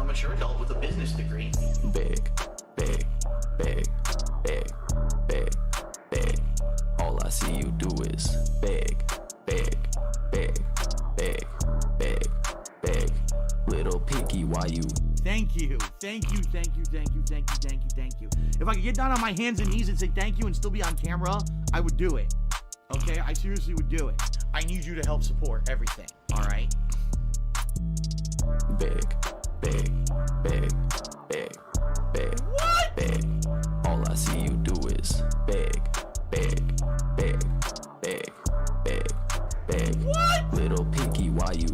mature adult with a business degree. Big, big, big, big, big, big. All I see you do is big, big, big, big, big, big. Little piggy, why you? Thank you. Thank you, thank you, thank you, thank you, thank you, thank you. If I could get down on my hands and knees and say thank you and still be on camera, I would do it. Okay? I seriously would do it. I need you to help support everything, all right? Big, big, big, big, big, What? big. All I see you do is big, big, big, big, big, big. What? Little piggy, why you?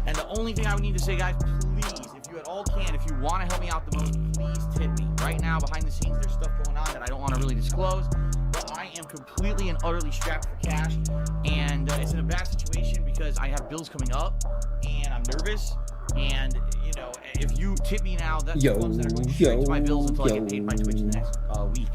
And the only thing I would need to say, guys, please, if you at all can, if you want to help me out the most, please tip me. Right now, behind the scenes, there's stuff going on that I don't want to really disclose, but I am completely and utterly strapped for cash, and it's in a bad situation because I have bills coming up, and I'm nervous, and, you know, if you tip me now, that's the funds that are going straight to my bills until I get paid by Twitch the next week.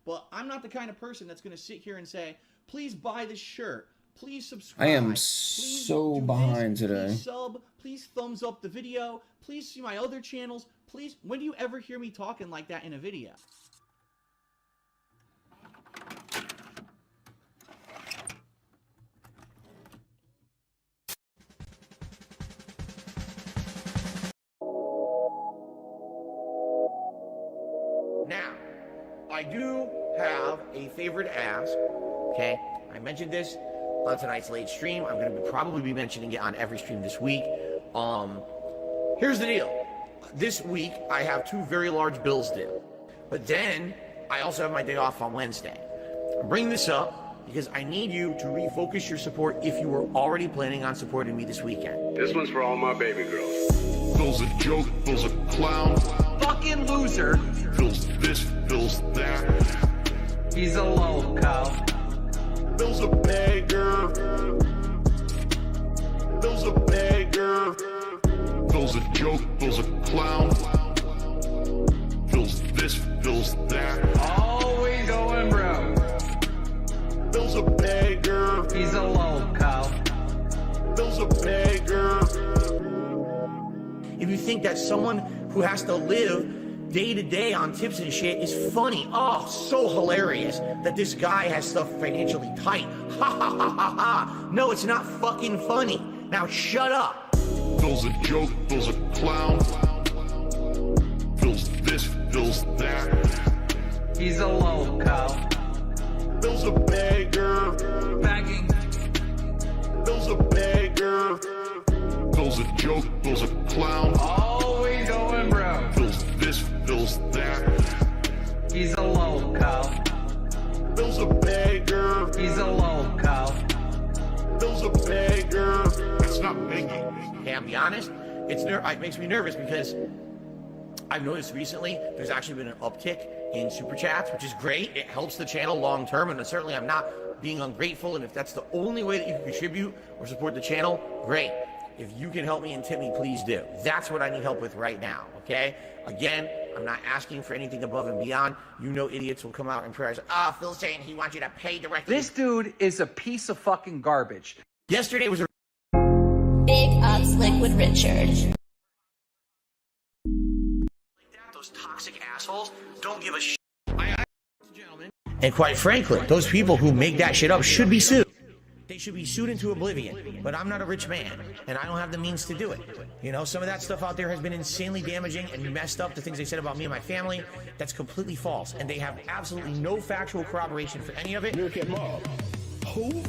But I'm not the kind of person that's going to sit here and say, please buy this shirt. Please subscribe. I am Please so do behind this. today. Please sub. Please thumbs up the video. Please see my other channels. Please. When do you ever hear me talking like that in a video? Now, I do have a favorite ask, okay? I mentioned this on tonight's late stream. I'm going to probably be mentioning it on every stream this week. Here's the deal. This week, I have 2 very large bills due. But then, I also have my day off on Wednesday. I'm bringing this up because I need you to refocus your support if you were already planning on supporting me this weekend. This one's for all my baby girls. Phil's a joke, Phil's a clown. Fucking loser. Phil's this, Phil's that. He's a loco. Phil's a beggar. Phil's a beggar. Phil's a joke, Phil's a clown. Phil's this, Phil's that. Always going broke. Phil's a beggar. He's a loco. Phil's a beggar. If you think that someone who has to live day to day on tips and shit is funny, oh, so hilarious that this guy has stuff financially tight. Ha ha ha ha ha. No, it's not fucking funny. Now shut up. Phil's a joke, Phil's a clown. Phil's this, Phil's that. He's a loco. Phil's a beggar. Begging. Phil's a beggar. Phil's a joke, Phil's a clown. Always going broke. Phil's this, Phil's that. He's a loco. Phil's a beggar. He's a loco. Phil's a beggar. That's not begging. Okay, I'll be honest, it makes me nervous because I've noticed recently there's actually been an uptick in super chats, which is great. It helps the channel long term, and certainly I'm not being ungrateful. And if that's the only way that you can contribute or support the channel, great. If you can help me and tip me, please do. That's what I need help with right now, okay? Again, I'm not asking for anything above and beyond. You know idiots will come out in prayers. Phil's saying he wants you to pay directly. This dude is a piece of fucking garbage. Yesterday was a Big Ups Liquid Richard. those toxic assholes don't give a shit. Gentlemen. And quite frankly, those people who make that shit up should be sued. They should be sued into oblivion. But I'm not a rich man, and I don't have the means to do it. You know, some of that stuff out there has been insanely damaging and messed up. The things they said about me and my family, that's completely false. And they have absolutely no factual corroboration for any of it. Look at Mom. Who?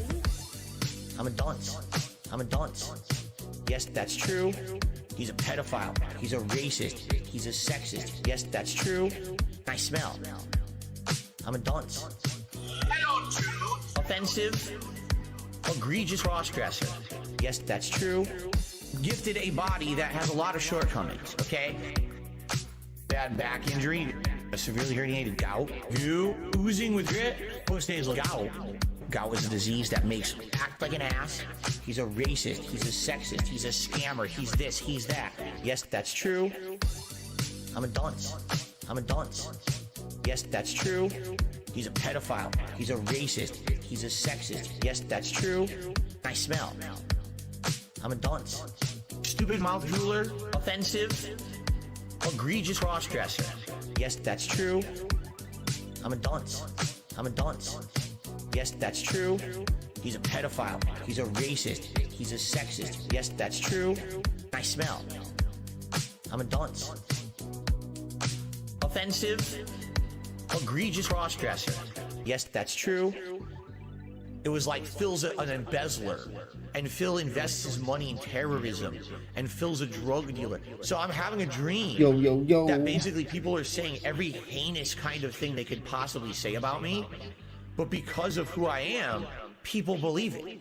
I'm a dunce. I'm a dunce. Yes, that's true. He's a pedophile. He's a racist. He's a sexist. Yes, that's true. I smell. I'm a dunce. Offensive. Egregious crossdresser. Yes, that's true. Gifted a body that has a lot of shortcomings, okay? Bad back injury. A severely herniated gout. You oozing with grit. Post-nasal gout. Gout is a disease that makes you act like an ass. He's a racist. He's a sexist. He's a scammer. He's this. He's that. Yes, that's true. I'm a dunce. I'm a dunce. Yes, that's true. He's a pedophile. He's a racist. He's a sexist. Yes, that's true. I smell. I'm a dunce. Stupid mouth drooler. Offensive. Egregious cross-dresser. Yes, that's true. I'm a dunce. I'm a dunce. Yes, that's true. He's a pedophile. He's a racist. He's a sexist. Yes, that's true. I smell. I'm a dunce. Offensive. Egregious cross-dresser. Yes, that's true. It was like Phil's an embezzler, and Phil invests his money in terrorism, and Phil's a drug dealer. So I'm having a dream that basically people are saying every heinous kind of thing they could possibly say about me, but because of who I am, people believe it.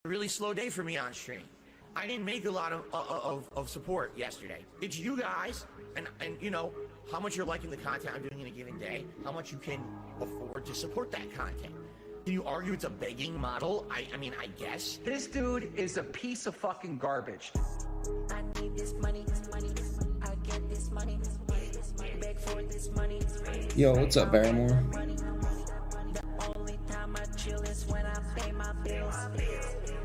A really slow day for me on stream. I didn't make a lot of support yesterday. It's you guys, and you know, how much you're liking the content I'm doing in a given day, how much you can afford to support that content. Can you argue it's a begging model? I mean, I guess. This dude is a piece of fucking garbage. I need this money, I get this money, beg for this money. Yo, what's up, Barrymore? The only time I chill is when I pay my bills.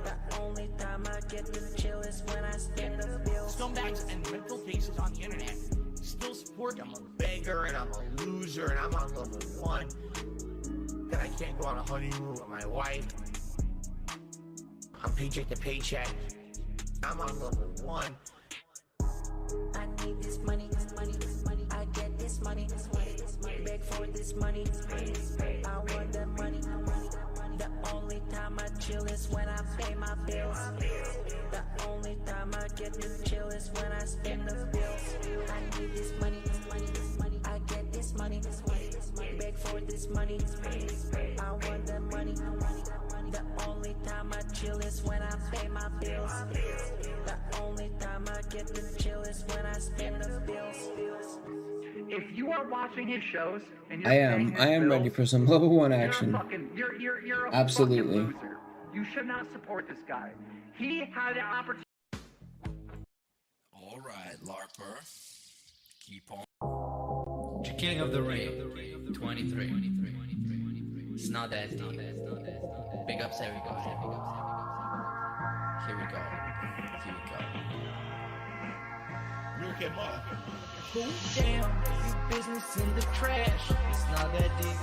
The only time I get to chill is when I spend the bills. Scumbags and mental cases on the internet still support. I'm a beggar and I'm a loser and I'm on level 1. That I can't go on a honeymoon with my wife. I'm paycheck to paycheck. I'm on level 1. I need this money, I get this money, beg for this money. I want that money. The only time I chill is when I pay my bills. The only time I get to chill is when I spend the bills. I need this money, I get this money, beg for this money. I want that money. The only time I chill is when I pay my bills. The only time I get to chill is when I spend the bills. If you are watching his shows and you're I paying his am ready bills, for some level 1 you're a action. fucking, you're a Absolutely. fucking loser. You should not support this guy. He had an opportunity. All right, LARPer. Keep on. King of the Ring, 23. It's not that deep. Big ups, here we go. Here we go. Here we go. Look at my. Damn, you business in the trash. It's not that deep.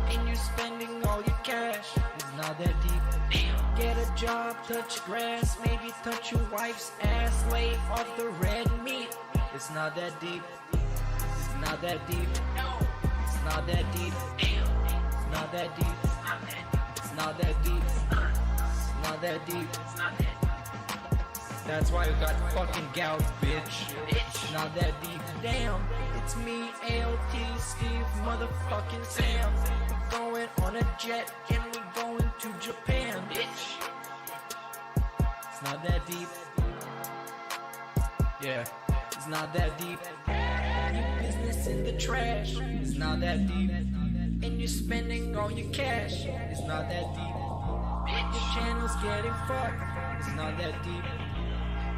And you spending all your cash. It's not that deep. Damn. Get a job, touch grass, maybe touch your wife's ass. Lay off the red meat. It's not that deep. It's not that deep. No. It's not that deep. Damn. It's not that deep. It's not that deep. It's not that deep. It's not that deep. That's why you got fucking gout, bitch. It's not that deep. Damn, it's me, ALT, Steve, motherfucking Sam. We're going on a jet and we're going to Japan, bitch. It's not that deep. Yeah, it's not that deep. Your business in the trash. It's not that deep. And you're spending all your cash. It's not that deep. Your channel's getting fucked. It's not that deep.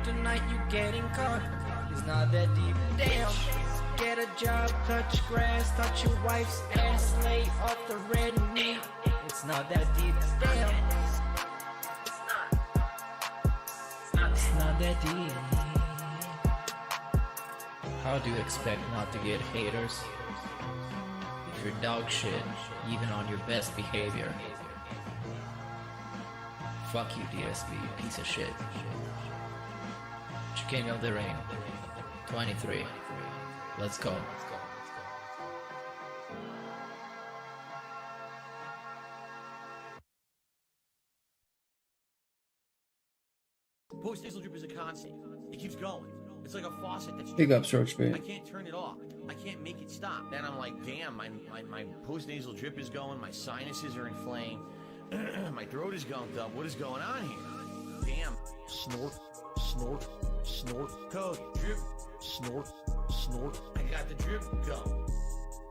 Tonight you getting caught. It's not that deep. Damn. Get a job, touch grass, touch your wife's ass, lay off the red meat. It's not that deep. Damn. It's not that deep. How do you expect not to get haters? If you're dog shit, even on your best behavior. Fuck you, DSB, you piece of shit. King of the Ring, 23. Let's go. Post-nasal drip is a constant. It keeps going. It's like a faucet that's Big up, dripping. Strokespade. I can't turn it off. I can't make it stop. Then I'm like, damn, my post-nasal drip is going. My sinuses are inflamed. My throat is gunked up. What is going on here? Damn. Snort, snort, snort. Code. Drip. Snort, snort. I got the drip go.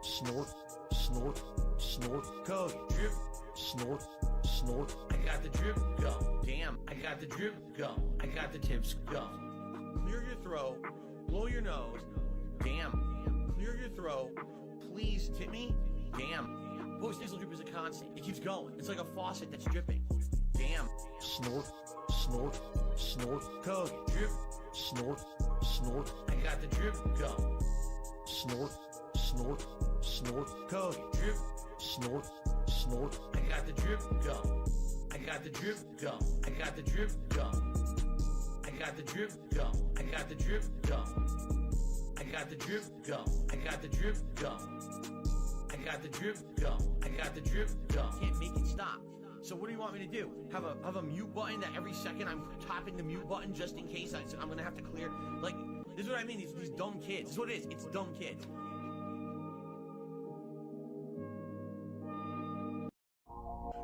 Snort, snort, snort. Code. Drip. Snort, snort. I got the drip go. Damn. I got the drip go. I got the tips go. Clear your throat. Blow your nose. Damn. Clear your throat. Please tip me. Damn. Post-nasal drip is a constant. It keeps going. It's like a faucet that's dripping. Damn. Snort, snort, snort, Cody, drip. snort, snort, I got the drip going. snort, snort, snort, Cody, drip. snort, snort. I got the drip going. I got the drip going. I got the drip going. I got the drip going. I got the drip going. I got the drip going. I got the drip going. I got the drip going. I got the drip going. Can't make it stop. So what do you want me to do? Have a mute button that every second I'm tapping the mute button just in case I'm gonna have to clear? Like, this is what I mean. These dumb kids. This is what it is. It's dumb kids.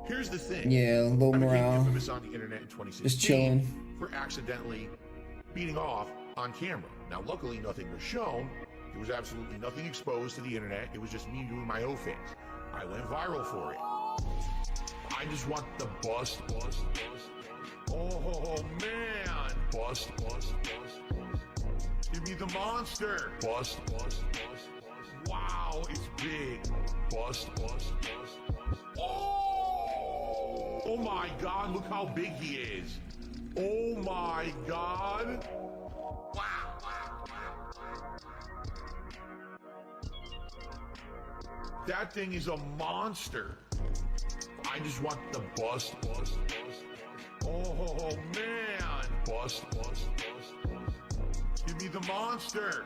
Here's the thing. Yeah, low I became morale. infamous on the internet in 2016 Just chilling. for accidentally beating off on camera. Now, luckily, nothing was shown. There was absolutely nothing exposed to the internet. It was just me doing my offense. I went viral for it. I just want the bust. Oh man, bust. Give me the monster. Bust. Wow, it's big. Bust. Oh my God, look how big he is. Oh my God. Wow. That thing is a monster. I just want the bust. Oh man, bust. Give me the monster.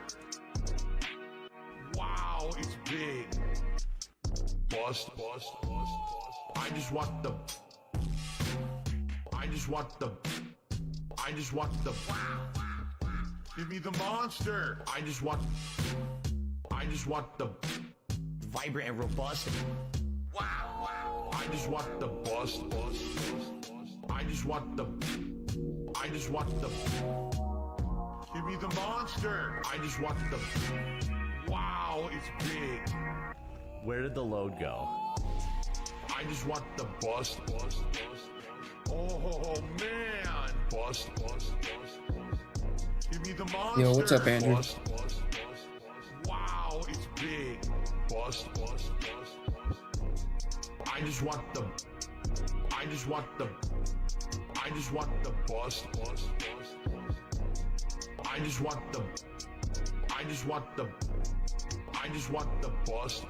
Wow, it's big. Bust. I just want the. Give me the monster. I just want the. Vibrant and robust. I just want the bust. I just want the. Give me the monster. I just want the. Wow, it's big. Where did the load go? I just want the bust. Oh man, bust. Give me the monster. Yo, what's up, Andrew? Bust. Wow, it's big. Bust. I just want the bust. I just want the bust.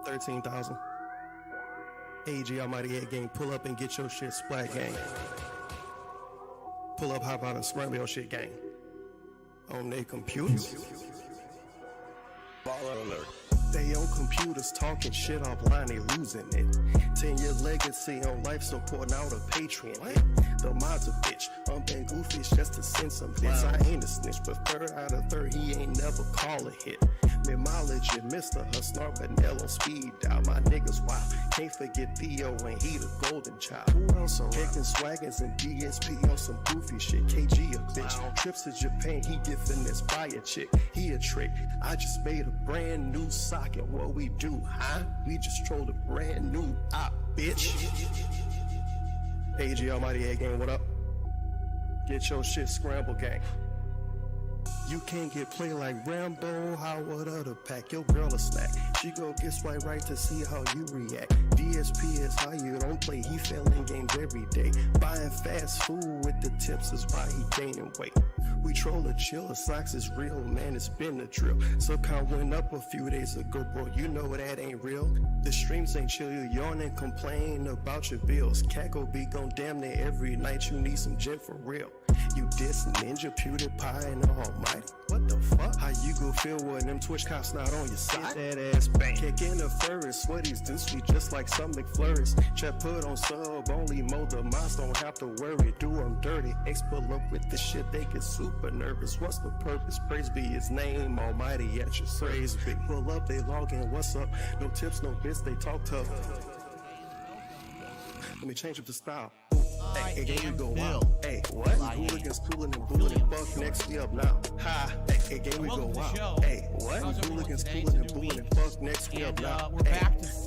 $13,000. AG Almighty 8 gang, pull up and get your shit splat gang. Pull up, hop out and slam your shit gang. On their computers. Baller alert. They on computers talking shit offline, they losing it. 10-year legacy on life support, now the Patreon hit. The mod's a bitch, I'm been goofish just to send some bits. I ain't a snitch, but third out of third, he ain't never call a hit. Mid-mileage and Mr. Hustler, but Nell on speed dial. My niggas wild, can't forget Theo when he the golden child. Who else around? Picking swaggers and DSP on some goofy shit. KG a bitch, trips to Japan, he get finesse by a chick. He a trick, I just made a brand new socket. What we do, huh? We just trolled a brand new op, bitch. AG Almighty 8 gang, what up? Get your shit scrambled, gang. You can't get played like Rambo, how would other pack your girl a snack? She go get swipe right to see how you react. DSP is how you don't play, he failing games every day. Buying fast food with the tips is why he gaining weight. We troll a chill, the slacks is real, man, it's been a drill. Subcon went up a few days ago, bro, you know that ain't real. The streams ain't chill, you yawn and complain about your bills. Cackle be gon' damn near every night, you need some gin for real. You diss Ninja, PewDiePie, and the Almighty. What the fuck? How you go feel when them Twitch cops not on your side? That ass bang. Kicking the furries, what these do sweet just like some McFlurries. Chat put on sub, only mode the moms don't have to worry. Do them dirty. X pull up with the shit, they get super nervous. What's the purpose? Praise be his name, Almighty at your service. Be. Pull up, they log in, what's up? No tips, no bits, they talk tough. Let me change up the style. Hey, game we go wild. Hey, what? Hooligans cooling and bullying. Fuck next, we up now. Ha. Hey, game we go wild. Hey, what? Hooligans cooling and bullying. Fuck next, we up now. Hey,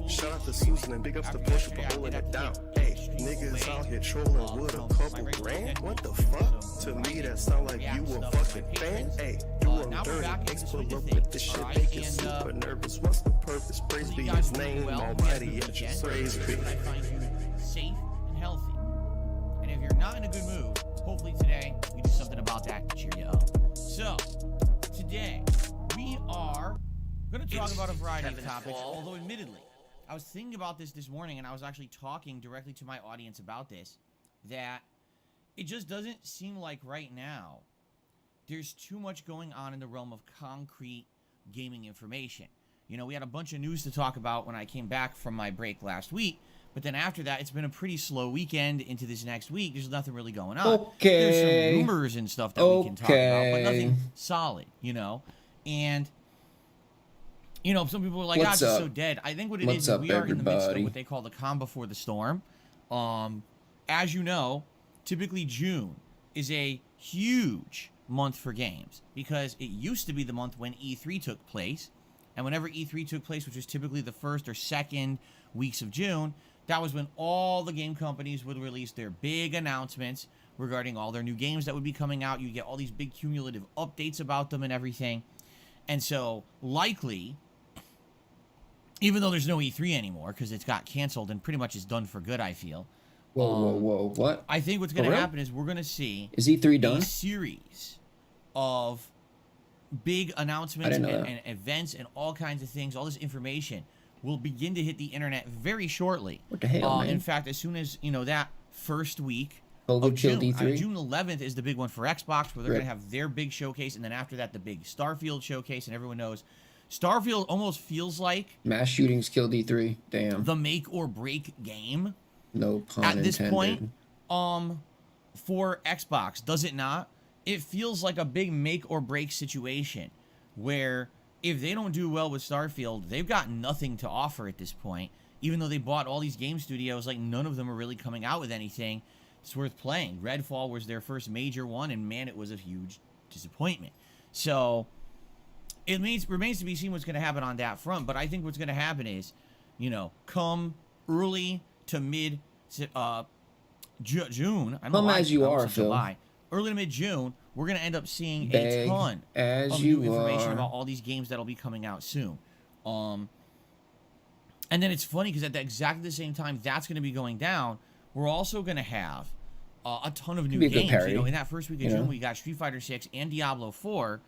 shout out to Susan and big ups to Bush for holding it down. Hey, niggas out here trolling with a couple grand. What the fuck? To me, that sound like you a fucking fan. Hey, do them dirty. X pull up with the shit, they get super nervous. What's the purpose? Praise be his name, Almighty at your praise be. Safe and healthy. And if you're not in a good mood, hopefully today we do something about that to cheer you up. So, today we are going to talk about a variety of topics, although admittedly, I was thinking about this morning and I was actually talking directly to my audience about this, that it just doesn't seem like right now there's too much going on in the realm of concrete gaming information. You know, we had a bunch of news to talk about when I came back from my break last week, but then after that, it's been a pretty slow weekend into this next week. There's nothing really going on. Okay. There's some rumors and stuff that we can talk about, but nothing solid, you know? And, you know, some people are like, it's so dead. I think what it is we are in the midst of what they call the calm before the storm. As you know, typically June is a huge month for games because it used to be the month when E3 took place. And whenever E3 took place, which was typically the first or second weeks of June, that was when all the game companies would release their big announcements regarding all their new games that would be coming out. You get all these big cumulative updates about them and everything. And so, likely, even though there's no E3 anymore, because it's got canceled and pretty much is done for good, I feel. Whoa, what? I think what's going to happen is we're going to see is E3 done? A series of big announcements and events and all kinds of things, all this information will begin to hit the internet very shortly. What the hell, man? In fact, as soon as, you know, that first week of June, June 11th is the big one for Xbox, where they're going to have their big showcase, and then after that, the big Starfield showcase, and everyone knows Starfield almost feels like mass shootings killed E3. Damn. The make or break game. No pun intended. At this point, for Xbox, does it not? It feels like a big make or break situation where if they don't do well with Starfield, they've got nothing to offer at this point. Even though they bought all these game studios, like none of them are really coming out with anything it's worth playing. Redfall was their first major one, and man, it was a huge disappointment. So it remains to be seen what's going to happen on that front. But I think what's going to happen is, you know, come early to mid June. I don't know why as you are, Phil. July. Early to mid-June, we're going to end up seeing a ton of new information about all these games that'll be coming out soon. And then it's funny because at exactly the same time that's going to be going down, we're also going to have a ton of new games. You know, in that first week of June, we got Street Fighter 6 and Diablo 4,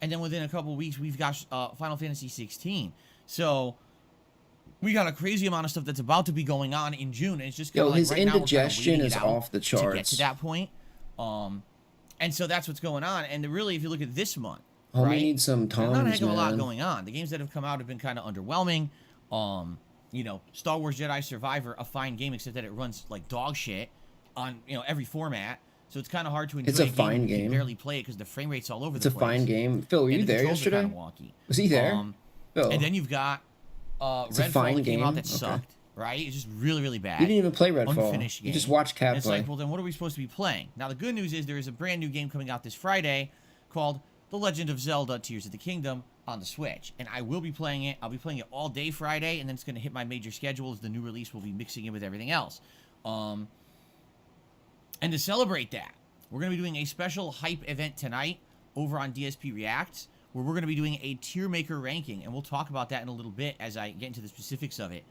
and then within a couple weeks, we've got Final Fantasy 16. So we got a crazy amount of stuff that's about to be going on in June, and it's just kind of like his right indigestion now, is off the charts to get to that point. And so that's what's going on. And really, if you look at this month, we right, need some times, not a heck of a lot going on. The games that have come out have been kind of underwhelming. You know, Star Wars Jedi Survivor, a fine game, except that it runs like dog shit on, you know, every format. So it's kind of hard to enjoy. It's a fine game. You can barely play it because the frame rate's all over the place. It's a fine game. Phil, were you there yesterday? Kind of wonky. Was he there? Phil. And then you've got Redfall that came out that sucked. Right? It's just really, really bad. You didn't even play Redfall. Unfinished game. You just watched Cat it's play. Like, well, then what are we supposed to be playing? Now, the good news is there is a brand new game coming out this Friday called The Legend of Zelda Tears of the Kingdom on the Switch. And I will be playing it. I'll be playing it all day Friday, and then it's going to hit my major schedule as the new release will be mixing in with everything else. And to celebrate that, we're going to be doing a special hype event tonight over on DSP Reacts, where we're going to be doing a tier maker ranking. And we'll talk about that in a little bit as I get into the specifics of it.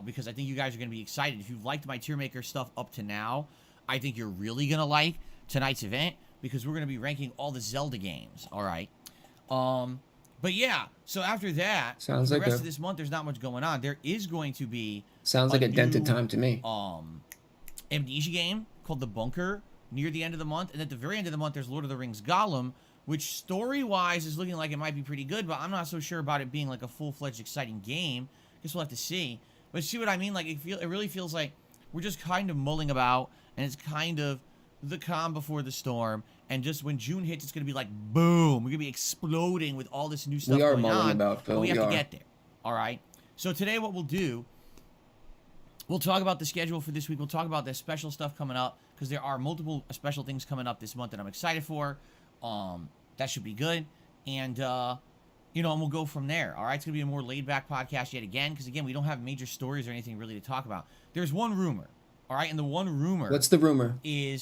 Because I think you guys are going to be excited. If you've liked my tier maker stuff up to now, I think you're really going to like tonight's event because we're going to be ranking all the Zelda games. All right. But yeah, so after that, sounds the like rest of this month, there's not much going on. There is going to be like a dented time to me. Amnesia game called The Bunker near the end of the month. And at the very end of the month, there's Lord of the Rings Gollum, which story-wise is looking like it might be pretty good, but I'm not so sure about it being like a full-fledged exciting game. Guess we'll have to see. But see what I mean? Like, it really feels like we're just kind of mulling about, and it's kind of the calm before the storm. And just when June hits, it's going to be like, boom. We're going to be exploding with all this new stuff going on. We are mulling about, Phil. But we have to get there. All right? So today what we'll do, we'll talk about the schedule for this week. We'll talk about the special stuff coming up, because there are multiple special things coming up this month that I'm excited for. That should be good. And, and we'll go from there. All right? It's going to be a more laid-back podcast yet again, because, again, we don't have major stories or anything really to talk about. There's one rumor. All right? And the one rumor... What's the rumor?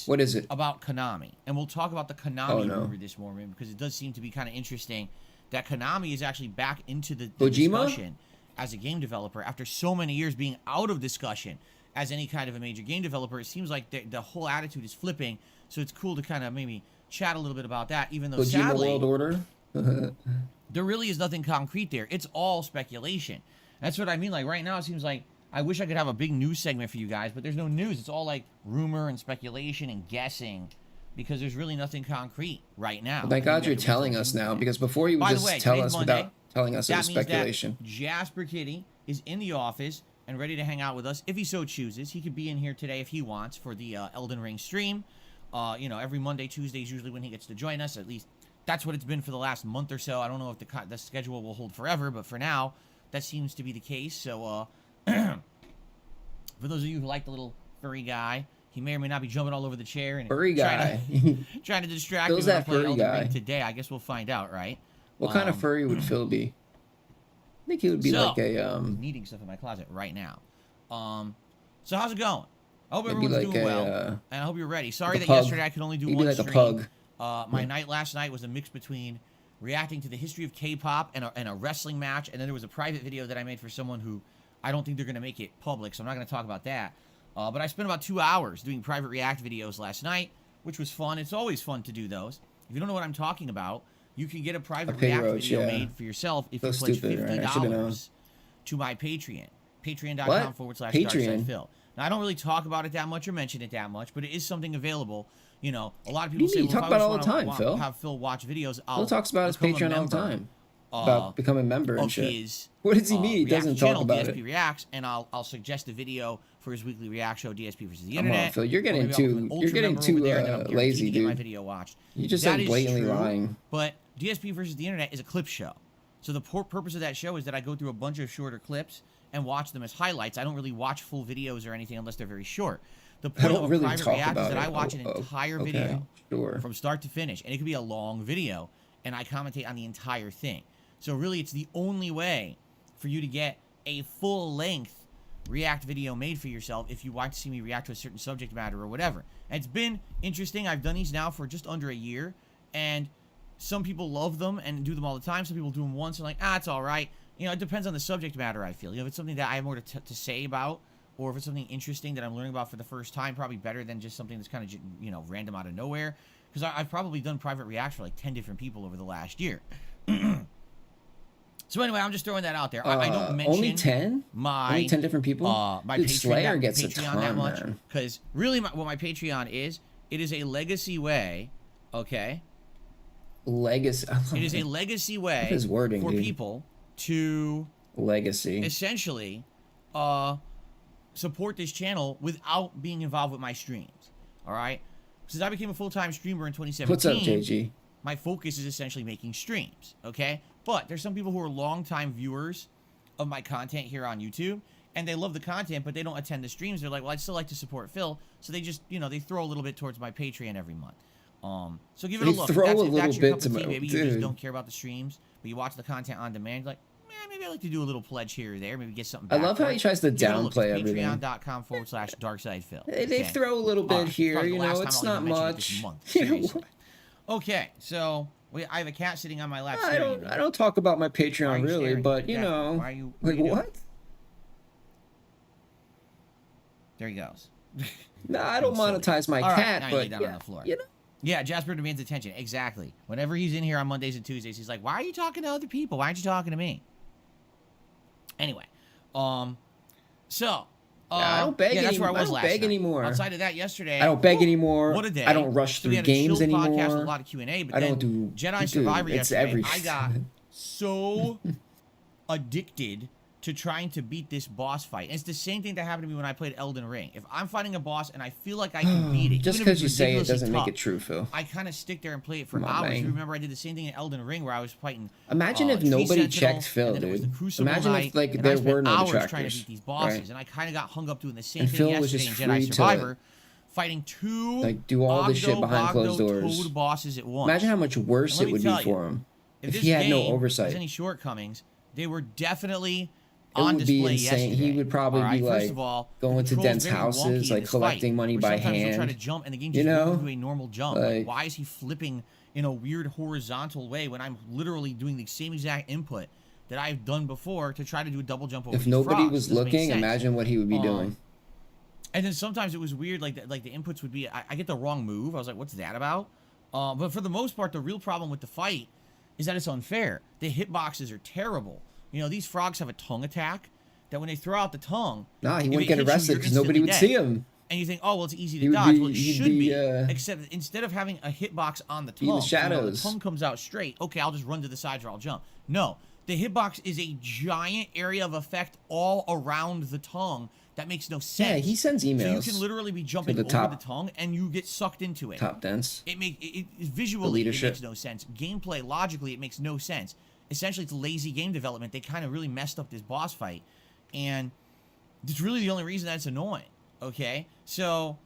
What is it? About Konami. And we'll talk about the Konami rumor this morning, because it does seem to be kind of interesting that Konami is actually back into the discussion as a game developer after so many years being out of discussion as any kind of a major game developer. It seems like the whole attitude is flipping, so it's cool to kind of maybe chat a little bit about that, even though sadly, World Order? there really is nothing concrete there. It's all speculation. That's what I mean. Like right now, it seems like I wish I could have a big news segment for you guys, but there's no news. It's all like rumor and speculation and guessing, because there's really nothing concrete right now. Well, thank God you're telling us now, because before you would just tell us Monday, without telling us it was speculation. That Jasper Kitty is in the office and ready to hang out with us if he so chooses. He could be in here today if he wants for the Elden Ring stream. Every Monday, Tuesday is usually when he gets to join us. At least that's what it's been for the last month or so. I don't know if the schedule will hold forever, but for now, that seems to be the case. So, for those of you who like the little furry guy, he may or may not be jumping all over the chair and furry guy trying to distract you. Phil's that furry guy today. I guess we'll find out, right? What kind of furry would Phil be? I think he would be like a needing stuff in my closet right now. So how's it going? I hope everyone's doing well, and I hope you're ready. Sorry that yesterday I could only do one like stream. A pug. My night last night was a mix between reacting to the history of K-pop and a wrestling match, and then there was a private video that I made for someone who I don't think they're going to make it public, so I'm not going to talk about that. But I spent about 2 hours doing private react videos last night, which was fun. It's always fun to do those. If you don't know what I'm talking about, you can get a private react video made for yourself if you pledge $50 to my Patreon. Patreon.com/DarkSidePhil. Now, I don't really talk about it that much or mention it that much, but it is something available. You know, a lot of people say, you talk about it all the time, Phil. Have Phil watch videos. Phil talks about his Patreon all the time. About becoming a member and shit. What does he mean? He doesn't talk about DSP it. Reacts, and I'll suggest a video for his weekly react show, DSP versus the Internet. Come on, Phil, you're getting too lazy, dude. My video watched. You just like blatantly lying. But DSP versus the Internet is a clip show. So the purpose of that show is that I go through a bunch of shorter clips and watch them as highlights. I don't really watch full videos or anything unless they're very short. The point of a private react is that I watch an entire video from start to finish, and it could be a long video, and I commentate on the entire thing. So really, it's the only way for you to get a full-length react video made for yourself if you want to see me react to a certain subject matter or whatever. And it's been interesting. I've done these now for just under a year, and some people love them and do them all the time. Some people do them once and like, it's all right. You know, it depends on the subject matter, I feel. You know, if it's something that I have more to say about, or if it's something interesting that I'm learning about for the first time, probably better than just something that's kind of, you know, random out of nowhere. Because I've probably done private reacts for like 10 different people over the last year. So anyway, I'm just throwing that out there. I don't mention only 10? Only 10 different people? My Dude, Patreon, Slayer gets Patreon a ton, that much, man. because really what my Patreon is, it is a legacy way, okay? Legacy. It is a legacy way his wording, for dude. people to essentially support this channel without being involved with my streams. All right? Since I became a full-time streamer in 2017, what's up, JG? My focus is essentially making streams, okay? But there's some people who are longtime viewers of my content here on YouTube, and they love the content, but they don't attend the streams. They're like, well, I'd still like to support Phil, so they just, you know, they throw a little bit towards my Patreon every month. So give it a look. Throw if that's your cup to of tea, my, maybe you just don't care about the streams, but you watch the content on demand, like, maybe I'd like to do a little pledge here or there, maybe get something back. I love how he tries to downplay everything. Patreon.com/DarkSidePhil. They throw a little bit here, you know, it's not much. Okay, so I have a cat sitting on my lap. I don't talk about my Patreon really, but you know, why are you, like what? There he goes. No, I don't monetize my cat, but down on the floor. You know. Yeah, Jasper demands attention. Exactly. Whenever he's in here on Mondays and Tuesdays, he's like, "Why are you talking to other people? Why aren't you talking to me?" Anyway, so I don't beg yeah, that's where I anymore. was I don't last beg night. anymore. Outside of that, yesterday, I don't beg anymore. What a day! I don't rush So we through had a games chill podcast with a anymore. lot of Q&A, but I then don't do Jedi dude, Survivor it's yesterday. every I got so addicted to trying to beat this boss fight. And it's the same thing that happened to me when I played Elden Ring. If I'm fighting a boss and I feel like I can beat it, just even if because it's you say it ridiculously doesn't tough, make it true, Phil. I kind of stick there and play it for Come on, hours. man. You remember I did the same thing in Elden Ring where I was fighting. Imagine if Tree nobody Sentinel, checked Phil, and then it was the dude. Crucible Imagine Knight, if like and I there spent were no hours detractors, trying to beat these bosses, right? and I kind of got hung up doing the same And thing Phil was yesterday just in Jedi free to, Survivor, fighting two like do all this shit behind closed doors. Toad bosses at once. Imagine how much worse And let it me would tell be you, for him if this he had no game oversight. has any shortcomings, they were definitely It on would be display insane. yesterday. He would probably All right, be first like of all, going to the dense controls very wonky houses, in like this collecting fight, money where by sometimes he'll try hand. to jump and the game You just know? moves to a normal jump. Like- Why is he flipping in a weird horizontal way when I'm literally doing the same exact input that I've done before to try to do a double jump over If these nobody frogs? was Doesn't make looking, sense. imagine what he would be doing. And then sometimes it was weird, like the inputs would be, I get the wrong move. I was like, what's that about? But for the most part, the real problem with the fight is that it's unfair. The hitboxes are terrible. You know, these frogs have a tongue attack that when they throw out the tongue, Nah, he if wouldn't it get hits you, arrested you're because nobody would instantly see dead. him. And you think, oh, well, it's easy to He would dodge. be- Well, it he'd should be, be. uh, Except instead of having a hitbox on the Be in tongue, the so, you know, the shadows. tongue comes out straight. Okay, I'll just run to the sides or I'll jump. No, the hitbox is a giant area of effect all around the tongue that makes no sense. Yeah, he sends emails. So you can literally be jumping the over top- the tongue and you get sucked into it. Top dense. It visually it leadership. makes no sense. Gameplay logically it makes no sense. Essentially, it's lazy game development. They kind of really messed up this boss fight, and it's really the only reason that's annoying. Okay, so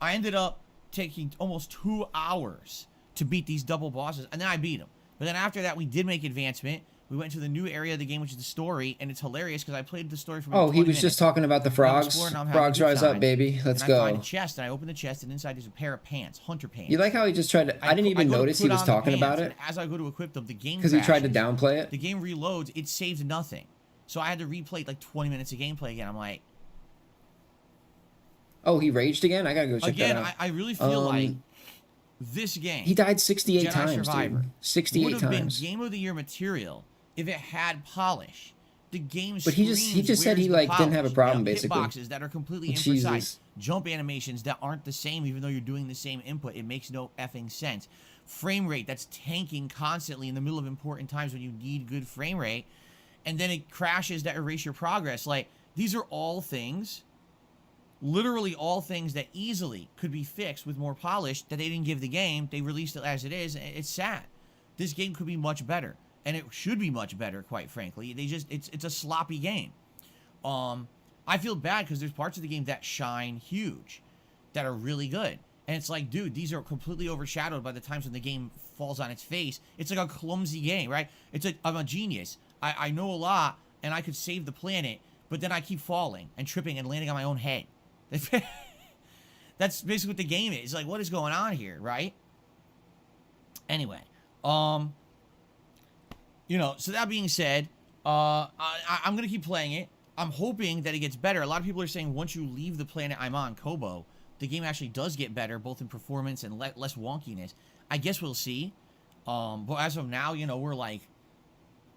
I ended up taking almost 2 hours to beat these double bosses, and then I beat them. But then after that, we did make advancement. We went to the new area of the game, which is the story, and it's hilarious because I played the story for about 20 Oh, he was minutes. just talking about the I'm frogs. exploring, I'm having Frogs a good rise up, time. baby. Let's and I find go. a chest, and I open the chest, and inside there's a pair of pants, hunter pants. You like how he just tried to... I didn't even go to notice he put was on the talking about pants, it. and as I go to equip them, the game Because he tried to crashes. downplay it. The game reloads. It saved nothing. So I had to replay like 20 minutes of gameplay again. I'm like... Oh, he raged again? I gotta go check Again, that out. I really feel like this game... He died 68 Jedi times, Survivor, dude. 68 would have times. been Game of the Year material if it had polish. The game But he just screams, said he, "Where's like, the didn't have a polish?" problem, You know, basically. Hitboxes that are completely imprecise. Jesus. Jump animations that aren't the same even though you're doing the same input. It makes no effing sense. Frame rate that's tanking constantly in the middle of important times when you need good frame rate. And then it crashes that erase your progress. Like, these are all things, literally all things that easily could be fixed with more polish that they didn't give the game. They released it as it is. It's sad. This game could be much better. And it should be much better, quite frankly. It's a sloppy game. I feel bad because there's parts of the game that shine huge, that are really good. And it's like, dude, these are completely overshadowed by the times when the game falls on its face. It's like a clumsy game, right? It's like, I'm a genius. I know a lot, and I could save the planet, but then I keep falling and tripping and landing on my own head. That's basically what the game is. Like, what is going on here, right? Anyway, you know, so that being said, I'm going to keep playing it. I'm hoping that it gets better. A lot of people are saying once you leave the planet I'm on, Kobo, the game actually does get better, both in performance and less wonkiness. I guess we'll see. But as of now, you know, we're like,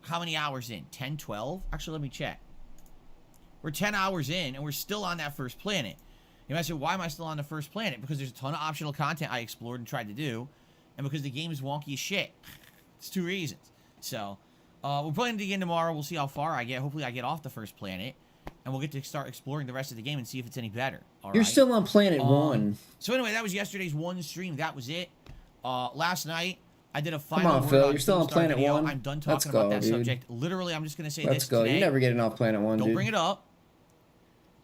how many hours in? 10, 12? Actually, let me check. We're 10 hours in, and we're still on that first planet. You might say, why am I still on the first planet? Because there's a ton of optional content I explored and tried to do, and because the game is wonky as shit. It's 2 reasons. So, we're playing it again tomorrow. We'll see how far I get. Hopefully, I get off the first planet, and we'll get to start exploring the rest of the game and see if it's any better. All You're right? still on planet 1. So anyway, that was yesterday's one stream. That was it. Last night, I did a final Come on, word Phil. on You're still on Keemstar planet video. 1. I'm done Let's talking about go, that dude. subject. Literally, I'm just going to say Let's this go. today. You're never getting off planet 1, Don't dude. bring it up.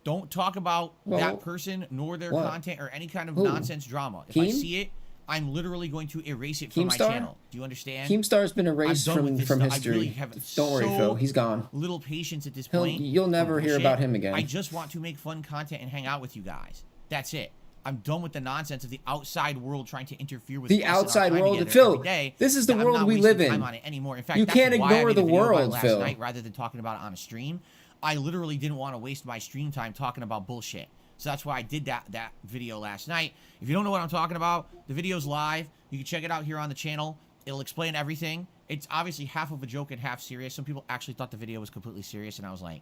Don't talk about Well, that person nor their what? content or any kind of Who? nonsense drama. If I Keem? see it, I'm literally going to erase it from my Keemstar? channel. Do you understand? Keemstar's been erased I'm done with this from stuff. history. I really have Don't worry, so Phil. He's gone. little patience at this He'll- point. you'll never for hear bullshit. about him again. I just want to make fun content and hang out with you guys. That's it. I'm done with the nonsense of the outside world trying to interfere with The us and our outside time world, together Phil, every day. this is the I'm world not we wasting live in. time on it anymore. In fact, You that's can't why I ignore made the a video about it world, last Phil. night rather than talking about it on a stream. I literally didn't want to waste my stream time talking about bullshit. So that's why I did that video last night. If you don't know what I'm talking about, the video's live. You can check it out here on the channel. It'll explain everything. It's obviously half of a joke and half serious. Some people actually thought the video was completely serious, and I was like,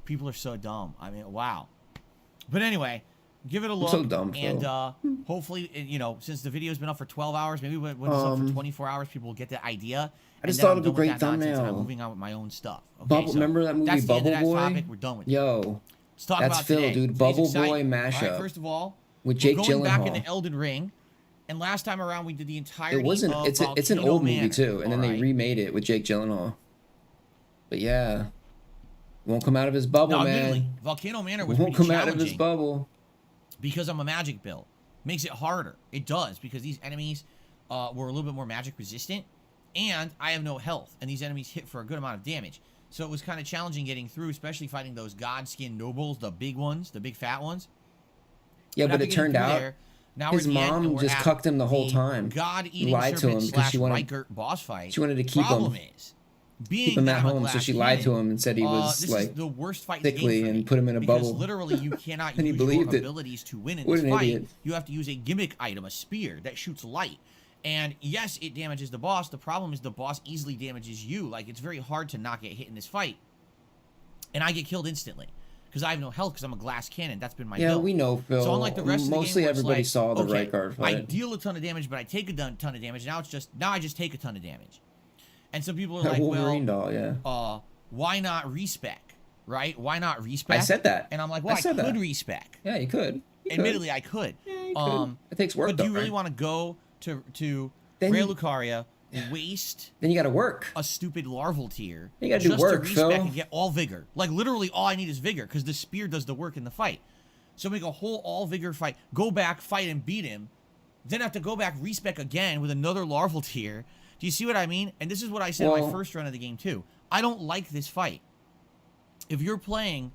People are so dumb. I mean, wow. But anyway, give it a look. So dumb, and hopefully, you know, since the video's been up for 12 hours, maybe when it's up for 24 hours, people will get the idea. I just thought of a great thumbnail. I'm moving on with my own stuff. Okay, Bubble, so remember that movie that's Bubble the end of that Boy? topic. We're done with it. Yo, Let's talk that's about Phil, today. dude. Today's Bubble exciting. Boy mashup. All right, first of all, with Jake we're going back Gyllenhaal. into Elden Ring, and last time around we did the entirety. It wasn't. Of It's an old Manor, movie too, and then they right? remade it with Jake Gyllenhaal. But yeah, won't come out of his bubble, No, man. admittedly, Volcano Manor was Won't pretty come out of his challenging bubble. because I'm a magic build. Makes it harder. It does, because these enemies were a little bit more magic resistant, and I have no health, and these enemies hit for a good amount of damage. So it was kind of challenging getting through, especially fighting those Godskin nobles, the big ones, the big fat ones. Yeah, but after it getting turned through out there, now his we're at the end, and mom we're just at cucked him the whole the time. God-eating Lied to him because serpent she wanted Rykert boss fight. she wanted to keep Problem him is, being keep him that at I'm a home, so glass she lied to cannon, him and said he was this like is the worst fight in the game sickly for me, and put him in a because bubble. literally you cannot And he use believed your it. abilities to win in What this an fight. idiot. You have to use a gimmick item, a spear that shoots light. And yes, it damages the boss. The problem is the boss easily damages you. Like, it's very hard to not get hit in this fight. And I get killed instantly because I have no health because I'm a glass cannon. That's been my build. we know, Phil. So unlike the rest of the Mostly game, where it's everybody like, saw the okay, Rykard I fight. deal a ton of damage, but I take a ton of damage. Now I just take a ton of damage. And some people are That like, Wolverine well, doll, yeah. why not respec? Right? Why not respec? I said that. And I'm like, well, I said could that. respec. Yeah, you could. Admittedly, I could. Yeah, you could. It takes work, But do you though, really right? want to go to Then Rare you- Lucaria, waste Then you got to work. a stupid larval tier You gotta do just work, to respec Phil. and get all vigor? Like, literally, all I need is vigor, because the spear does the work in the fight. So make a whole all vigor fight, go back, fight, and beat him, then have to go back, respec again with another larval tier. Do you see what I mean? And this is what I said in my Well- first run of the game, too. I don't like this fight. If you're playing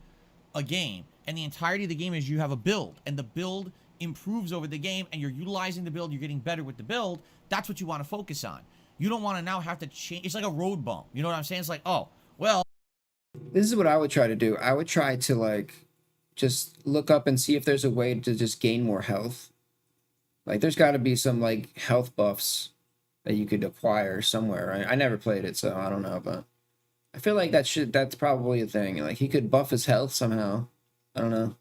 a game, and the entirety of the game is you have a build, and the build improves over the game, and you're utilizing the build, you're getting better with the build, that's what you want to focus on. You don't want to now have to change. It's like a road bump. You know what I'm saying? It's like, oh, well. This is what I would try to do. I would try to, like, just look up and see if there's a way to just gain more health. Like, there's got to be some, like, health buffs that you could acquire somewhere, right? I never played it, so I don't know, but I feel like that's probably a thing. Like, he could buff his health somehow. I don't know.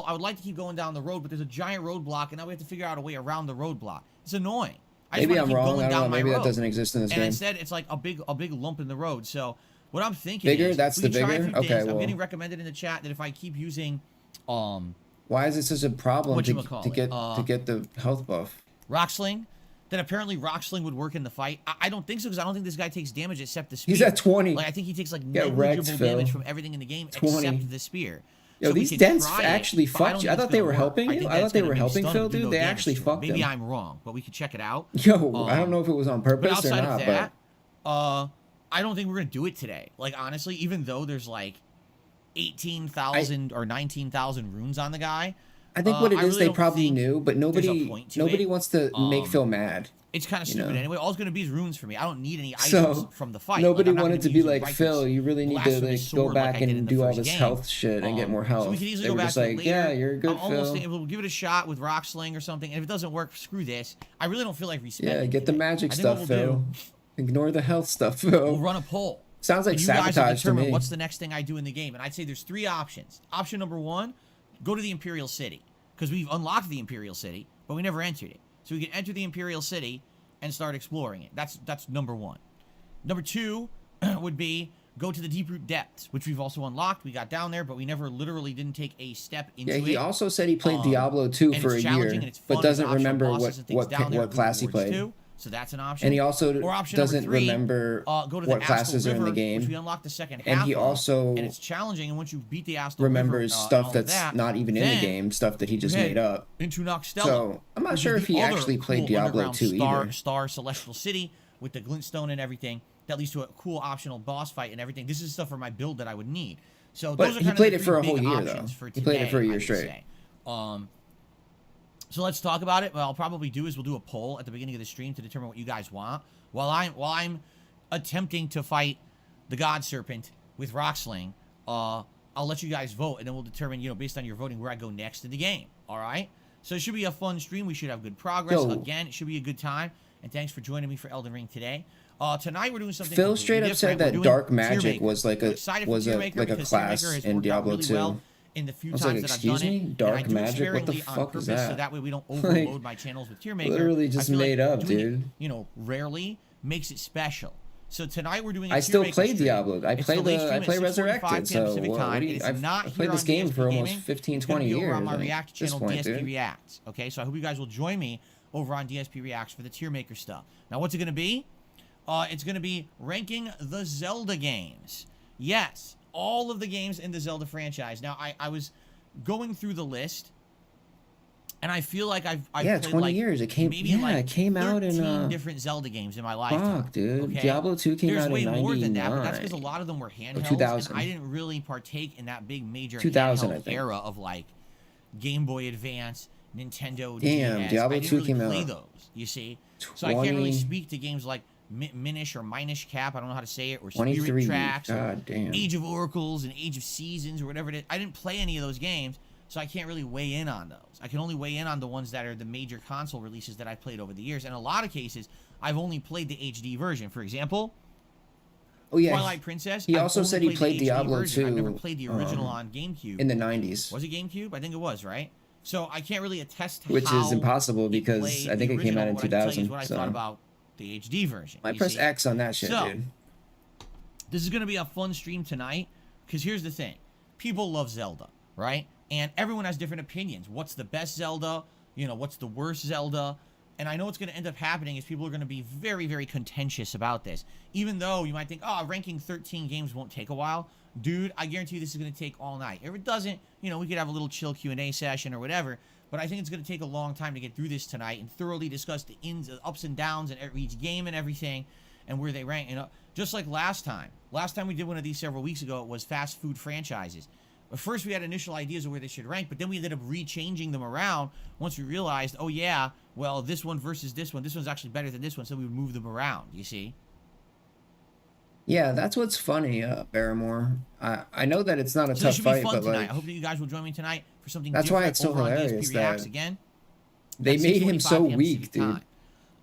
I would like to keep going down the road, but there's a giant roadblock, and now we have to figure out a way around the roadblock. It's annoying. I just Maybe wanna I'm keep wrong. going I don't down know. my Maybe that road. doesn't exist in this And game. instead, it's like a big lump in the road. So what I'm thinking Bigger? is, That's we the could try a bigger? few things. Okay, I'm well. getting recommended in the chat that if I keep using, Why is it such a problem to get the health buff? Rock Sling, then apparently Rock Sling would work in the fight. I don't think so, because I don't think this guy takes damage except the spear. He's at 20. Like, I think he takes like Get wrecked, negligible Phil. damage from everything in the game 20. except the spear. Yo, So we these could dents try it, actually but fucked you. I don't thought think they it's were gonna work. helping I you. think I thought that's they gonna were be helping stunned Phil, and do dude. no They damage actually to him. fucked Maybe him. I'm wrong, but we could check it out. Yo, I don't know if it was on But purpose or outside not, of that, I don't think we're gonna do it today. Like, honestly, even though there's like 18,000 or 19,000 runes on the guy, I think what it is, really they don't probably think knew, but there's a nobody point to nobody it. wants to make Phil mad. It's kind of you stupid know? anyway. All it's gonna be is runes for me. I don't need any items So from the fight. nobody I'm not wanted gonna to be using like, Rykert's Phil, you really need to blasphemous like go sword like I back did in and the do all first this game. health shit and get more health. So we could easily They go were back just to it like, later. yeah, you're good, I'm almost Phil. thinking we'll give it a shot with Rock Sling or something. And if it doesn't work, screw this. I really don't feel like respecting. Yeah, get the magic I think what stuff, we'll Phil. do, Ignore the health stuff, Phil. we'll run a poll. Sounds like And you guys will sabotage to determine me. what's the next thing I do in the game. And I'd say there's 3 options. Option number 1, go to the Imperial City. Because we've unlocked the Imperial City, but we never entered it. So we can enter the Imperial City and start exploring it. That's number 1. Number 2 would be go to the Deep Root Depths, which we've also unlocked. We got down there, but we never literally didn't take a step into it. Yeah, he also said he played Diablo 2 and for a it's year, challenging and it's but fun. doesn't There's optional remember bosses and things down there, what class he rewards played. too. So that's an option. And he also Or option number doesn't 3, remember go to what the classes Astal are in the River, game. which we unlocked the second And half he of, also and it's challenging. And once you beat the Astal remembers River, stuff all that's that, not even in the then game, stuff that he just head made up. into Noxtella. So I'm not which sure is if the he other actually played cool Diablo underground 2 either. Star Celestial City with the glintstone and everything. That leads to a cool optional boss fight and everything. This is stuff for my build that I would need. So But those are he kind played of it the for a 3 whole big year, though. options for He played it today, for a I year would straight. say. So let's talk about it. What I'll probably do is we'll do a poll at the beginning of the stream to determine what you guys want. While I'm attempting to fight the God Serpent with Rock Sling, I'll let you guys vote, and then we'll determine, based on your voting, where I go next in the game. All right? So it should be a fun stream. We should have good progress. Yo. Again, it should be a good time. and thanks for joining me for Elden Ring today. Tonight we're doing something. Phil straight up said that dark magic Tearmaker. was like a class has in worked out Diablo really 2. well in the few I was times like, that I've done excuse me? it. Dark and I do it magic? What the sparingly on fuck is purpose that? So that way we don't Like, overload my channels with Tearmaker. literally just I feel made up, doing dude. It, you know, rarely makes it special. So tonight we're doing. I still Tearmaker play stream. Diablo. I It's play delayed stream I at play 6:45 Resurrected. p.m. So Pacific time. It is I've not played here this on game DSP for almost Gaming. 15, It's gonna 20 be over years. on my at React this channel, point, DSP dude. Reacts. Okay, so I hope you guys will join me over on DSP Reacts for the Tearmaker stuff. Now, what's it going to be? It's going to be ranking the Zelda games. Yes, all of the games in the Zelda franchise. Now, I was going through the list, and I feel like I've played 20 like years. It came. maybe Yeah, like it came out in 13 different Zelda games in my lifetime. fuck, dude. Okay? Diablo 2 came There's out way in more than 99. that, but that's because a lot of them were handhelds, 2000. and I didn't really partake in that big major 2000, I handheld think. era of like Game Boy Advance, Nintendo Damn, DS. Diablo I didn't 2 really came play out those, you see. So I can't really 20 speak to games like Minish or Minish Cap, I don't know how to say it, or 23. Spirit Tracks, or God damn. Age of Oracles and Age of Seasons or whatever it is. I didn't play any of those games, so I can't really weigh in on those. I can only weigh in on the ones that are the major console releases that I've played over the years. And in a lot of cases, I've only played the HD version. For example, Oh yeah. Twilight Princess. He I've also only said he the played HD Diablo version. 2. I've never played the original on GameCube. in the 90s, Was it GameCube? I think it was, right? So I can't really attest to which how is impossible he because played I think the it came out in original. What I can tell you is 2000. what I So thought about the HD version. I you press see? X on that shit, So, dude. This is going to be a fun stream tonight because here's the thing. People love Zelda, right? And everyone has different opinions. What's the best Zelda? You know, what's the worst Zelda? And I know what's going to end up happening is people are going to be very, very contentious about this. Even though you might think, oh, ranking 13 games won't take a while. Dude, I guarantee you this is going to take all night. If it doesn't, you know, we could have a little chill Q&A session or whatever. But I think it's going to take a long time to get through this tonight and thoroughly discuss the ups and downs and each game and everything and where they rank. You know, just like last time. Last time we did one of these several weeks ago, it was fast food franchises. But first we had initial ideas of where they should rank, but then we ended up rechanging them around once we realized, oh yeah, well, this one versus this one's actually better than this one, so we would move them around, you see? Yeah, that's what's funny, Barrymore. I know that it's not a So tough it should fight, be fun but tonight. like I hope that you guys will join me tonight for something that's different why it's so over on hilarious DSP Reacts that again. they at made him 6:45 so p.m. weak, Pacific dude.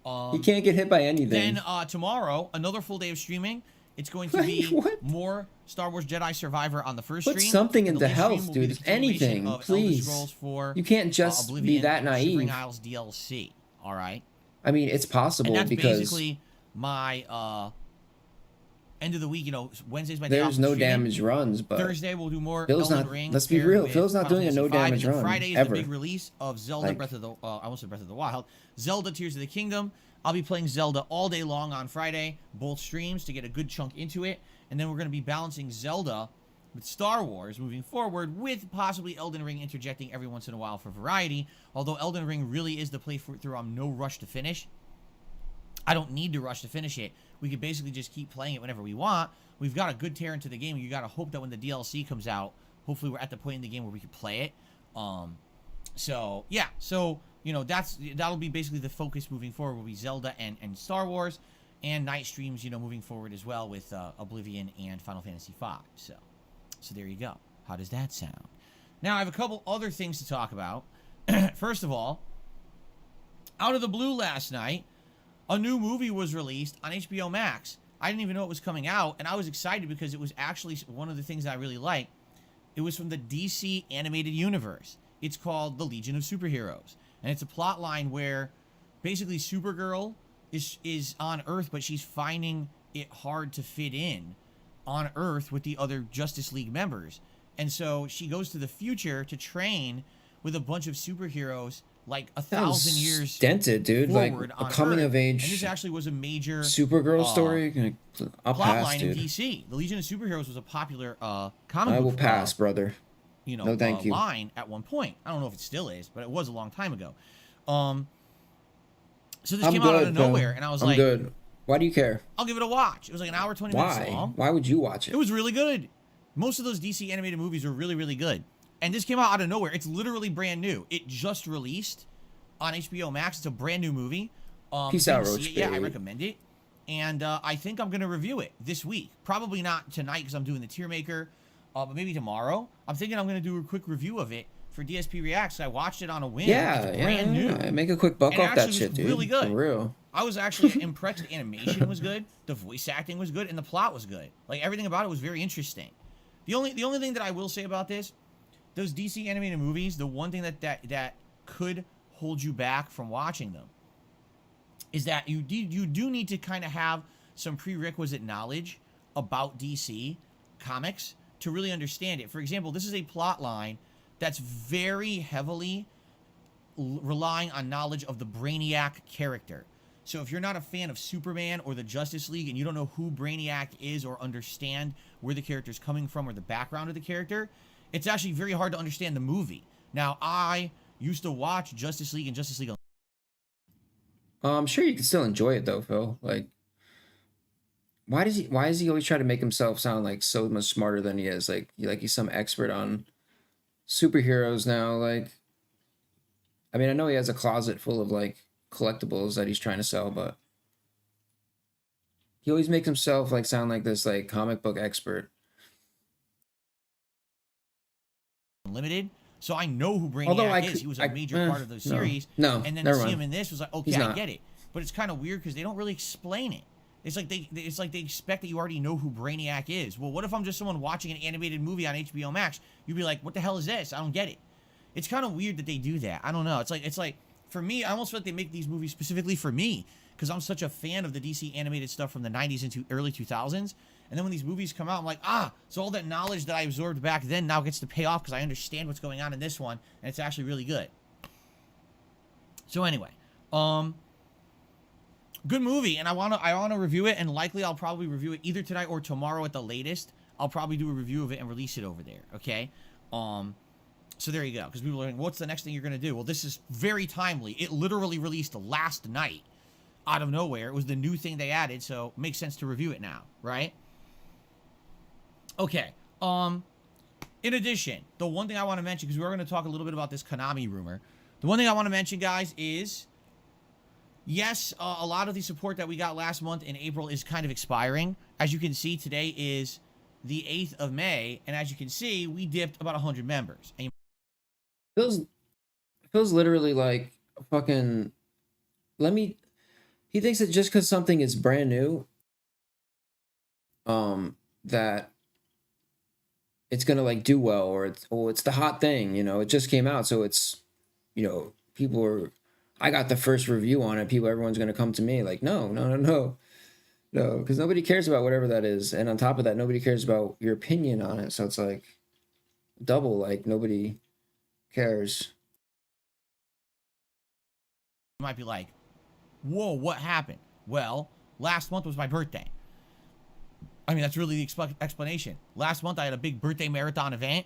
time. He can't get hit by anything. Then tomorrow, another full day of streaming. It's going to be What? more Star Wars Jedi Survivor on the first Put stream. something and the into later stream health, will be dude. the continuation Anything, of Elder please. Scrolls 4, You can't just be Oblivion, that and Shivering naive. Isles DLC. All right, I mean, it's possible and that's because basically my end of the week. You know, Wednesday's my day off there's from no streaming. damage runs, but Thursday we'll do more Phil's Elden not- Ring. let's be paired real, with Phil's not Final doing a Fantasy no V, damage and then run, Friday is ever. the big release of Zelda Like- Breath of the I almost said Breath of the Wild. Zelda Tears of the Kingdom. I'll be playing Zelda all day long on Friday, both streams to get a good chunk into it, and then we're going to be balancing Zelda with Star Wars moving forward, with possibly Elden Ring interjecting every once in a while for variety. Although Elden Ring really is the playthrough I'm no rush to finish. I don't need to rush to finish it. We could basically just keep playing it whenever we want. We've got a good tear into the game. You got to hope that when the DLC comes out, hopefully we're at the point in the game where we can play it. So yeah, so you know that'll be basically the focus moving forward. Will be Zelda and Star Wars, and night streams. You know, moving forward as well with Oblivion and Final Fantasy V. So there you go. How does that sound? Now I have a couple other things to talk about. First of all, out of the blue last night, a new movie was released on HBO Max. I didn't even know it was coming out, and I was excited because it was actually one of the things that I really like. It was from the DC animated universe. It's called The Legion of Superheroes, and it's a plot line where basically Supergirl is on Earth, but she's finding it hard to fit in on Earth with the other Justice League members. And so she goes to the future to train with a bunch of superheroes like 1,000 years dented, dude. Like forward a on coming Earth. of age And this actually was a major Supergirl story. I'll plot pass, line in dude. DC. The Legion of Superheroes was a popular comic I book will pass, brother. you know, No, thank you. line at one point. I don't know if it still is, but it was a long time ago. So this came out out of nowhere, and I was I'm like, good. Why do you care? I'll give it a watch. It was like an hour, 20 minutes Why? long. Why would you watch it? It was really good. Most of those DC animated movies are really, really good. And this came out of nowhere. It's literally brand new. It just released on HBO Max. It's a brand new movie. Peace didn't out, see Roach it yet. I Baby. recommend it. And I think I'm going to review it this week. Probably not tonight because I'm doing the tier maker, but maybe tomorrow. I'm thinking I'm going to do a quick review of it for DSP Reacts. I watched it on a whim. Yeah, It's brand new. Make a quick buck And it off that actually shit, was dude. really good. For real. I was actually impressed. The animation was good, the voice acting was good, and the plot was good. Like, everything about it was very interesting. The only thing that I will say about this, those DC animated movies, the one thing that could hold you back from watching them is that you do need to kind of have some prerequisite knowledge about DC comics to really understand it. For example, this is a plot line that's very heavily relying on knowledge of the Brainiac character. So if you're not a fan of Superman or the Justice League and you don't know who Brainiac is or understand where the character's coming from or the background of the character, it's actually very hard to understand the movie. Now, I used to watch Justice League and Justice League. I'm sure you can still enjoy it though, Phil. Like, why does he always try to make himself sound like so much smarter than he is? Like he's some expert on superheroes now. Like, I mean, I know he has a closet full of like collectibles that he's trying to sell, but he always makes himself like sound like this like comic book expert. Limited, so I know who Brainiac is. He was a major part of the series. No, and then never to see mind. him in this was like, okay, I get it. But it's kind of weird because they don't really explain it. It's like they expect that you already know who Brainiac is. Well, what if I'm just someone watching an animated movie on HBO Max? You'd be like, what the hell is this? I don't get it. It's kind of weird that they do that. I don't know. It's like for me, I almost feel like they make these movies specifically for me because I'm such a fan of the DC animated stuff from the 90s into early 2000s. And then when these movies come out, I'm like, so all that knowledge that I absorbed back then now gets to pay off because I understand what's going on in this one, and it's actually really good. So anyway, good movie, and I wanna review it, and likely I'll probably review it either tonight or tomorrow at the latest. I'll probably do a review of it and release it over there. Okay. So there you go. Because people are like, what's the next thing you're gonna do? Well, this is very timely. It literally released last night, out of nowhere. It was the new thing they added, so it makes sense to review it now, right? Okay. In addition, the one thing I want to mention, because we're going to talk a little bit about this Konami rumor. The one thing I want to mention, guys, is yes, a lot of the support that we got last month in April is kind of expiring. As you can see, today is the 8th of May, and as you can see, we dipped about 100 members. And feels literally like fucking. He thinks that just because something is brand new, that it's gonna like do well, or it's the hot thing, you know, it just came out, so it's, you know, I got the first review on it, everyone's gonna come to me. Like, no, because nobody cares about whatever that is, and on top of that, nobody cares about your opinion on it, so it's like double, like nobody cares. you might be like, whoa, what happened? Well, last month was my birthday. I mean, that's really the explanation. Last month, I had a big birthday marathon event,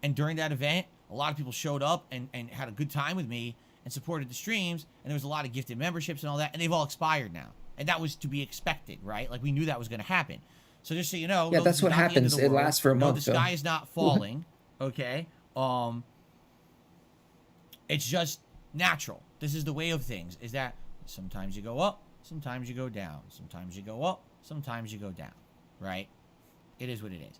and during that event, a lot of people showed up and had a good time with me and supported the streams, and there was a lot of gifted memberships and all that, and they've all expired now. And that was to be expected, right? Like, we knew that was going to happen. So just so you know, yeah, that's what happens. It lasts for a month. The sky is not falling, okay? It's just natural. This is the way of things, is that sometimes you go up, sometimes you go down, sometimes you go up, sometimes you go down, right? It is what it is.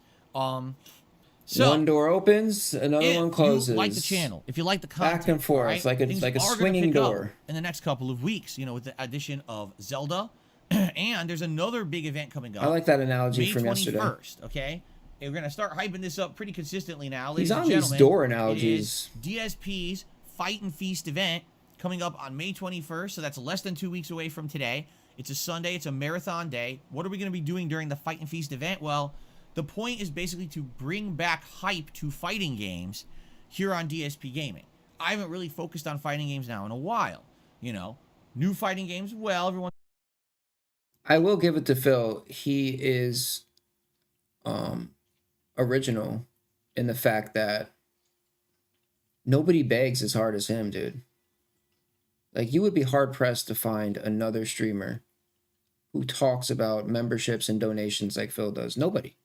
So one door opens, another one closes. If you like the channel, if you like the content, back and forth, right, like a swinging door. In the next couple of weeks, you know, with the addition of Zelda, and there's another big event coming up. I like that analogy from yesterday. May 21st, okay? And we're gonna start hyping this up pretty consistently now. He's on these door analogies. It is DSP's Fight and Feast event coming up on May 21st, so that's less than 2 weeks away from today. It's a Sunday. It's a marathon day. What are we going to be doing during the Fight and Feast event? Well, the point is basically to bring back hype to fighting games here on DSP Gaming. I haven't really focused on fighting games now in a while. You know, new fighting games, well, everyone... I will give it to Phil. He is original in the fact that nobody begs as hard as him, dude. Like, you would be hard-pressed to find another streamer who talks about memberships and donations like Phil does. Nobody.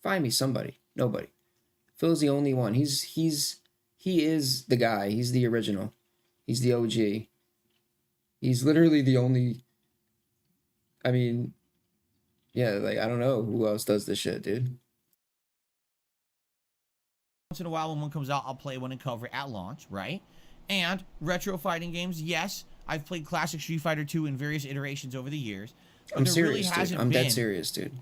Find me somebody. Nobody. Phil's the only one. He is the guy. He's the original. He's the OG. He's literally the only... I mean, yeah, like, I don't know who else does this shit, dude. Once in a while, when one comes out, I'll play one and cover it at launch, right? And retro fighting games, yes, I've played classic Street Fighter 2 in various iterations over the years. But I'm there serious, really dude. hasn't I'm been dead serious, dude.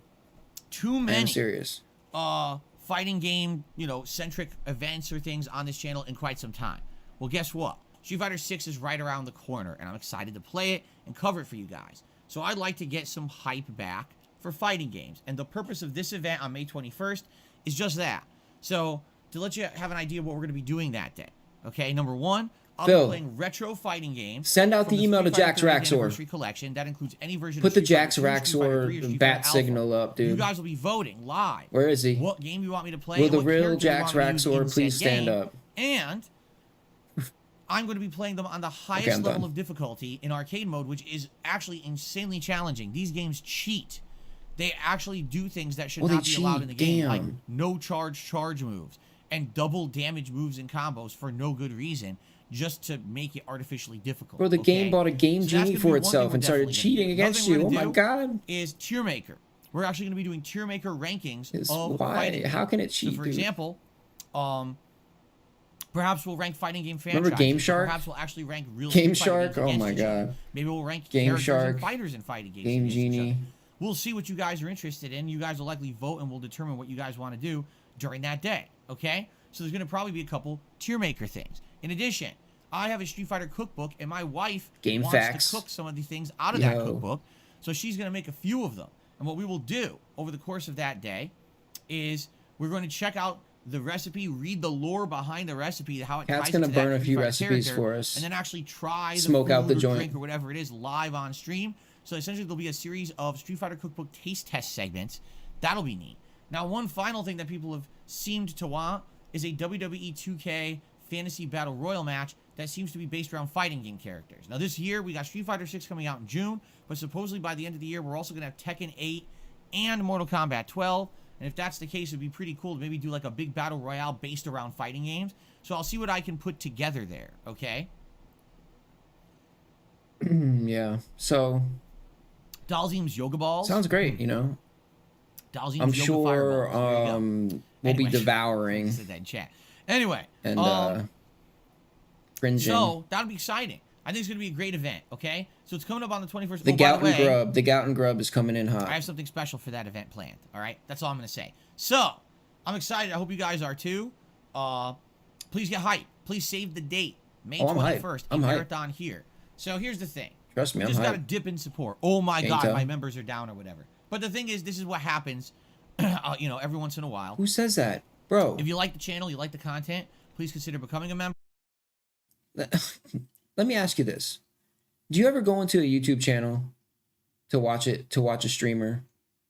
too I'm many serious. fighting game, centric events or things on this channel in quite some time. Well, guess what? Street Fighter 6 is right around the corner, and I'm excited to play it and cover it for you guys. So I'd like to get some hype back for fighting games. And the purpose of this event on May 21st is just that. So to let you have an idea of what we're going to be doing that day. Okay, number one, I'll Phil, be playing retro fighting games. send out from the email to Street Jax Fighter 30th Raxor. Anniversary Collection. That includes any version Put of the Street Jax Fighter 2, Street Fighter 3, or Raxor Street bat Fighter signal Alpha. up, dude. You guys will be voting live. Where is he? What game you want me to play? Will and the what real character you Jax want me to use Raxor in please said stand game. up? And I'm going to be playing them on the highest I'm level done. of difficulty in arcade mode, which is actually insanely challenging. These games cheat. They actually do things that should Oh, they not be allowed in the game, like Damn. no charge moves and double damage moves and combos for no good reason, just to make it artificially difficult. Bro, the game bought a game So that's genie gonna be for one itself thing and we're started definitely cheating gonna do. against Another you. Oh thing my we're gonna god. do is tier maker. We're actually going to be doing tier maker rankings It's- of why? fighting How games. can it So cheat, for dude? example, perhaps we'll rank fighting game franchises. Remember Game Shark? Perhaps we'll actually rank real Game Street Fighter Shark? games Oh against my each other. god. Maybe we'll rank Game characters Shark, and fighters in fighting games. Game against each Genie. other. We'll see what you guys are interested in. You guys will likely vote, and we'll determine what you guys want to do during that day. Okay? So there's going to probably be a couple tier maker things. In addition, I have a Street Fighter cookbook, and my wife Game wants facts. to cook some of the things out of that Yo. cookbook. So she's going to make a few of them. And what we will do over the course of that day is we're going to check out the recipe, read the lore behind the recipe, how it Cat's ties gonna into that burn a Street few Fighter recipes character, for us. and then actually try Smoke the out food the or joint. drink or whatever it is live on stream. So essentially there'll be a series of Street Fighter Cookbook taste test segments. That'll be neat. Now, one final thing that people have seemed to want is a WWE 2K Fantasy Battle Royal match that seems to be based around fighting game characters. Now, this year, we got Street Fighter 6 coming out in June, but supposedly by the end of the year, we're also going to have Tekken 8 and Mortal Kombat 12. And if that's the case, it'd be pretty cool to maybe do like a big battle royale based around fighting games. So I'll see what I can put together there, okay? Yeah. So Dalzim's Yoga Balls. sounds great, you know. Dalzim's I'm Yoga sure Fireballs. There you go. we'll be Anyway. devouring I said that in chat. Anyway, and cringing. so that'll be exciting. I think it's going to be a great event, okay? So it's coming up on the 21st. the Oh, by gout the and way, grub. The gout and grub is coming in I hot. have something special for that event planned, all right? That's all I'm going to say. So, I'm excited. I hope you guys are too. Please get hyped. Please save the date. May Oh, I'm hyped. 21st. I'm a hyped. marathon here. So, here's the thing. Trust me, We I'm just got to hyped. dip in support. Oh, my Can't God. tell. My members are down or whatever. But the thing is, this is what happens, every once in a while. Who says that, bro? If you like the channel, you like the content, please consider becoming a member. Let me ask you this: do you ever go into a YouTube channel to watch a streamer,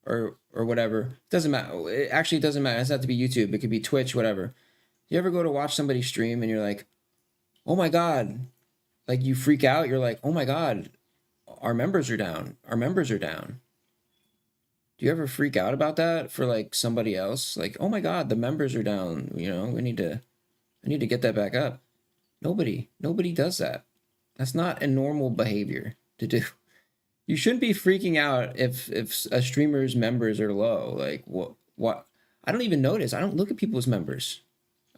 or whatever? Doesn't matter. It actually doesn't matter. It doesn't have to be YouTube. It could be Twitch, whatever. You ever go to watch somebody stream and you're like, oh my god, like you freak out. You're like, oh my god, our members are down. Our members are down. Do you ever freak out about that for like somebody else? Like, oh my god, the members are down. You know, I need to get that back up. Nobody does that. That's not a normal behavior to do. You shouldn't be freaking out if a streamer's members are low. Like what? I don't even notice. I don't look at people's members.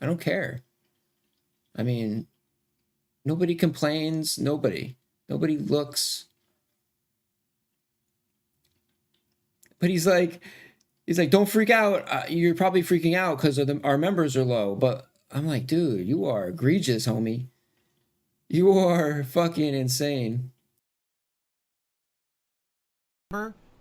I don't care. I mean, nobody complains. Nobody looks. But he's like, don't freak out. You're probably freaking out because our members are low. But I'm like, dude, you are egregious, homie. You are fucking insane.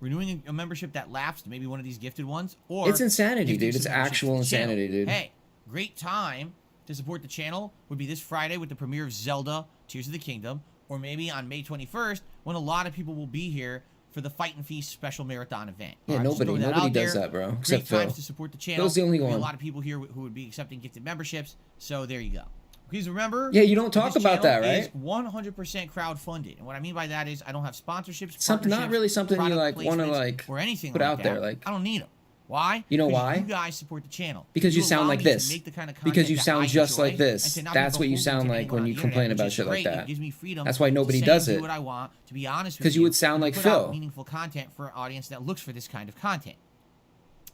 Renewing a membership that lapsed, maybe one of these gifted ones, or It's insanity, gifting dude. It's some memberships actual to the channel. insanity, dude. Hey, great time to support the channel would be this Friday with the premiere of Zelda Tears of the Kingdom, or maybe on May 21st when a lot of people will be here for the Fight and Feast special marathon event. Yeah, All right, just nobody throwing that out does there. that, bro. Great Except times Phil. to support the channel. Phil's the only There'll be one. a lot of people here who would be accepting gifted memberships. So there you go. Please remember. Yeah, you don't talk this about that, channel is right? 100% crowdfunded, and what I mean by that is I don't have sponsorships, Something, not partnerships, really something you product like want to placements, like or anything put like out there. that. Like, I don't need them. Why? You know Because why? You guys support the channel. Because you allow sound like me to this. make the kind of Because content you that sound I just like enjoy, this. and to not be That's what you beholden sound to like anyone when on you the complain internet, about which is shit like great. that. It gives me freedom. That's why nobody to say does and it. do what I want, to be honest with Because you would sound like put out Phil. meaningful content for an audience that looks for this kind of content.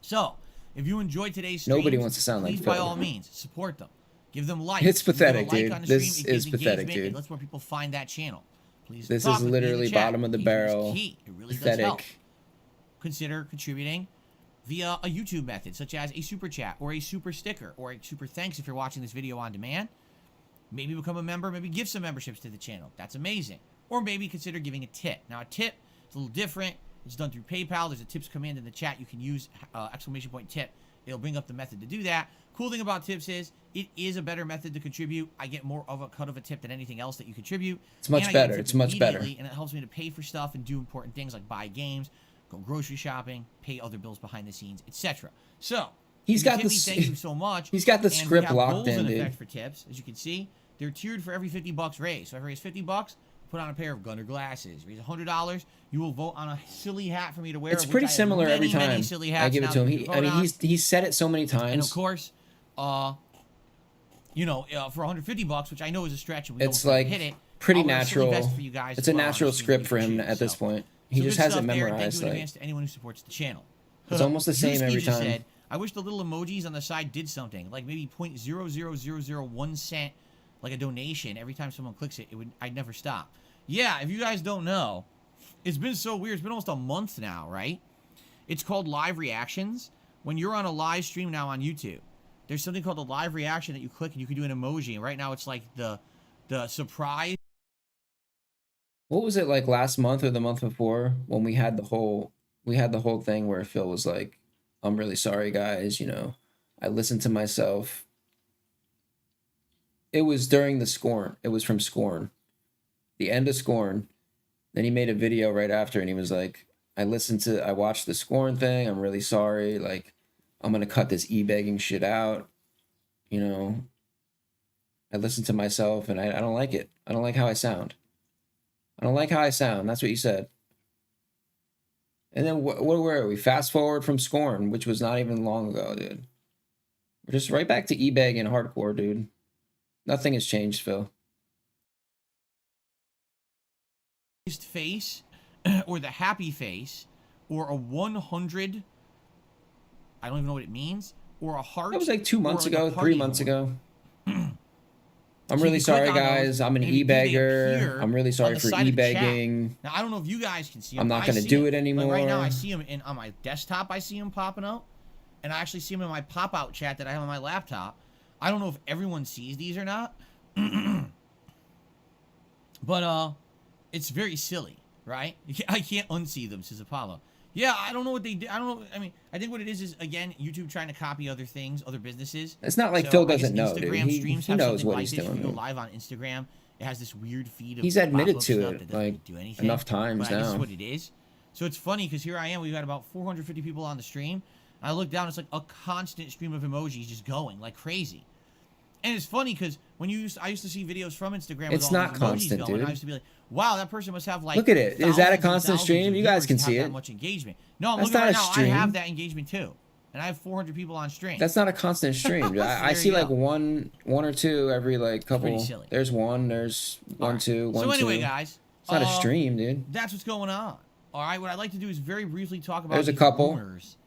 So, if you enjoyed today's streams, Nobody wants to sound like please, by Phil. all means, support them. Give them likes. It's Give them a pathetic, like dude. on the This stream. It gives is pathetic, engagement. dude. It lets more people find that channel. please This talk is with me in the literally chat. bottom of the Engagement is barrel. key. It really does Pathetic. help. Consider contributing via a YouTube method, such as a super chat or a super sticker or a super thanks if you're watching this video on demand. Maybe become a member, maybe give some memberships to the channel. That's amazing. Or maybe consider giving a tip. Now, a tip is a little different. It's done through PayPal. There's a tips command in the chat. You can use exclamation point tip. It'll bring up the method to do that. Cool thing about tips is it is a better method to contribute. I get more of a cut of a tip than anything else that you contribute. It's much And I get a better. tip It's much better. immediately, and it helps me to pay for stuff and do important things like buy games, go grocery shopping, pay other bills behind the scenes, etc. So He's if you got tip the me, thank you so much. He's got the And we script have locked goals in, dude. effect for tips, as you can see. They're tiered for every $50 raised. So if I raise $50, put on a pair of Gunner glasses. Raise $100, you will vote on a silly hat for me to wear. It's of which pretty I have similar every many, many time. silly I hats give it now to him. that you can vote on. He's said it so many times. And of course, you know, for $150, which I know is a stretch, and we It's don't like hit it. pretty I'll wear a silly natural. vest for you guys It's as a well on natural the stream script that for you him choose. at this So- point. He so just good has it stuff there, and memorized. Thank you in Like, advance to anyone who supports the channel. it's almost the same Drewski every just time. said, I wish the little emojis on the side did something, like maybe 0.00001 cent, like a donation. Every time someone clicks it, I'd never stop. Yeah, if you guys don't know, it's been so weird. It's been almost a month now, right? It's called live reactions. When you're on a live stream now on YouTube, there's something called a live reaction that you click and you can do an emoji. And right now it's like the surprise. What was it like last month or the month before when we had the whole thing where Phil was like, "I'm really sorry, guys. You know, I listened to myself." It was during the Scorn. It was from Scorn, the end of Scorn. Then he made a video right after, and he was like, I watched the Scorn thing. I'm really sorry. Like, I'm gonna cut this e-begging shit out. You know, I listened to myself, and I don't like it. I don't like how I sound. I don't like how I sound. That's what you said. And then what were we? Fast forward from Scorn, which was not even long ago, dude. We're just right back to e-beg and hardcore, dude. Nothing has changed, Phil. Face or the happy face or a 100, I don't even know what it means, or a heart. That was like 2 months or like a ago, 3 party months horn. ago. I'm So really you click sorry, on those, guys. I'm an and if they e-begger. appear I'm really sorry on the for side of the chat. e-begging. Now I don't know if you guys can see them. I'm not I gonna see do them. it anymore. Like right now I see them on my desktop. I see them popping out, and I actually see them in my pop-out chat that I have on my laptop. I don't know if everyone sees these or not, but it's very silly, right? I can't unsee them, says Apollo. Yeah, I don't know what they did. I don't know. I mean, I think what it is again, YouTube trying to copy other things, other businesses. It's not like So Phil I guess doesn't know, dude. Instagram He streams knows have something what like he's this. doing. If you go dude. live on Instagram, it has this weird feed of He's admitted pop-up to stuff it, that doesn't like, do anything. enough times but I guess now. it's what it is. So it's funny because here I am. We've got about 450 people on the stream. I look down, it's like a constant stream of emojis just going like crazy. And it's funny because when I used to see videos from Instagram. It's with all not these emojis constant, going, dude. I used to be like, "Wow, that person must have like." Look at it. Is that a thousands and constant thousands stream? of You guys viewers can to see have it. That much engagement. No, I'm That's looking not right a now. I stream. have that engagement too, and I have 400 people on stream. That's not a constant stream. So I there see you like go. one or two every like couple. pretty silly. There's one. There's one, Alright. two, one, So anyway, two. guys, It's not a stream, dude. that's what's going on. All right, what I'd like to do is very briefly talk about There's a these couple. rumors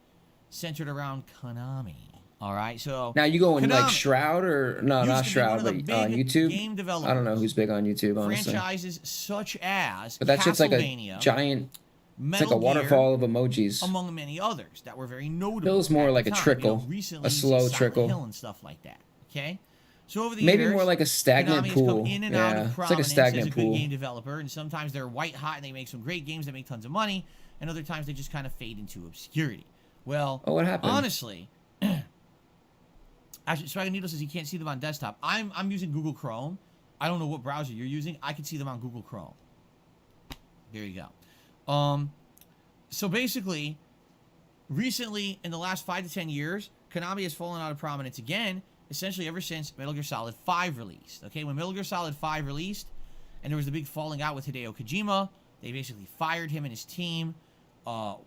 centered around Konami. All right, so Now you go in like Konami Shroud or no, used not to be Shroud, one of but the on big YouTube. game developers. I don't know who's big on YouTube, honestly. franchises such as But that shit's like a Castlevania, giant. It's Metal like a Gear, waterfall of emojis. among many others that were very notable. Feels more at like the a time. trickle, You know, recently a you see slow Silent trickle. Hill and stuff like that. Okay, so over the Maybe years, more like a stagnant Konami has pool. come in and Yeah, out of it's like a prominence stagnant as a good pool. game developer, and sometimes they're white hot and they make some great games that make tons of money, and other times they just kind of fade into obscurity. Well, Oh, what happened? honestly, actually, Swagger Needle says he can't see them on desktop. I'm using Google Chrome. I don't know what browser you're using. I can see them on Google Chrome. There you go. So basically, recently, in the last 5 to 10 years, Konami has fallen out of prominence again, essentially ever since Metal Gear Solid 5 released. Okay, when Metal Gear Solid 5 released, and there was the big falling out with Hideo Kojima, they basically fired him and his team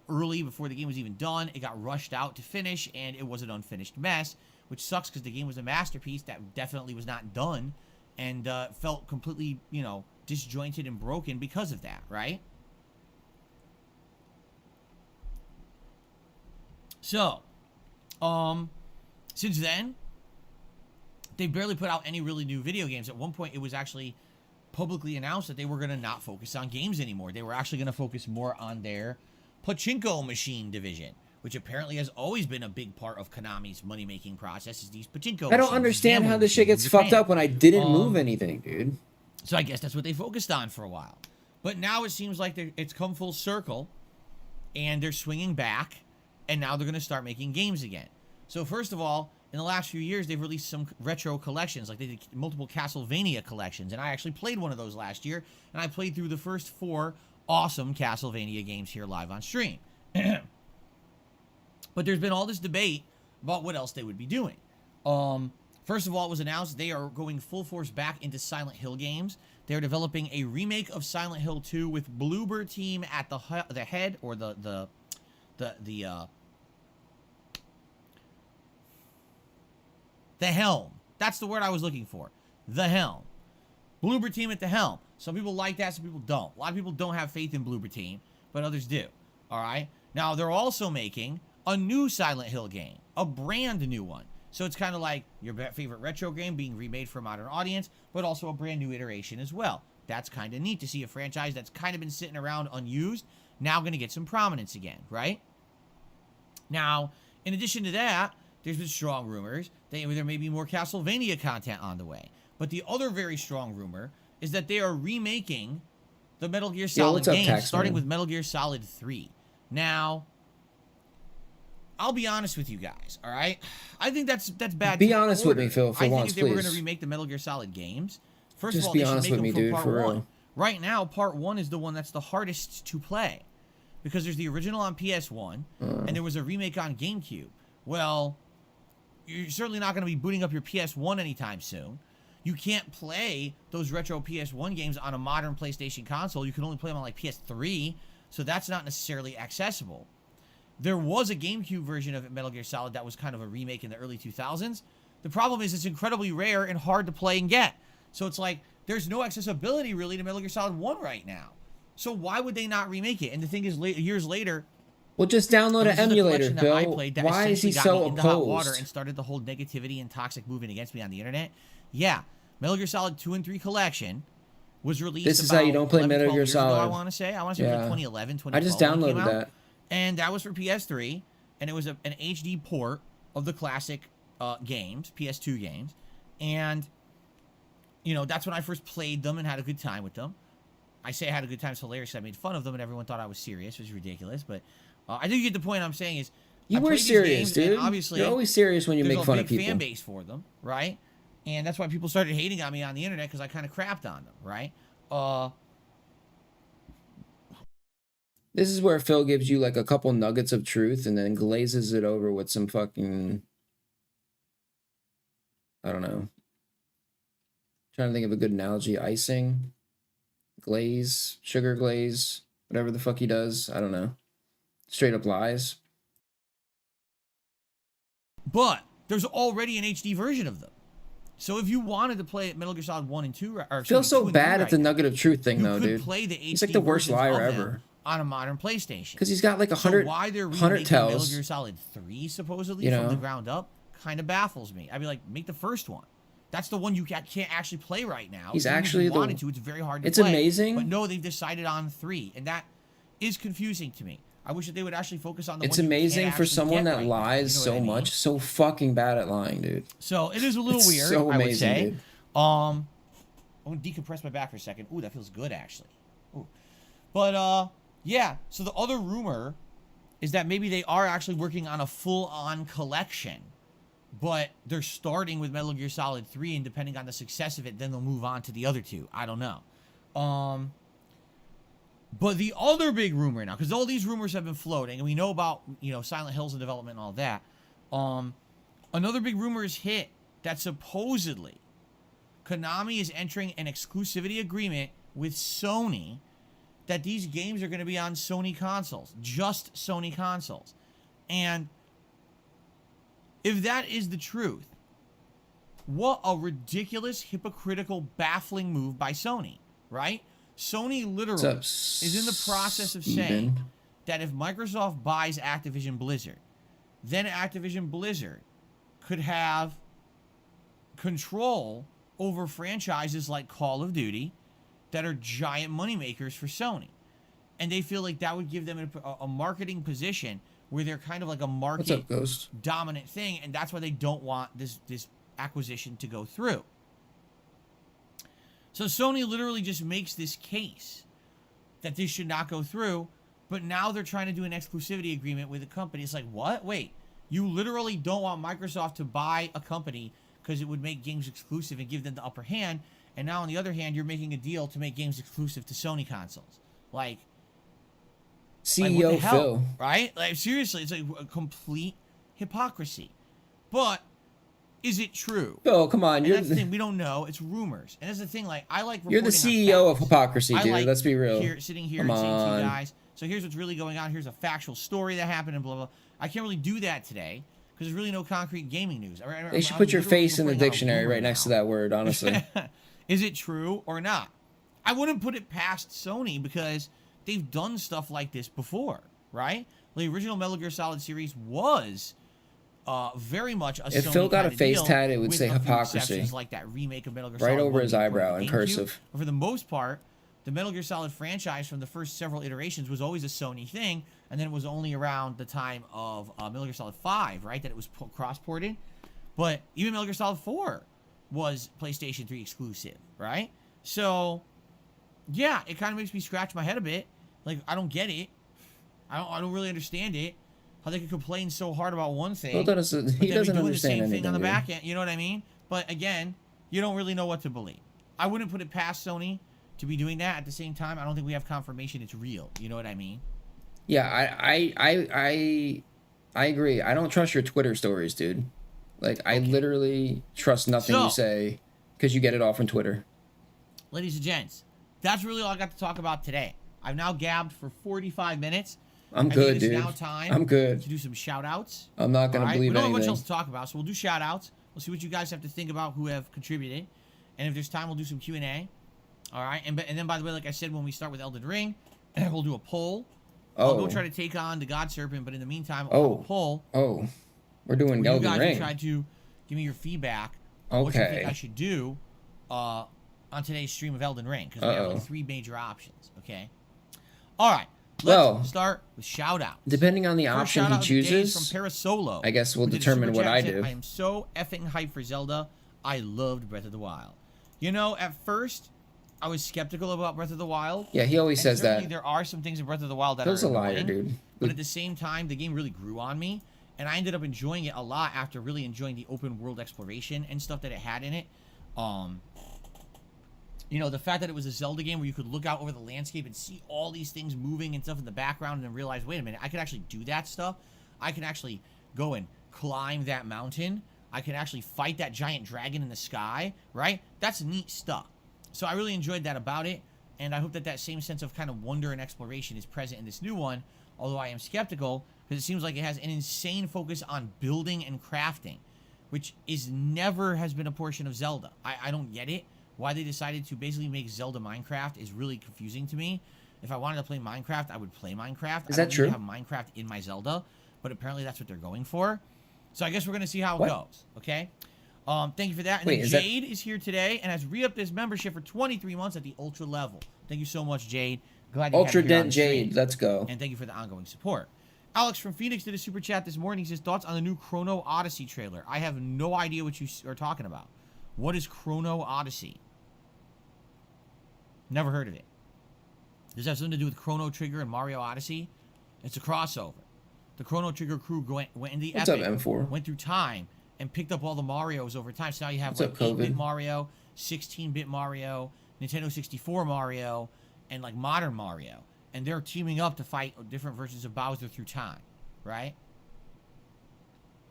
early before the game was even done. It got rushed out to finish, and it was an unfinished mess, which sucks because the game was a masterpiece that definitely was not done, and felt completely, disjointed and broken because of that, right? So, since then, they've barely put out any really new video games. At one point, it was actually publicly announced that they were going to not focus on games anymore. They were actually going to focus more on their pachinko machine division, which apparently has always been a big part of Konami's money-making process, is these pachinko I don't machines, understand how gambling this shit machines gets in fucked Japan. up when I didn't move anything, dude. So I guess that's what they focused on for a while. But now it seems like it's come full circle, and they're swinging back, and now they're going to start making games again. So first of all, in the last few years, they've released some retro collections, like they did multiple Castlevania collections, and I actually played one of those last year, and I played through the first 4 awesome Castlevania games here live on stream. But there's been all this debate about what else they would be doing. First of all, it was announced they are going full force back into Silent Hill games. They're developing a remake of Silent Hill 2 with Bloober Team at the head, or the helm. That's the word I was looking for. The helm. Bloober Team at the helm. Some people like that, some people don't. A lot of people don't have faith in Bloober Team, but others do. All right? Now, they're also making a new Silent Hill game. A brand new one. So it's kind of like your favorite retro game being remade for a modern audience, but also a brand new iteration as well. That's kind of neat to see a franchise that's kind of been sitting around unused, now going to get some prominence again, right? Now, in addition to that, there's been strong rumors that there may be more Castlevania content on the way. But the other very strong rumor is that they are remaking the Metal Gear Solid games, starting with Metal Gear Solid 3. Now, I'll be honest with you guys, all right? I think that's bad. Be honest with me, Phil, for once, please. I think if they were going to remake the Metal Gear Solid games, first of all, be they should honest make with them me, from dude, part for 1. real. Right now, part 1 is the one that's the hardest to play. Because there's the original on PS1, and there was a remake on GameCube. Well, you're certainly not going to be booting up your PS1 anytime soon. You can't play those retro PS1 games on a modern PlayStation console. You can only play them on like PS3, so that's not necessarily accessible. There was a GameCube version of Metal Gear Solid that was kind of a remake in the early 2000s. The problem is it's incredibly rare and hard to play and get. So it's like there's no accessibility really to Metal Gear Solid 1 right now. So why would they not remake it? And the thing is, years later, well, just download an emulator, Bill. Why is he so opposed? Hot water opposed? And started the whole negativity and toxic movement against me on the internet. Yeah, Metal Gear Solid 2 and 3 collection was released. This is how you don't play 11, Metal Gear Solid. I Solid. want to say it was like 2011, 2012. I just downloaded that. And that was for PS3, and it was an HD port of the classic games, PS2 games. And, you know, that's when I first played them and had a good time with them. I say I had a good time, it's hilarious. I made fun of them, and everyone thought I was serious. It was ridiculous, but I think you get the point I'm saying is... You were serious, dude. Obviously, you're always serious when you make fun of people. There's a big fan base for them, right? And that's why people started hating on me on the internet, because I kind of crapped on them, right? This is where Phil gives you like a couple nuggets of truth and then glazes it over with some fucking... I don't know. Trying to think of a good analogy. Icing, glaze, sugar glaze, whatever the fuck he does. I don't know. Straight up lies. But there's already an HD version of them. So if you wanted to play Metal Gear Solid 1 and 2... Or, feels so bad at the nugget of truth thing, though, dude. Play the HD He's like the worst liar ever. On a modern PlayStation. Because he's got like 100 So why they're 100 remaking tells. Metal Gear Solid 3, supposedly, from the ground up, kind of baffles me. I'd be like, make the first one. That's the one you can't actually play right now. He's Even actually if you wanted to. It's very hard to It's play. amazing. But no, they've decided on 3. And that is confusing to me. I wish that they would actually focus on the It's one amazing for someone that right lies now, you know so much. So fucking bad at lying, dude. So it is a little It's weird, so amazing, I would say. dude. I'm going to decompress my back for a second. Ooh, that feels good, actually. Ooh. But, yeah. So the other rumor is that maybe they are actually working on a full-on collection. But they're starting with Metal Gear Solid 3, and depending on the success of it, then they'll move on to the other 2. I don't know. But the other big rumor now, because all these rumors have been floating, and we know about, you know, Silent Hills in development and all that. Another big rumor is hit that supposedly Konami is entering an exclusivity agreement with Sony that these games are going to be on Sony consoles, just Sony consoles. And if that is the truth, what a ridiculous, hypocritical, baffling move by Sony, right? Sony literally is in the process of saying that if Microsoft buys Activision Blizzard, then Activision Blizzard could have control over franchises like Call of Duty that are giant moneymakers for Sony. And they feel like that would give them a marketing position where they're kind of like a market dominant thing, and that's why they don't want this acquisition to go through. So Sony literally just makes this case that this should not go through, but now they're trying to do an exclusivity agreement with a company. It's like, what? Wait, you literally don't want Microsoft to buy a company because it would make games exclusive and give them the upper hand, and now on the other hand, you're making a deal to make games exclusive to Sony consoles. Like, CEO what the hell, Phil. right? Like, seriously, it's like a complete hypocrisy. But is it true? Phil, come on. And that's the thing. We don't know. It's rumors. And that's the thing. Like, I like You're the reporting CEO on of facts. hypocrisy, dude. Like Let's be real. Sitting here Come and saying to on. you guys, so here's what's really going on. Here's a factual story that happened and blah, blah. I can't really do that today because there's really no concrete gaming news. They should put your face in the dictionary right next to that word, honestly. Is it true or not? I wouldn't put it past Sony because they've done stuff like this before, right? The original Metal Gear Solid series was very much a If Sony Phil got a kinda face deal, tat, it would with say a few hypocrisy. exceptions, like that remake of Metal Gear Right Solid over 1 his being put on eyebrow the in GameCube. cursive. But for the most part, the Metal Gear Solid franchise from the first several iterations was always a Sony thing, and then it was only around the time of Metal Gear Solid 5, right, that it was cross-ported. But even Metal Gear Solid 4 was PlayStation 3 exclusive, right? So, yeah, it kind of makes me scratch my head a bit. Like, I don't get it. I don't really understand it. How they could complain so hard about one thing, Phil doesn't, but he then doesn't be doing the understand same anything. thing on the dude. back end. You know what I mean? But again, you don't really know what to believe. I wouldn't put it past Sony to be doing that. At the same time, I don't think we have confirmation it's real. You know what I mean? Yeah, I agree. I don't trust your Twitter stories, dude. Like, I literally trust nothing you say because you get it all from Twitter. Ladies and gents, that's really all I got to talk about today. I've now gabbed for 45 minutes. I'm I good, think it's dude. now time I'm good. to do some shout-outs. I'm not going to believe We don't have much anything. else to talk about, so we'll do shout-outs. We'll see what you guys have to think about who have contributed. And if there's time, we'll do some Q&A. All right? And then, by the way, like I said, when we start with Elden Ring, we'll do a poll. I'll go try to take on the God Serpent, but in the meantime, I'll have a poll. Oh, we're doing where Elden you guys Ring. will try to give me your feedback on what you Okay. think I should do on today's stream of Elden Ring, because we have like 3 major options, okay? All right. Let's start with shout-outs. Depending on the First option shout-out he of the day is chooses, from Parasolo. I guess we'll who did a determine super what chat I and said, do. I am so effing hyped for Zelda. I loved Breath of the Wild. You know, at first, I was skeptical about Breath of the Wild. Yeah, he always says certainly that. There are some things in Breath of the Wild that Phil's are a liar, annoying, dude. But at the same time, the game really grew on me, and I ended up enjoying it a lot after really enjoying the open world exploration and stuff that it had in it. You know, the fact that it was a Zelda game where you could look out over the landscape and see all these things moving and stuff in the background and then realize, wait a minute, I could actually do that stuff. I can actually go and climb that mountain. I can actually fight that giant dragon in the sky, right? That's neat stuff. So I really enjoyed that about it, and I hope that that same sense of kind of wonder and exploration is present in this new one, although I am skeptical because it seems like it has an insane focus on building and crafting, which never has been a portion of Zelda. I don't get it. Why they decided to basically make Zelda Minecraft is really confusing to me. If I wanted to play Minecraft, I would play Minecraft. Is that true? I don't need to have Minecraft in my Zelda, but apparently that's what they're going for. So I guess we're going to see how it goes, okay? Thank you for that. And Wait, then Jade is here today and has re-upped his membership for 23 months at the Ultra level. Thank you so much, Jade. Glad you Ultra had me here on Dent the stream. Jade, let's go. And thank you for the ongoing support. Alex from Phoenix did a super chat this morning. He says, thoughts on the new Chrono Odyssey trailer. I have no idea what you are talking about. What is Chrono Odyssey? Never heard of it. Does that have something to do with Chrono Trigger and Mario Odyssey? It's a crossover. The Chrono Trigger crew went in the What's epic, up, M4? went through time, and picked up all the Marios over time. So now you have What's like up, 8-bit COVID? Mario, 16-bit Mario, Nintendo 64 Mario, and like modern Mario. And they're teaming up to fight different versions of Bowser through time, right?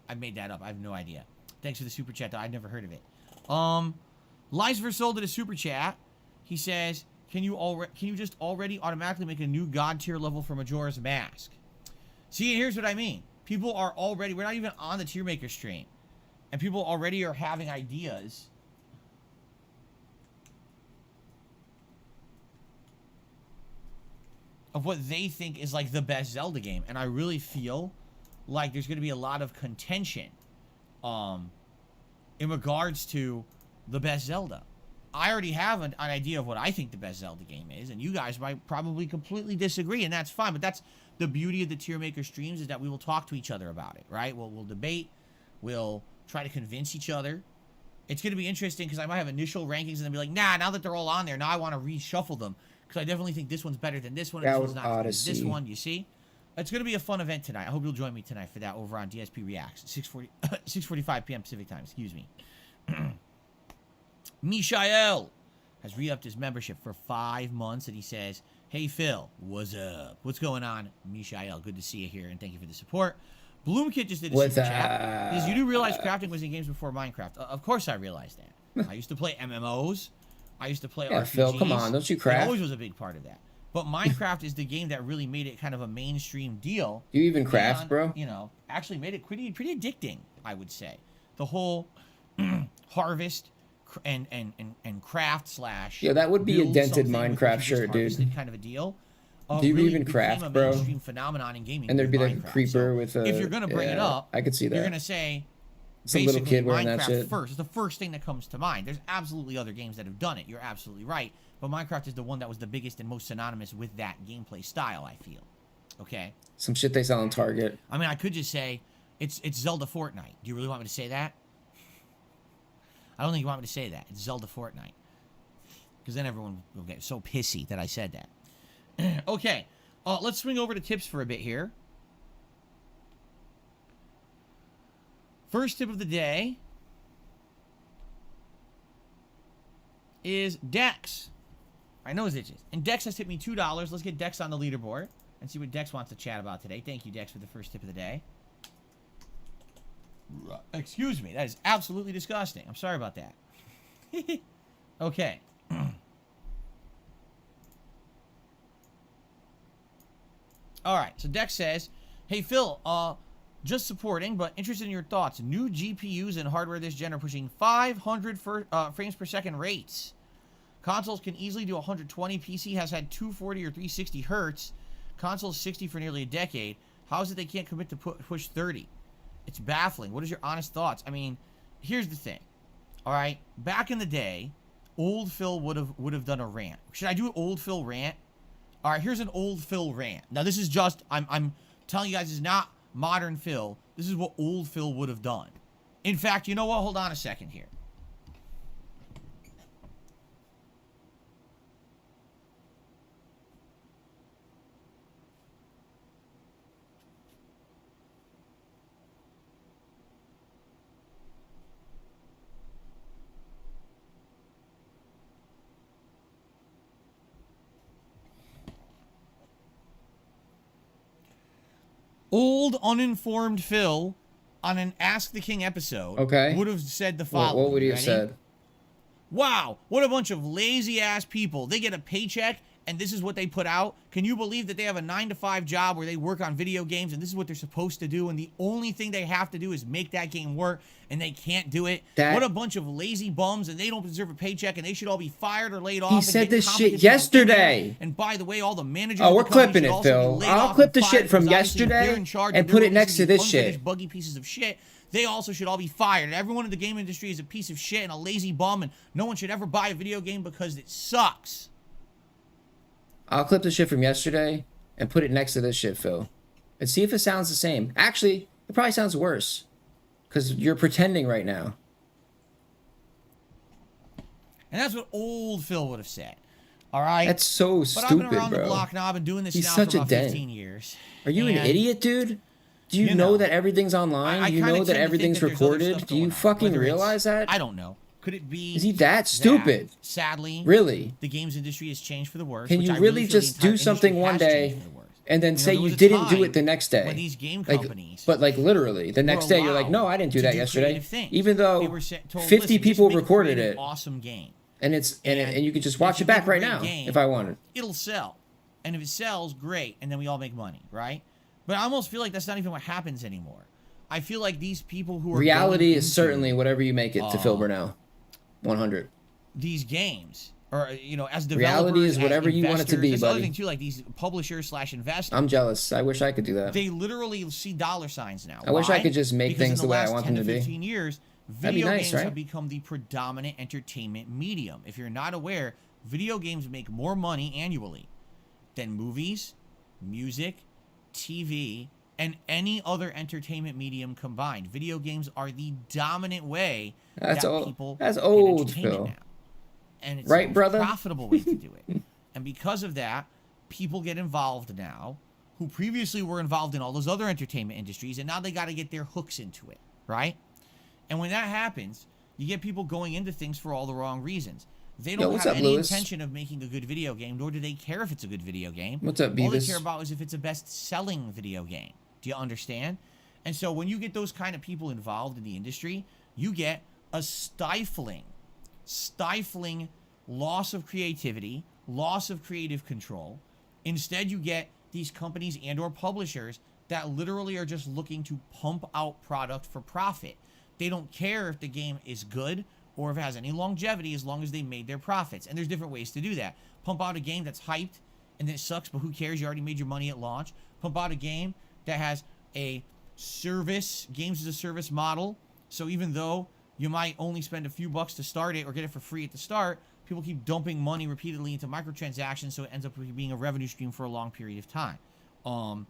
I made that up. I have no idea. Thanks for the super chat, though. I'd never heard of it. Lies Versoul did a super chat. He says, can you just already automatically make a new God tier level for Majora's Mask? See, here's what I mean. People are already, we're not even on the tier maker stream, and people already are having ideas of what they think is like the best Zelda game. And I really feel like there's going to be a lot of contention in regards to the best Zelda. I already have an idea of what I think the best Zelda game is, and you guys might probably completely disagree, and that's fine. But that's the beauty of the Tier Maker streams, is that we will talk to each other about it, right? We'll debate. We'll try to convince each other. It's going to be interesting because I might have initial rankings and then be like, nah, now that they're all on there, now I want to reshuffle them because I definitely think this one's better than this one. And this one's not as good as this one. You see? It's going to be a fun event tonight. I hope you'll join me tonight for that over on DSP Reacts, 6:45 p.m. Pacific time. Excuse me. Mishael has re-upped his membership for 5 months, and he says, hey, Phil, what's up? What's going on, Mishael? Good to see you here, and thank you for the support. Bloomkit just did a super chat. Because you do realize crafting was in games before Minecraft. Of course I realized that. I used to play MMOs. I used to play RPGs. Phil, come on. Don't you craft? It always was a big part of that. But Minecraft is the game that really made it kind of a mainstream deal. Do you even craft, and, bro? You know, actually made it pretty addicting, I would say. The whole harvest and craft slash... Yeah, that would be a dented Minecraft shirt, dude. Kind of a deal. Do you really even craft, bro? Phenomenon in gaming, and there'd be like Minecraft. a creeper with a... If you're going to bring it up, I could see that. You're going to say... Some little kid wearing that shit. First. It's the first thing that comes to mind. There's absolutely other games that have done it. You're absolutely right. But Minecraft is the one that was the biggest and most synonymous with that gameplay style, I feel. Okay? Some shit they sell on Target. I mean, I could just say, it's Zelda Fortnite. Do you really want me to say that? I don't think you want me to say that. It's Zelda Fortnite. Because then everyone will get so pissy that I said that. Okay. Let's swing over to tips for a bit here. First tip of the day is Dex. I know his itches. And Dex has tipped me $2. Let's get Dex on the leaderboard and see what Dex wants to chat about today. Thank you, Dex, for the first tip of the day. Excuse me. That is absolutely disgusting. I'm sorry about that. Okay. All right. So Dex says, hey, Phil, just supporting, but interested in your thoughts. New GPUs and hardware this gen are pushing 500 frames per second rates. Consoles can easily do 120. PC has had 240 or 360 hertz. Consoles 60 for nearly a decade. How is it they can't commit to push 30? It's baffling. What is your honest thoughts? I mean, here's the thing. All right, back in the day, old Phil would have done a rant. Should I do an old Phil rant? All right, here's an old Phil rant. Now this is just I'm telling you guys, this is not modern Phil. This is what old Phil would have done. In fact, you know what? Hold on a second here. Old uninformed Phil on an Ask the King episode would have said the following. What would he have said? Wow, what a bunch of lazy ass people. They get a paycheck and this is what they put out. Can you believe that they have a 9-to-5 job where they work on video games and this is what they're supposed to do, and the only thing they have to do is make that game work and they can't do it? What a bunch of lazy bums, and they don't deserve a paycheck and they should all be fired or laid off. He said this shit yesterday. And by the way, all the managers... Oh, we're clipping it, Phil. I'll clip the shit from yesterday and put it next to this shit. Buggy pieces of shit. They also should all be fired. Everyone in the game industry is a piece of shit and a lazy bum, and no one should ever buy a video game because it sucks. I'll clip the shit from yesterday and put it next to this shit, Phil. And see if it sounds the same. Actually, it probably sounds worse. Because you're pretending right now. And that's what old Phil would have said. All right? That's so stupid, bro. But I've been around the block now. I've been doing this now for about 15 years. Are you an idiot, dude? Do you know that everything's online? Do you know that everything's recorded? Do you fucking realize that? I don't know. Could it be... Is he that stupid? Sadly, really, the games industry has changed for the worse. Can you really just do something one day and then say you didn't do it the next day? When these game companies, but like literally the next day, you're like, no, I didn't do that yesterday. Even though 50 people recorded it. Awesome game. And it's and you can just watch it back right now if I wanted. It'll sell, and if it sells, great, and then we all make money, right? But I almost feel like that's not even what happens anymore. I feel like these people who are reality is certainly whatever you make it to Phil Burnell. 100. These games, or as developers, reality is whatever you want it to be, buddy. Other thing too, like these publishers / investors. I'm jealous. I wish I could do that. They literally see dollar signs now. I wish I could just make things the way I want them to be. 15 years, Video nice, games right? have become the predominant entertainment medium. If you're not aware, video games make more money annually than movies, music, TV, and any other entertainment medium combined. Video games are the dominant way people That's get old, entertainment Phil. now. And it's Right, the most brother? profitable way to do it. And because of that, people get involved now who previously were involved in all those other entertainment industries, and now they got to get their hooks into it, right? And when that happens, you get people going into things for all the wrong reasons. They don't what's have up, any Lewis? intention of making a good video game, nor do they care if it's a good video game. What's up, All they Beavis? care about is if it's a best-selling video game. Do you understand? And so when you get those kind of people involved in the industry, you get a stifling loss of creativity, loss of creative control. Instead, you get these companies and or publishers that literally are just looking to pump out product for profit. They don't care if the game is good or if it has any longevity as long as they made their profits. And there's different ways to do that. Pump out a game that's hyped and it sucks, but who cares? You already made your money at launch. Pump out a game that has a service, games as a service model. So even though you might only spend a few bucks to start it or get it for free at the start, people keep dumping money repeatedly into microtransactions, so it ends up being a revenue stream for a long period of time. I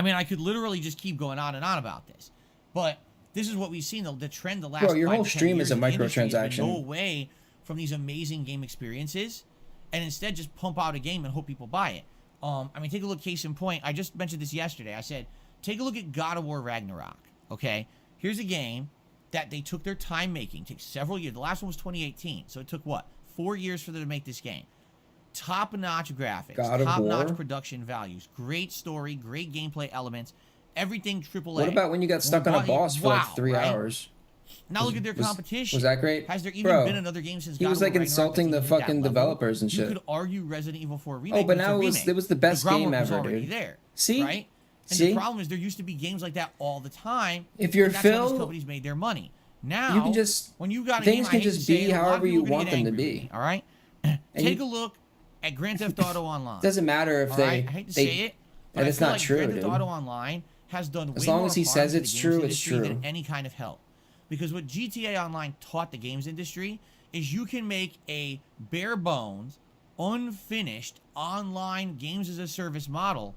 mean, I could literally just keep going on and on about this, but this is what we've seen, the trend the last Bro, your 5 whole to 10 stream years is a in the industry has been microtransaction. Go away from these amazing game experiences and instead just pump out a game and hope people buy it. I mean, take a look, case in point. I just mentioned this yesterday. I said, take a look at God of War Ragnarok, okay? Here's a game that they took their time making. It took several years. The last one was 2018. So it took, what, 4 years for them to make this game. Top-notch graphics, God of top-notch War? production values, great story, great gameplay elements, everything AAA. What about when you got stuck on a boss for like 3 right? hours? Now look at their competition. Was that great? Has there even Bro, been another game since he God was of War like Ragnarok insulting the that's even fucking that level? developers and shit. You could argue Resident Evil 4 Remake. Oh, but was a now remake. it was the best groundwork game was ever, already dude. there. See? Right? And See? the problem is there used to be games like that all the time. If you're and that's how Phil, these companies made their money. Now, you can just when you got a things game, can I hate just to say be it, a lot of however people you are gonna want get them to angry be. with me, all right? Take a look at Grand Theft Auto Online. Doesn't matter if all they. right? I hate to they say it, but and I it's feel not like true, Grand dude. Theft Auto Online has done As way long more as he harm says to the it's games true, it's industry true. than any kind of help. Because what GTA Online taught the games industry is you can make a bare bones, unfinished online games as a service model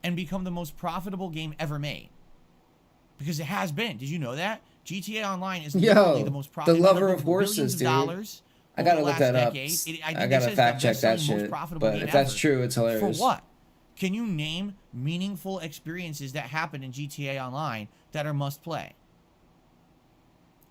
and become the most profitable game ever made. Because it has been. Did you know that? GTA Online is literally the most profitable. The lover of horses, dude. Dollars I gotta over the look that last up. decade. I gotta fact check that shit. But if that's true, it's hilarious. For what? Can you name meaningful experiences that happen in GTA Online that are must play?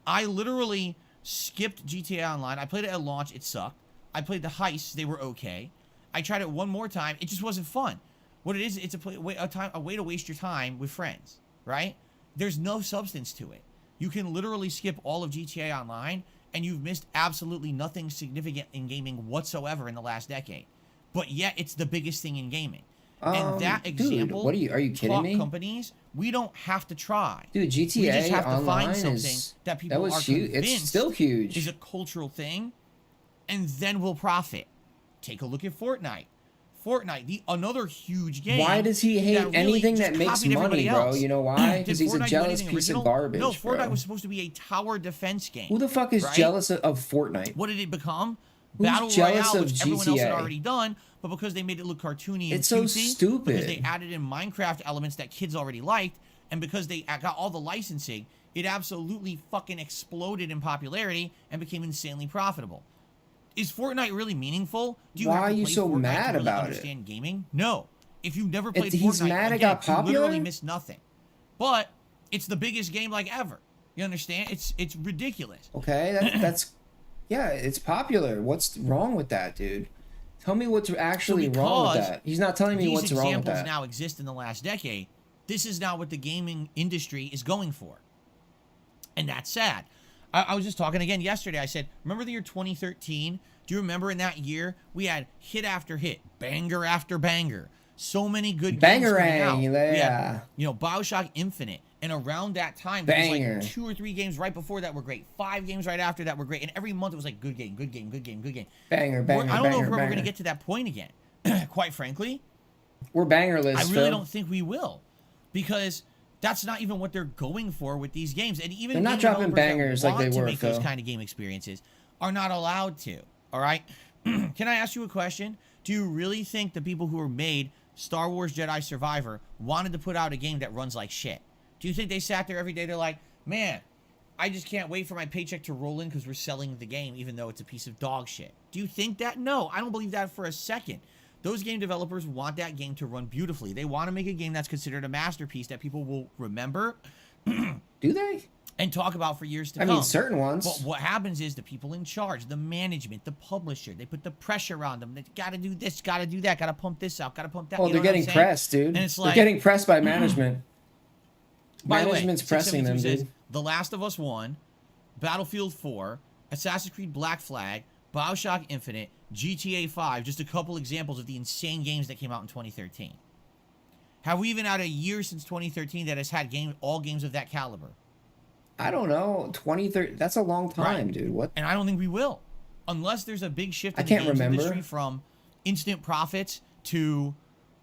I literally skipped GTA Online. I played it at launch. It sucked. I played the heists. They were okay. I tried it one more time. It just wasn't fun. What it is, it's a way to waste your time with friends, right? There's no substance to it. You can literally skip all of GTA Online, and you've missed absolutely nothing significant in gaming whatsoever in the last decade. But yet, it's the biggest thing in gaming. And that example, dude, are you kidding taught me? companies, we don't have to try. Dude, GTA we just have to Online find something is that people was are huge. convinced It's still huge. is a cultural thing, and then we'll profit. Take a look at Fortnite. Fortnite, another huge game. Why does he hate that really anything just that makes copied everybody money, bro? else. You know why? Did Because he's a Fortnite do jealous anything piece original? of garbage. No, Fortnite bro. was supposed to be a tower defense game. Who the fuck is right? jealous of Fortnite? What did it become? Who's Battle jealous Royale, of which everyone else had GTA? already done, but because they made it look cartoony and It's so cutesy, stupid. because they added in Minecraft elements that kids already liked, and because they got all the licensing, it absolutely fucking exploded in popularity and became insanely profitable. Is Fortnite really meaningful? Do you Why have to are you play so Fortnite mad to really about it? understand gaming? No. If you've never played He's Fortnite, mad it again, got you literally popular? missed nothing. But it's the biggest game like ever. You understand? It's ridiculous. Okay, that's yeah, it's popular. What's wrong with that, dude? Tell me what's actually wrong with that. He's not telling me these what's wrong with examples that. now exist in the last decade. This is now what the gaming industry is going for. And that's sad. I was just talking again yesterday. I said, remember the year 2013? Do you remember in that year, we had hit after hit, banger after banger. So many good games coming out. Bangerang, We yeah. had, BioShock Infinite. And around that time, there was Banger. like 2 or 3 games right before that were great. 5 games right after that were great. And every month it was like, good game, good game, good game, good game. Banger, banger, I don't know if banger, we're ever going to banger. get to that point again. Quite frankly, We're bangerless. I really Phil. don't think we will, because That's not even what they're going for with these games. And even they're not game dropping developers that bangers like want they to were, make those Phil. kind of game experiences are not allowed to. All right. Can I ask you a question? Do you really think the people who made Star Wars Jedi Survivor wanted to put out a game that runs like shit? Do you think they sat there every day? They're like, man, I just can't wait for my paycheck to roll in because we're selling the game, even though it's a piece of dog shit. Do you think that? No, I don't believe that for a second. Those game developers want that game to run beautifully. They want to make a game that's considered a masterpiece that people will remember. Do they? And talk about for years to I come. mean, certain ones. But what happens is the people in charge, the management, the publisher, they put the pressure on them. They got to do this, got to do that, got to pump this out, got to pump that. Well, you they're know what I'm getting saying? pressed, dude. And it's They're like, getting pressed by management. by the way, Management's pressing them, 672 dude. says, The Last of Us 1, Battlefield 4, Assassin's Creed Black Flag, BioShock Infinite, GTA 5, just a couple examples of the insane games that came out in 2013. Have we even had a year since 2013 that has had all games of that caliber? I don't know. 2030. That's a long time, Right. dude. What? And I don't think we will. Unless there's a big shift in I the can't games remember. industry from instant profits to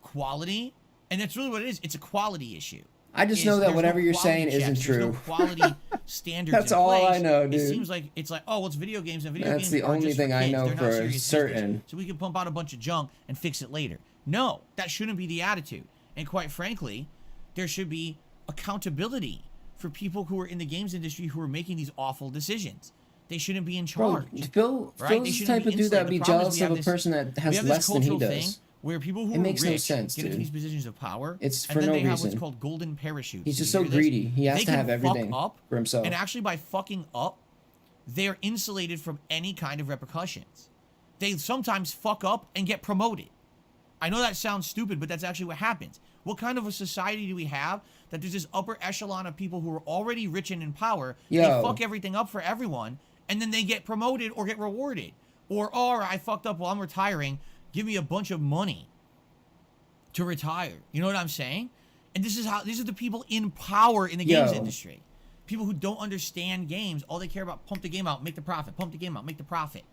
quality. And that's really what it is. It's a quality issue. I just know that There's whatever no you're quality saying checks, isn't there's true. no quality standards. That's in all I place. know, It dude. seems like it's like, oh, it's video games and video That's games the are only just thing for I kids. know They're not for serious certain. business. So we can pump out a bunch of junk and fix it later. No, that shouldn't be the attitude. And quite frankly, there should be accountability for people who are in the games industry who are making these awful decisions. They shouldn't be in Bro, charge. Phil's Right? the type of dude that would be jealous of a person that has less than he does. Where people who It are makes no rich sense, get into dude. these positions of power, It's and for then no they have what's reason. called golden parachutes. He's Did just you so hear this? greedy. He has They to can have everything fuck up, for himself. and actually by fucking up, they're insulated from any kind of repercussions. They sometimes fuck up and get promoted. I know that sounds stupid, but that's actually what happens. What kind of a society do we have that there's this upper echelon of people who are already rich and in power, they Yo. fuck everything up for everyone, and then they get promoted or get rewarded? Or, oh, I fucked up while I'm retiring, give me a bunch of money to retire. You know what I'm saying? And these are the people in power in the games industry. People who don't understand games, all they care about, pump the game out, make the profit, pump the game out, make the profit.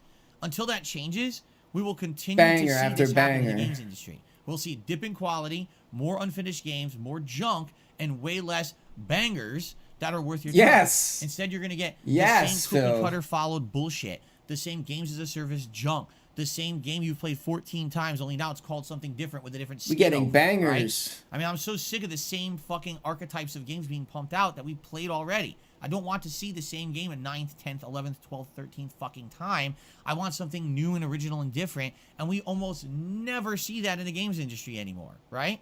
Until that changes, we will continue Banger to see after this happen in the banger. games industry. We'll see a dip in quality, more unfinished games, more junk, and way less bangers that are worth your time. Yes. Instead, you're going to get the Yes, same cookie Phil. cutter followed bullshit, the same games as a service junk, the same game you've played 14 times, only now it's called something different with a different We skill. getting Right? bangers. I mean, I'm so sick of the same fucking archetypes of games being pumped out that we played already. I don't want to see the same game a 9th, 10th, 11th, 12th, 13th fucking time. I want something new and original and different, and we almost never see that in the games industry anymore, right?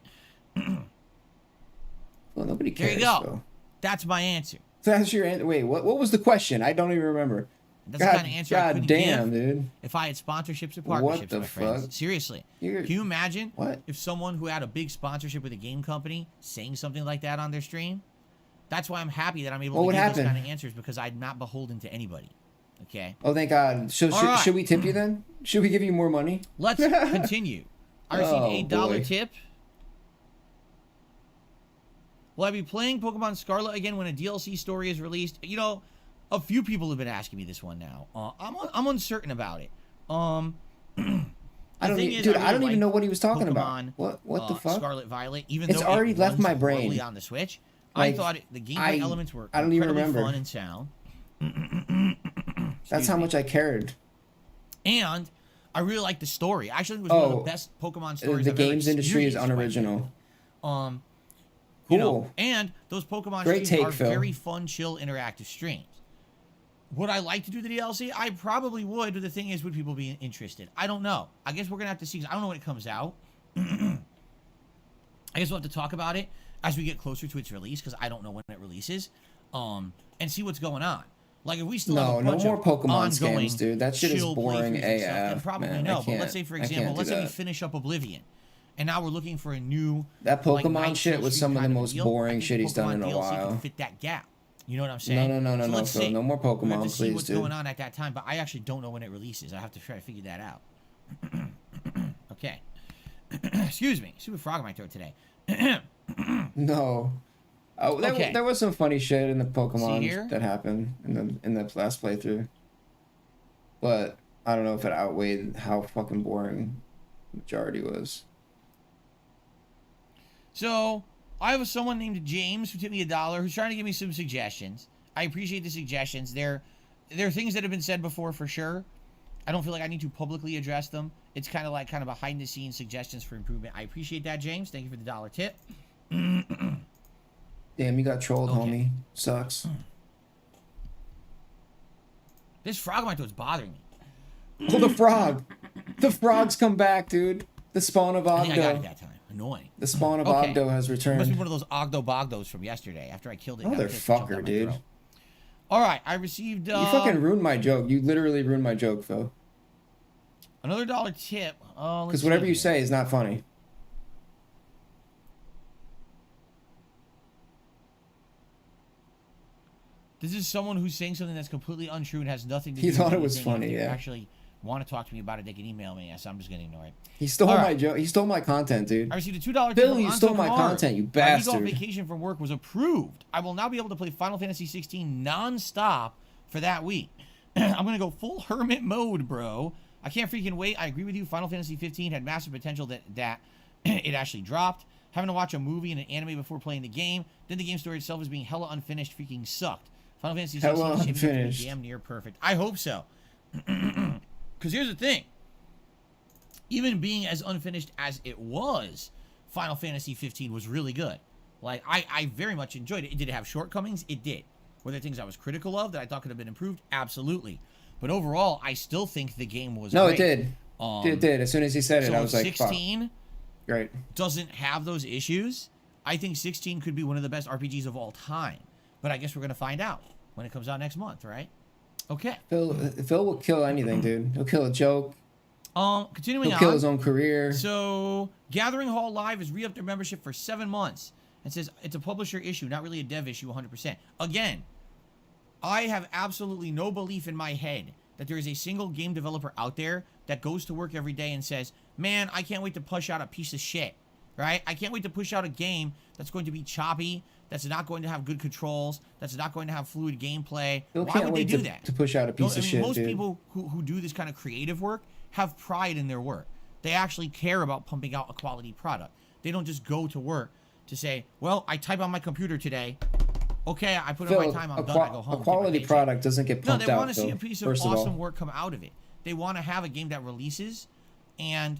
Well, nobody There cares. you go. Phil. That's my answer. That's your answer. Wait, what was the question? I don't even remember. That's the kind of answer I couldn't damn, give dude. if I had sponsorships or What partnerships, the my friends. fuck? Seriously. You're- Can you imagine What? if someone who had a big sponsorship with a game company saying something like that on their stream? That's why I'm happy that I'm able What to would give those happen? kind of answers, because I'm not beholden to anybody. Okay? Oh, thank God. So All right. should we tip you then? Should we give you more money? Let's continue. I received Oh, an $8 boy. tip. Will I be playing Pokemon Scarlet again when a DLC story is released? You know, a few people have been asking me this one now. I'm uncertain about it. I don't, thing e- is, dude. I I really don't even like know what he was talking Pokemon, about. What the fuck? Scarlet Violet, even It's though already it left runs my brain. poorly on the Switch. Like, I thought the gameplay I- elements were I don't even incredibly remember. fun and sound. That's how much I cared. And I really liked the story. I actually think it was one of the best Pokemon stories. The I've ever games industry is experienced, unoriginal. You know, Cool. and those Pokemon Great streams take, are Phil. very fun, chill, interactive streams. Would I like to do the DLC? I probably would, but the thing is, would people be interested? I don't know. I guess we're going to have to see, 'cause I don't know when it comes out. I guess we'll have to talk about it as we get closer to its release, because I don't know when it releases, and see what's going on. Like, if we still have a No bunch more of Pokemon ongoing scams, dude. That shit is chill boring playthroughs and stuff, then AF, probably man. no. I But can't- let's say, for I can't example, do let's say we that. finish up Oblivion, and now we're looking for a new That like, Pokemon night shit chill was stream some of the kind most deal. boring I shit think he's done in a Pokemon DLC can while. fit that gap. You know what I'm saying? No, So let's Phil. see. No more We have Pokemon, to see please, what's dude. going on at that time, but I actually don't know when it releases. I have to try to figure that out. Okay. Excuse me. Super frog in my throat today. No. Oh, Okay. there was some funny shit in the See Pokemon here? that happened in the last playthrough, but I don't know if it outweighed how fucking boring the majority was. So, I have someone named James who tipped me $1 who's trying to give me some suggestions. I appreciate the suggestions. They're things that have been said before for sure. I don't feel like I need to publicly address them. It's kind of behind the scenes suggestions for improvement. I appreciate that, James. Thank you for the $1 tip. Damn, you got trolled, Okay. homie. Sucks. This frog on my throat's bothering me. Oh, the frog. The frog's come back, dude. The spawn of I think I got it Ogdo. that time. Annoying. The spawn of Okay. Ogdo has It must be returned. one of those Ogdo Bogdos from yesterday after I killed it. Got pissed and jumped Motherfucker, down my dude. throat. All right, I received You fucking ruined my joke. You literally ruined my joke, Phil. another $1 tip. Because whatever you say is not funny. This is someone who's saying something that's completely untrue and has nothing to He do thought with it was anything. funny, If they yeah. actually want to talk to me about it, they can email me. So I'm just going to ignore it. He stole All my right. joke. He stole my content, dude. I received a $2 Bill, tip you from stole Ansa my Kamar. content, you My week off bastard. vacation from work was approved. I will now be able to play Final Fantasy 16 non-stop for that week. I'm going to go full hermit mode, bro. I can't freaking wait. I agree with you. Final Fantasy 15 had massive potential that it actually dropped. Having to watch a movie and an anime before playing the game. Then the game story itself as being hella unfinished freaking sucked. Final Fantasy 16 Hella is shaping up to be unfinished. damn near perfect. I hope so. Because here's the thing. Even being as unfinished as it was, Final Fantasy 15 was really good. Like, I very much enjoyed it. Did it have shortcomings? It did. Were there things I was critical of that I thought could have been improved? Absolutely. But overall, I still think the game was No, great. it did. It did. As soon as he said it, So I was like, fuck. 16 Great. doesn't have those issues. I think 16 could be one of the best RPGs of all time. But I guess we're going to find out when it comes out next month, right? Okay. Phil will kill anything, dude. He'll kill a joke. Continuing He'll on. kill his own career. So, Gathering Hall Live has re-upped their membership for 7 months. It says it's a publisher issue, not really a dev issue 100%. Again, I have absolutely no belief in my head that there is a single game developer out there that goes to work every day and says, man, I can't wait to push out a piece of shit, right? I can't wait to push out a game that's going to be choppy, that's not going to have good controls, that's not going to have fluid gameplay. Phil Why can't would they wait do to, that? to push out a piece of shit, most dude. people who do this kind of creative work have pride in their work. They actually care about pumping out a quality product. They don't just go to work to say, well, I type on my computer today. Okay, I put in my time, I'm done, I go home. A take my quality paycheck. product doesn't get No, pumped they out, want to see Phil, a piece of first of awesome all. work come out of it. They want to have a game that releases and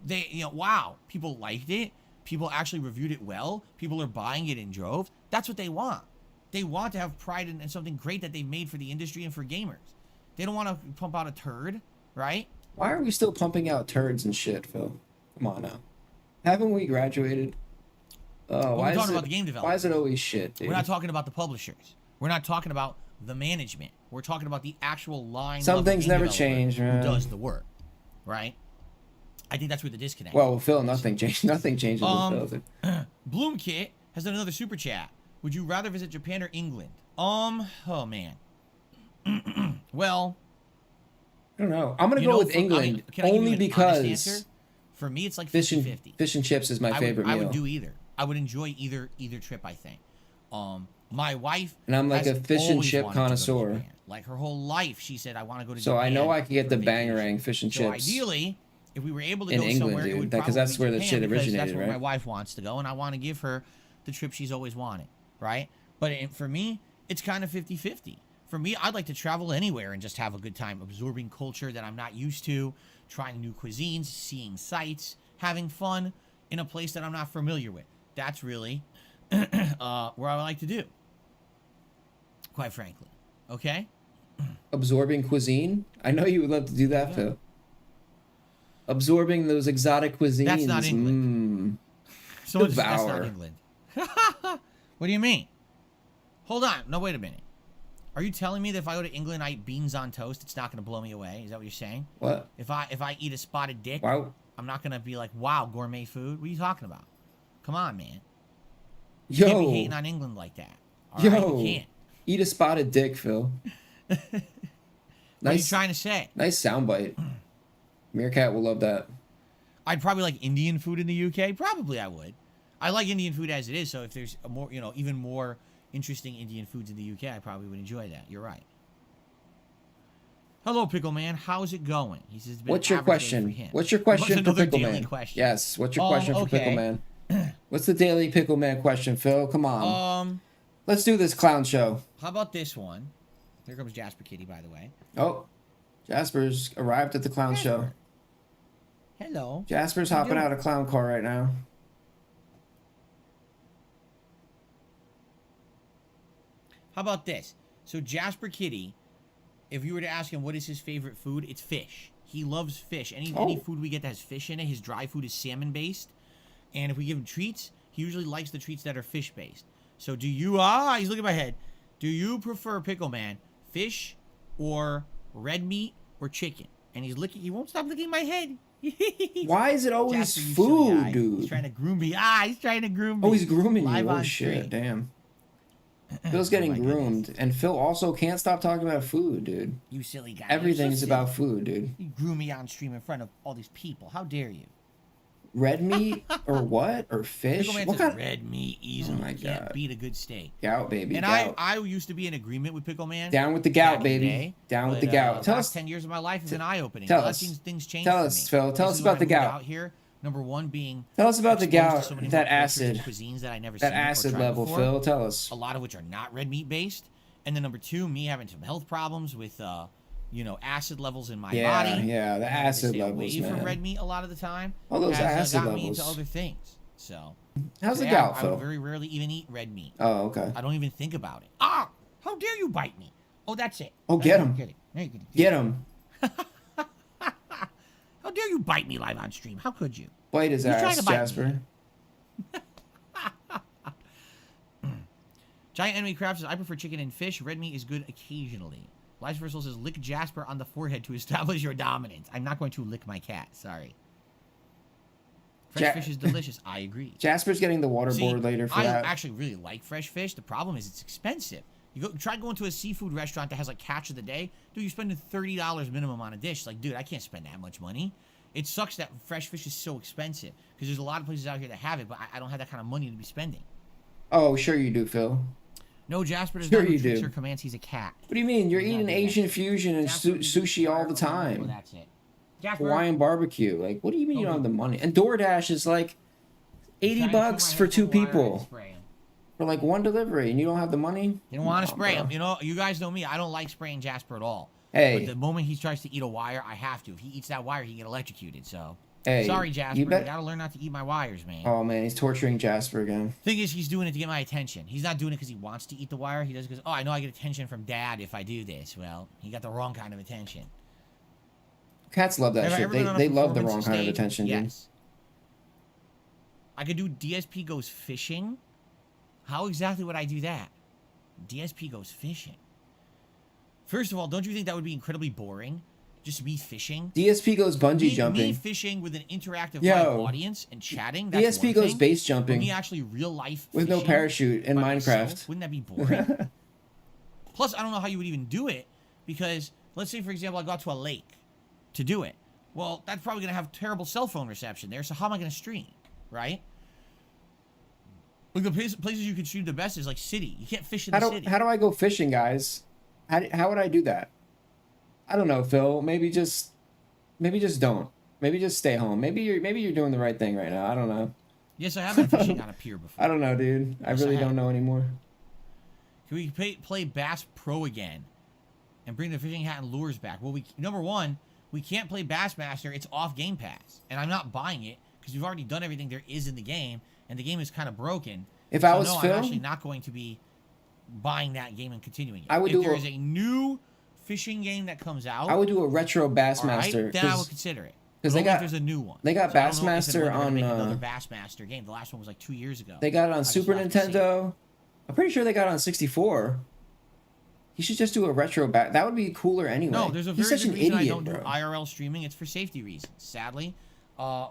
they, wow, people liked it. People actually reviewed it well. People are buying it in droves. That's what they want. They want to have pride in something great that they've made for the industry and for gamers. They don't want to pump out a turd, right? Why are we still pumping out turds and shit, Phil? Come on now. Haven't we graduated? Oh, We're why talking is about the game Why development. is it always shit, dude? We're not talking about the publishers. We're not talking about the management. We're talking about the actual line. Some level things game never developer change, man. Who does the work, right? I think that's where the disconnect. Well, Phil, nothing changes. Nothing changes with Phil. dude. Bloomkit has done another super chat. Would you rather visit Japan or England? Oh man. Well, I don't know. I'm gonna you go know, with England only because for me it's like fish 50-50. and chips is my favorite I meal. would do either. I would enjoy either trip, I think. My wife And I'm like has a fish and always chip wanted to go to connoisseur. Japan. Like her whole life, she said, "I want to go to So Japan." I know I could get for the vacation." bangerang fish and So chips. ideally, if we were able to in go England, somewhere, it dude, would because probably that's be where the Japan shit because originated, that's where right? my wife wants to go, and I want to give her the trip she's always wanted, right? But for me, it's kind of 50-50. For me, I'd like to travel anywhere and just have a good time, absorbing culture that I'm not used to, trying new cuisines, seeing sights, having fun in a place that I'm not familiar with. That's really where I would like to do, quite frankly. Okay? Absorbing cuisine? I know you would love to do that, Phil. Absorbing those exotic cuisines. That's not England. That's not Devour. England. What do you mean? Hold on. No, wait a minute. Are you telling me that if I go to England and I eat beans on toast, it's not going to blow me away? Is that what you're saying? What? If I eat a spotted dick, Why? I'm not going to be like, wow, gourmet food? What are you talking about? Come on, man. You Yo. can't be hating on England like that. All right? Yo. You can't. Eat a spotted dick, Phil. What are you trying to say? Nice soundbite. Meerkat will love that. I'd probably like Indian food in the UK. Probably I would. I like Indian food as it is, so if there's a more, even more interesting Indian foods in the UK, I probably would enjoy that. You're right. Hello, Pickle Man. How's it going? He says, it's been What's an your average day for question? him. What's your question for Another Pickle daily Man? question. Yes. What's your question for Pickle Man? What's the Daily Pickle Man question, Phil? Come on. Let's do this clown show. How about this one? Here comes Jasper Kitty, by the way. Oh, Jasper's arrived at the clown show. Hello. Jasper's How you hopping doing? out of clown car right now. How about this? So Jasper Kitty, if you were to ask him what is his favorite food, it's fish. He loves fish. Any food we get that has fish in it, his dry food is salmon based. And if we give him treats, he usually likes the treats that are fish based. So do you he's looking at my head. Do you prefer, Pickle Man, fish or red meat or chicken? And he won't stop looking at my head. Why is it always Jasper, you silly food, guy. dude? He's trying to groom me. He's trying to groom me. Oh, he's grooming Live you. Oh, on shit. stream. Damn. Phil's getting groomed. And Phil also can't stop talking about food, dude. You silly guy. Everything's You're so about silly. food, dude. You groom me on stream in front of all these people. How dare you? Red meat or what? Or fish? Pickle Man What says kind? red meat easily. Oh my Can't God. beat a good steak. Gout, baby. And gout. I used to be in agreement with Pickle Man. Down with the gout, back in the baby. day, Down with but, the gout. Tell last us. 10 years of my life has been eye-opening. Tell A lot of us. things changed Tell for us, me. Phil. Tell us Basically, about the when I moved gout. Out here, number one being Tell us about the exposed to gout, so many that more cultures and acid. cuisines that I never That seen or acid tried level, before. Phil. Tell us. A lot of which are not red meat based. And then number two, me having some health problems with acid levels in my body. Yeah, the I had to acid stay levels, away man. from red meat a lot of the time. All those has, acid got me into levels. other things. So How's the today gout, I Phil? very rarely even eat red meat. Oh, okay. I don't even think about it. How dare you bite me? Oh, that's it. Oh, That's get it. him. Get it. There you go. Get him. How dare you bite me live on stream? How could you? Bite his You're trying ass, to bite me. Jasper. Giant Enemy Craft says, I prefer chicken and fish. Red meat is good occasionally. Lice Versal says, lick Jasper on the forehead to establish your dominance. I'm not going to lick my cat. Sorry. Fresh fish is delicious. I agree. Jasper's getting the waterboard later for I that. actually really like fresh fish. The problem is it's expensive. You try going to a seafood restaurant that has like catch of the day. Dude, you're spending $30 minimum on a dish. Like, dude, I can't spend that much money. It sucks that fresh fish is so expensive because there's a lot of places out here that have it, but I don't have that kind of money to be spending. Oh, sure you do, Phil. No, Jasper does Sure not you tricks do. or commands. He's a cat. What do you mean? You're He's not eating doing that. Asian fusion and sushi all the Oh, time. that's it. Jasper. Hawaiian barbecue. Like, what do you mean you don't have the money? And DoorDash is like Trying to $80 chew for my two head full of wire and people. spray 'em. For like one delivery, and you don't have the money? You don't want to Nah, spray bro. him. You know, you guys know me. I don't like spraying Jasper at all. Hey. But the moment he tries to eat a wire, I have to. If he eats that wire, he get electrocuted. So, Hey, sorry, Jasper. you You, bet- gotta learn not to eat my wires, man. Oh man, he's torturing Jasper again. Thing is, he's doing it to get my attention. He's not doing it because he wants to eat the wire. He does it because, I know I get attention from Dad if I do this. Well, he got the wrong kind of attention. Cats love that Have I shit. ever been on a They love the wrong performance kind of stage? attention, dude. Yes. I could do DSP goes fishing. How exactly would I do that? DSP goes fishing. First of all, don't you think that would be incredibly boring? Just me fishing? DSP goes bungee Me jumping. fishing with an interactive Yo. live audience and chatting. That's DSP one goes thing. base But jumping me actually real life with no fishing parachute in by Minecraft. myself, wouldn't that be boring? Plus, I don't know how you would even do it because let's say, for example, I go out to a lake to do it. Well, that's probably going to have terrible cell phone reception there. So how am I going to stream, right? Like the places you could stream the best is like city. You can't fish in the city. How do I go fishing, guys? How would I do that? I don't know, Phil. Maybe just don't. Maybe just stay home. Maybe you're doing the right thing right now. I don't know. Yes, I have been fishing on a pier before. I don't know, dude. I Yes, really I have. don't know anymore. Can we play Bass Pro again and bring the fishing hat and lures back? Well, number one, we can't play Bassmaster. It's off Game Pass, and I'm not buying it because we've already done everything there is in the game, and the game is kind of broken. If so I was no, Phil, I'm actually not going to be buying that game and continuing it. I would if do there a- is a new fishing game that comes out, I would do a retro all Bassmaster. right, then I would consider it. Because But they only if got there's a new one. They got So I don't know if and Bassmaster when they're gonna on. make another Bassmaster game. The last one was like 2 years ago. They got it on I just Super have to see. Nintendo. I'm pretty sure they got it on 64. You should just do a retro back. That would be cooler anyway. No, there's a He's very such good an reason idiot, I don't bro. do IRL streaming. It's for safety reasons. Sadly,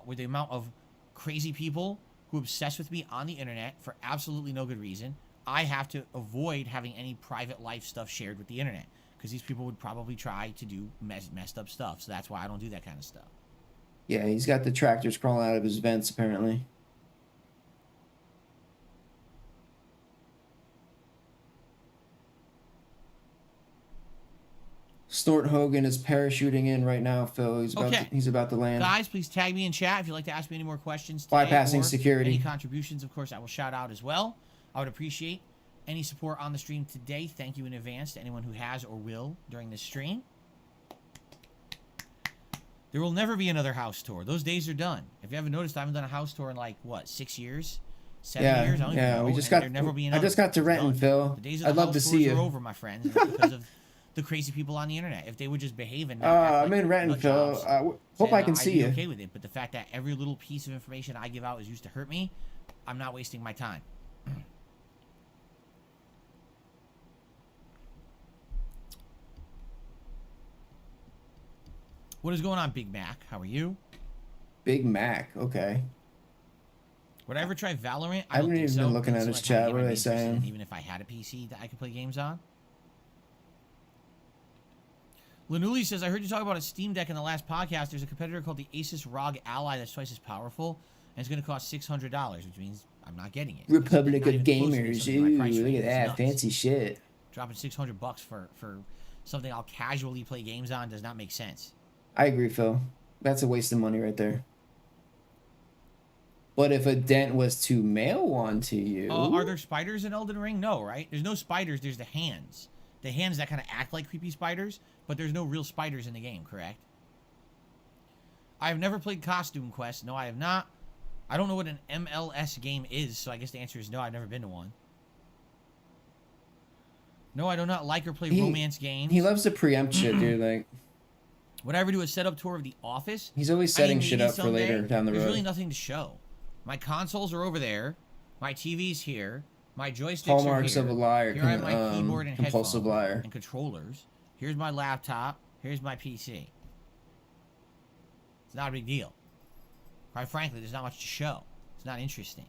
with the amount of crazy people who obsess with me on the internet for absolutely no good reason, I have to avoid having any private life stuff shared with the internet because these people would probably try to do messed up stuff. So that's why I don't do that kind of stuff. Yeah, he's got the tractors crawling out of his vents apparently. Snort Hogan is parachuting in right now, Phil. He's about to land. Guys, please tag me in chat if you'd like to ask me any more questions today. Bypassing or security. Any contributions, of course, I will shout out as well. I would appreciate any support on the stream today. Thank you in advance to anyone who has or will during this stream. There will never be another house tour. Those days are done. If you haven't noticed, I haven't done a house tour in like, what, 6 years? 7 years? I don't even know. We just got. There never be I another. just got to Renton, Phil. The days of I'd the love house to see tours you. are over, my friends, and it's because of the crazy people on the internet. If they would just behave and not act I'm like in Renton, nut Phil. jobs, Hope then I can I'd see be you. okay with it. But the fact that every little piece of information I give out is used to hurt me, I'm not wasting my time. What is going on, Big Mac? How are you? Big Mac. Okay. Would I ever try Valorant? I haven't don't think even so. been looking at It's his like chat. game What I'd are be they interested in, saying? even if I had a PC that I could play games on. Lanuli says, I heard you talk about a Steam Deck in the last podcast. There's a competitor called the Asus ROG Ally that's twice as powerful, and it's going to cost $600, which means I'm not getting it. Republic Not of even close to Gamers. something my Ooh, price look range at is that. nuts. Fancy shit. Dropping $600 for something I'll casually play games on does not make sense. I agree, Phil. That's a waste of money right there. But if a dent was to mail one to you... Are there spiders in Elden Ring? No, right? There's no spiders. There's the hands. The hands that kind of act like creepy spiders, but there's no real spiders in the game, correct? I have never played Costume Quest. No, I have not. I don't know what an MLS game is, so I guess the answer is no, I've never been to one. No, I do not like or play romance games. He loves to preempt shit, dude. Like, would I ever do a setup tour of The Office? he's always setting shit maybe up for someday. later down the road. There's really nothing to show. My consoles are over there. My TV's here. My joysticks Hallmarks are here. of a liar. Here I have my keyboard and Compulsive headphones liar. and controllers. Here's my laptop. Here's my PC. It's not a big deal. Quite frankly, there's not much to show. It's not interesting.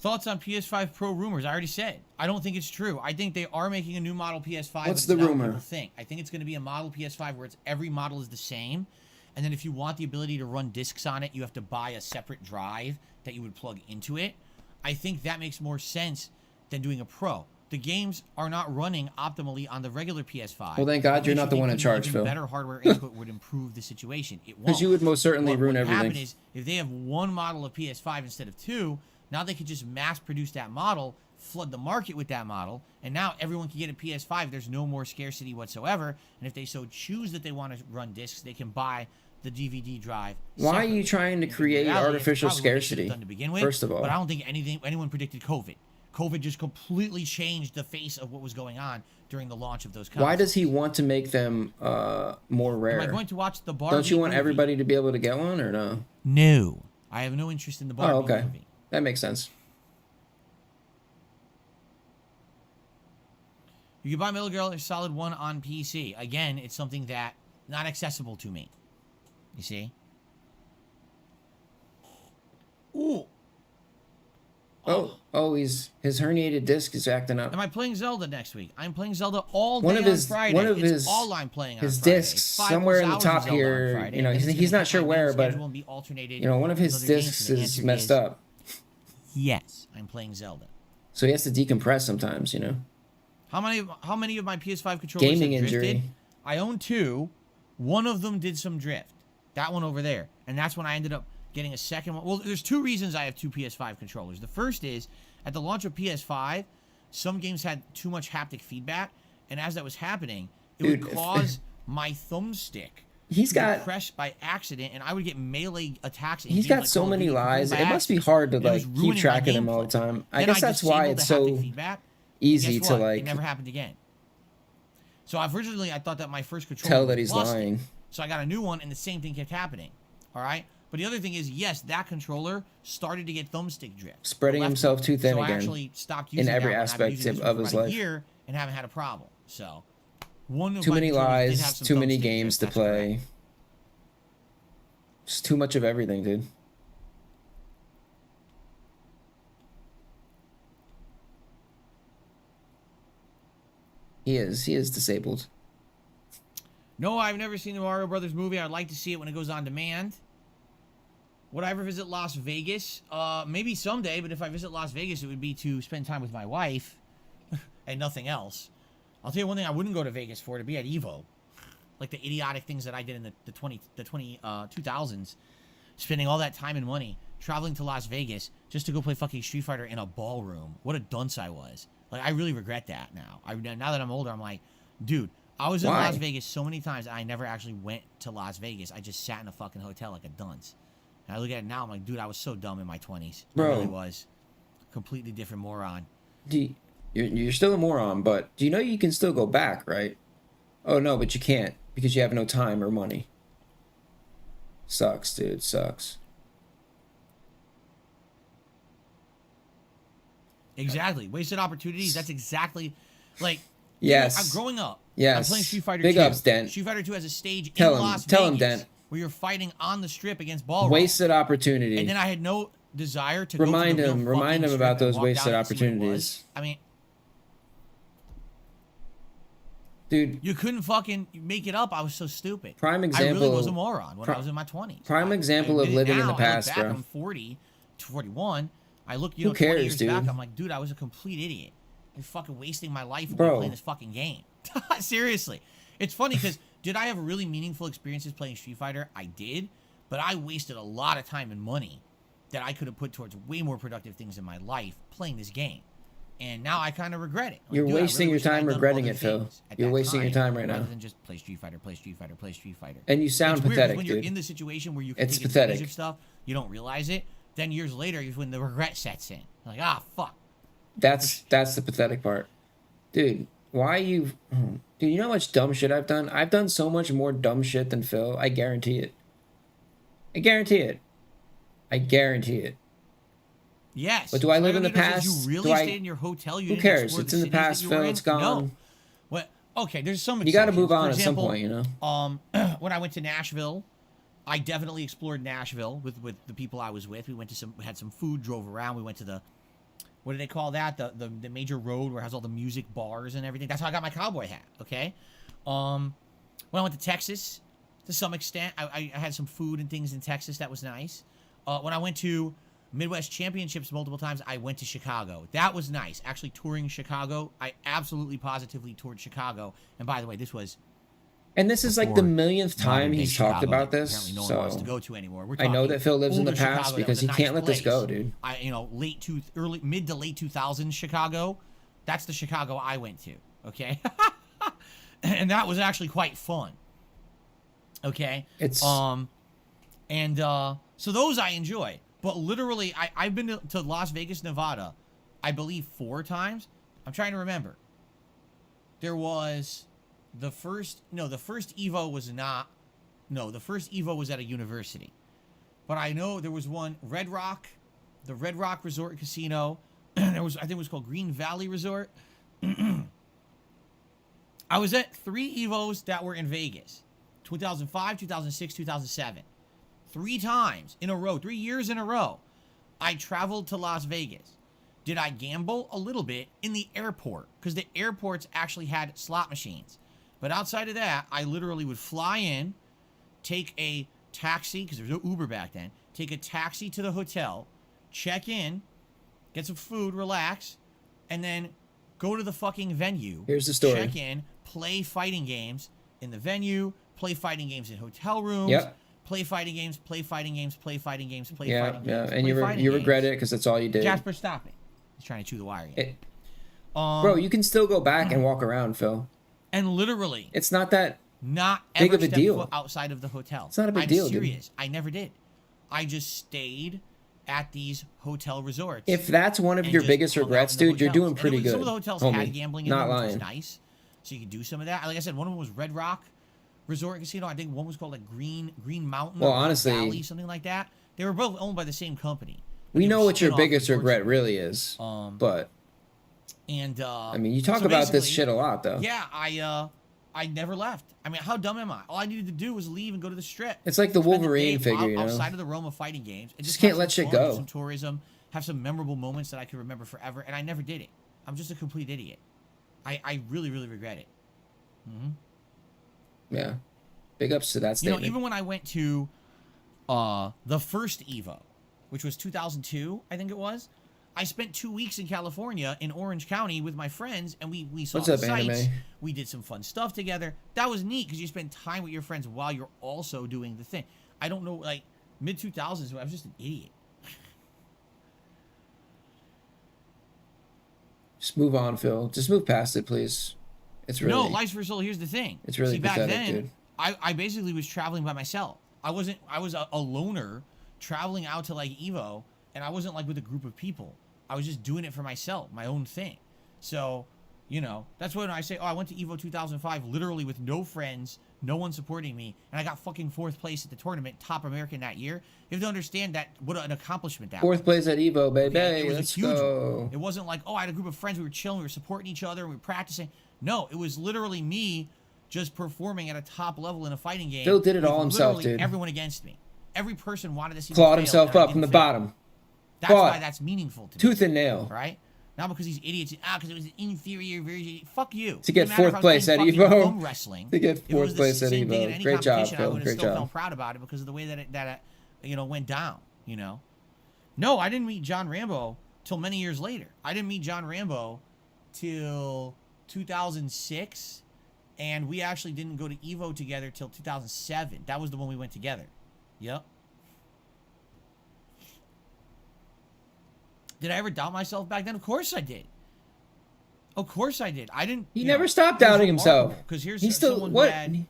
Thoughts on PS5 Pro rumors? I already said. I don't think it's true. I think they are making a new model PS5. What's but the it's not what rumor? people think. I think it's going to be a model PS5 where every model is the same. And then if you want the ability to run discs on it, you have to buy a separate drive that you would plug into it. I think that makes more sense than doing a Pro. The games are not running optimally on the regular PS5. Well, thank God What you're makes not you the think one in putting charge, even Phil. better hardware input would improve the situation. It won't. Because you would most certainly ruin What would happen everything. is if they have one model of PS5 instead of two, now they could just mass produce that model, flood the market with that model, and now everyone can get a PS5. There's no more scarcity whatsoever. And if they so choose that they want to run discs, they can buy the DVD drive. Why are separately. you trying to In create reality, it's artificial probably what they should have scarcity? done to begin with, First of all. but I don't think anyone predicted COVID. COVID just completely changed the face of what was going on during the launch of those consoles. Why does he want to make them more rare? Am I going to watch the Barbie Don't you want movie? everybody to be able to get one, or no? No. I have no interest in the Barbie Oh, okay. movie. That makes sense. You can buy Metal Gear Solid 1 on PC. Again, it's something that not accessible to me. You see? Ooh. Oh, his herniated disc is acting up. Am I playing Zelda next week? I'm playing Zelda all day One of his- on Friday. one of It's his- all I'm playing on his Friday. discs 5 somewhere in the hours of top Zelda on here, Friday, you know, and he's then it's not gonna sure be my where, game but, schedule and be alternated you know, one of his with other games, discs and the is answer messed up. Yes, I'm playing Zelda. So he has to decompress sometimes, you know. How many of my PS5 controllers Gaming have drifted? injury. I own 2. One of them did some drift. That one over there. And that's when I ended up getting a second one. Well, there's 2 reasons I have 2 PS5 controllers. The first is, at the launch of PS5, some games had too much haptic feedback, and as that was happening, it would cause my thumbstick to be pressed by accident, and I would get melee attacks. He's got so many lies. It must be hard to like keep track of them all the time. I guess that's why it's so easy to like it never happened again. So originally I thought that my first controller tell was that he's busted. lying. So I got a new one, and the same thing kept happening. All right. But the other thing is, yes, that controller started to get thumbstick drift. Spreading The left himself one. too thin so again I actually stopped in using every that one. I've been aspect using this of one for his about life. a year and haven't had a problem. So one of Too my many controllers did have lies, some too many thumbstick games drift, to that's play. correct. Just too much of everything, dude. He is disabled. No, I've never seen the Mario Brothers movie. I'd like to see it when it goes on demand. Would I ever visit Las Vegas? Maybe someday, but if I visit Las Vegas, it would be to spend time with my wife and nothing else. I'll tell you one thing I wouldn't go to Vegas for, to be at Evo. Like the idiotic things that I did in the 2000s. Spending all that time and money traveling to Las Vegas just to go play fucking Street Fighter in a ballroom. What a dunce I was. Like, I really regret that now. Now that I'm older, I'm like, dude, I was in Las Vegas so many times, and I never actually went to Las Vegas. I just sat in a fucking hotel like a dunce. And I look at it now, I'm like, dude, I was so dumb in my 20s. Bro. I really was. Completely different moron. You're still a moron, but do you know you can still go back, right? Oh, no, but you can't because you have no time or money. Sucks, dude. Sucks. Exactly. Wasted opportunities. That's exactly, like, yes. I'm growing up. Yes. I'm playing Street Fighter Big 2. ups, Dent. Street Fighter 2 has a stage Tell in him. Las Tell Vegas him, Dent. where you're fighting on the strip against ballroom. Wasted opportunity. And then I had no desire to Remind go to the him. real Remind him fucking about strip and those walk wasted down and see what it was. opportunities. I mean, dude, you couldn't fucking make it up. I was so stupid. Prime example. I really was a moron when I was in my 20s. Prime example of living in the past, I look back, bro. I'm 40 to 41. I look, Who 20 cares, years dude? back, I'm like, dude, I was a complete idiot. I'm fucking wasting my life Bro. playing this fucking game. Seriously. It's funny because did I have really meaningful experiences playing Street Fighter? I did, but I wasted a lot of time and money that I could have put towards way more productive things in my life playing this game. And now I kind of regret it. I'm like, You're dude, I really wasting your wish I had time done regretting other it, Phil. things at You're that wasting your time right now. Rather than just play Street Fighter, play Street Fighter, play Street Fighter. And you sound It's weird, 'cause pathetic, when you're dude. in the situation where you can It's take advantage pathetic. of stuff, you don't realize it. Then years later, is when the regret sets in. Like, fuck. That's the pathetic part. Dude, why you... Dude, you know how much dumb shit I've done? I've done so much more dumb shit than Phil. I guarantee it. I guarantee it. I guarantee it. Yes. But do I live in the Does past? You really Do I- stayed in your hotel? You Who didn't cares? explore It's the in the cities that past, you Phil. were It's in? gone. No. What? Okay, there's some You got to exceptions. move on For at some example, point, you know? When I went to Nashville, I definitely explored Nashville with the people I was with. We had some food, drove around. We went to the, what do they call that? The major road where it has all the music bars and everything. That's how I got my cowboy hat. Okay. When I went to Texas, to some extent, I had some food and things in Texas that was nice. When I went to Midwest Championships multiple times, I went to Chicago. That was nice. Actually touring Chicago, I absolutely positively toured Chicago. And by the way, this was... And this is like the millionth time he's talked Chicago about that this. apparently no one So wants to go to anymore. We're I know talking that Phil lives in the older past Chicago, that because was a he can't nice let this go, place. dude. Mid to late 2000s Chicago. That's the Chicago I went to. Okay, and that was actually quite fun. Okay, It's so those I enjoy. But literally, I've been to Las Vegas, Nevada, I believe 4 times. I'm trying to remember. There was the first Evo was not. No, the first Evo was at a university. But I know there was one, Red Rock, the Red Rock Resort and Casino. There was, I think it was called Green Valley Resort. I was at 3 Evos that were in Vegas. 2005, 2006, 2007. 3 times in a row, 3 years in a row, I traveled to Las Vegas. Did I gamble? A little bit in the airport, because the airports actually had slot machines. But outside of that, I literally would fly in, take a taxi, because there was no Uber back then, take a taxi to the hotel, check in, get some food, relax, and then go to the fucking venue. Here's the story. Check in, play fighting games in the venue, play fighting games in hotel rooms. Yep. Play fighting games, play fighting games, play fighting games, play yeah, fighting games. yeah, play and fighting you games. regret it because that's all you did. Jasper, stop it. He's trying to chew the wire again. Bro, you can still go back and walk around, Phil. And literally, it's not that not big ever of a step deal. foot outside of the hotel. It's not a big I'm deal, dude. serious. I never did. I just stayed at these hotel resorts. If that's one of and your just biggest hung out regrets, in the dude, you're hotels. doing pretty And good. some of the hotels homie. had gambling in Not them, which lying. was nice. So you could do some of that. Like I said, one of them was Red Rock Resort and Casino. I think one was called like Green Mountain. Well, or Green honestly- Valley, something like that. They were both owned by the same company. We They know were what your spin-off biggest resorts. regret really is, but And I mean, you talk so about this basically, shit a lot, though. Yeah, I never left. I mean, how dumb am I? All I needed to do was leave and go to the strip. It's like the Spend Wolverine day figure, you know? outside of the realm of fighting games. And Just have can't let some shit fun, do go. Some tourism, have some memorable moments that I can remember forever, and I never did it. I'm just a complete idiot. I really, really regret it. Yeah. Big ups to that You statement. know, even when I went to the first Evo, which was 2002, I think it was. I spent 2 weeks in California in Orange County with my friends, and we saw the sights. Anime? We did some fun stuff together. That was neat because you spend time with your friends while you're also doing the thing. I don't know, like mid 2000s, I was just an idiot. Just move on, Phil. Just move past it, please. It's really No, Life's for Soul. Here's the thing. It's really back pathetic, then, dude. I basically was traveling by myself. I was a loner traveling out to like Evo, and I wasn't like with a group of people. I was just doing it for myself, my own thing. So, you know, that's when I say, oh, I went to Evo 2005 literally with no friends, no one supporting me, and I got fucking 4th place at the tournament, top American that year. You have to understand that what an accomplishment that was. 4th place at Evo, baby. It was Let's a huge go. one. It wasn't like, oh, I had a group of friends, we were chilling, we were supporting each other, we were practicing. No, it was literally me just performing at a top level in a fighting game. Phil did it with all himself, literally dude. Everyone against me. Every person wanted to see me Clawed fail, himself and I up from the didn't fail. bottom. That's Fought. why that's meaningful to me. Tooth and nail. Right? Not because these idiots, because it was an inferior version. Fuck you. To get Doesn't matter if 4th I was place at playing Evo. fucking thumb wrestling. To get If it was 4th the place at same thing in Evo. any Great job, competition, I Phil. would have Great still job. felt proud about it because of the way that it went down, you know? No, I didn't meet John Rambo till many years later. I didn't meet John Rambo till 2006, and we actually didn't go to Evo together till 2007. That was the one we went together. Yep. Did I ever doubt myself back then? Of course I did. Of course I did. I didn't. He never stopped doubting himself. Because here's He's still someone what? who had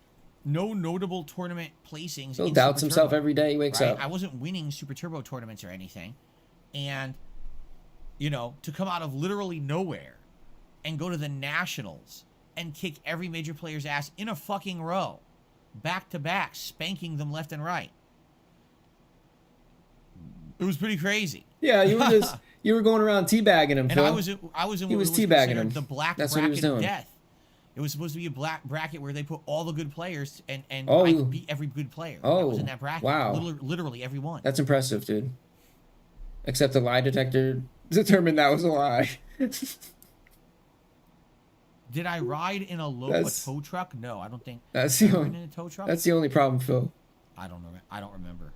no notable tournament placings. Phil in doubts Super himself Turbo, every day he wakes right? up. I wasn't winning Super Turbo tournaments or anything, and you know, to come out of literally nowhere and go to the nationals and kick every major player's ass in a fucking row, back to back, spanking them left and right. It was pretty crazy. Yeah, you were just you were going around teabagging him. And Phil. I was in He what was was teabagging considered him. the black That's what he was bracket of doing. death. It was supposed to be a black bracket where they put all the good players, and Oh. I beat every good player that was in that bracket. Wow. Literally every one. That's impressive, dude. Except the lie detector determined that was a lie. Did I ride in a tow truck? No, I don't think. That's Did the I ride only. in a tow truck? That's the only problem, Phil. I don't know. I don't remember.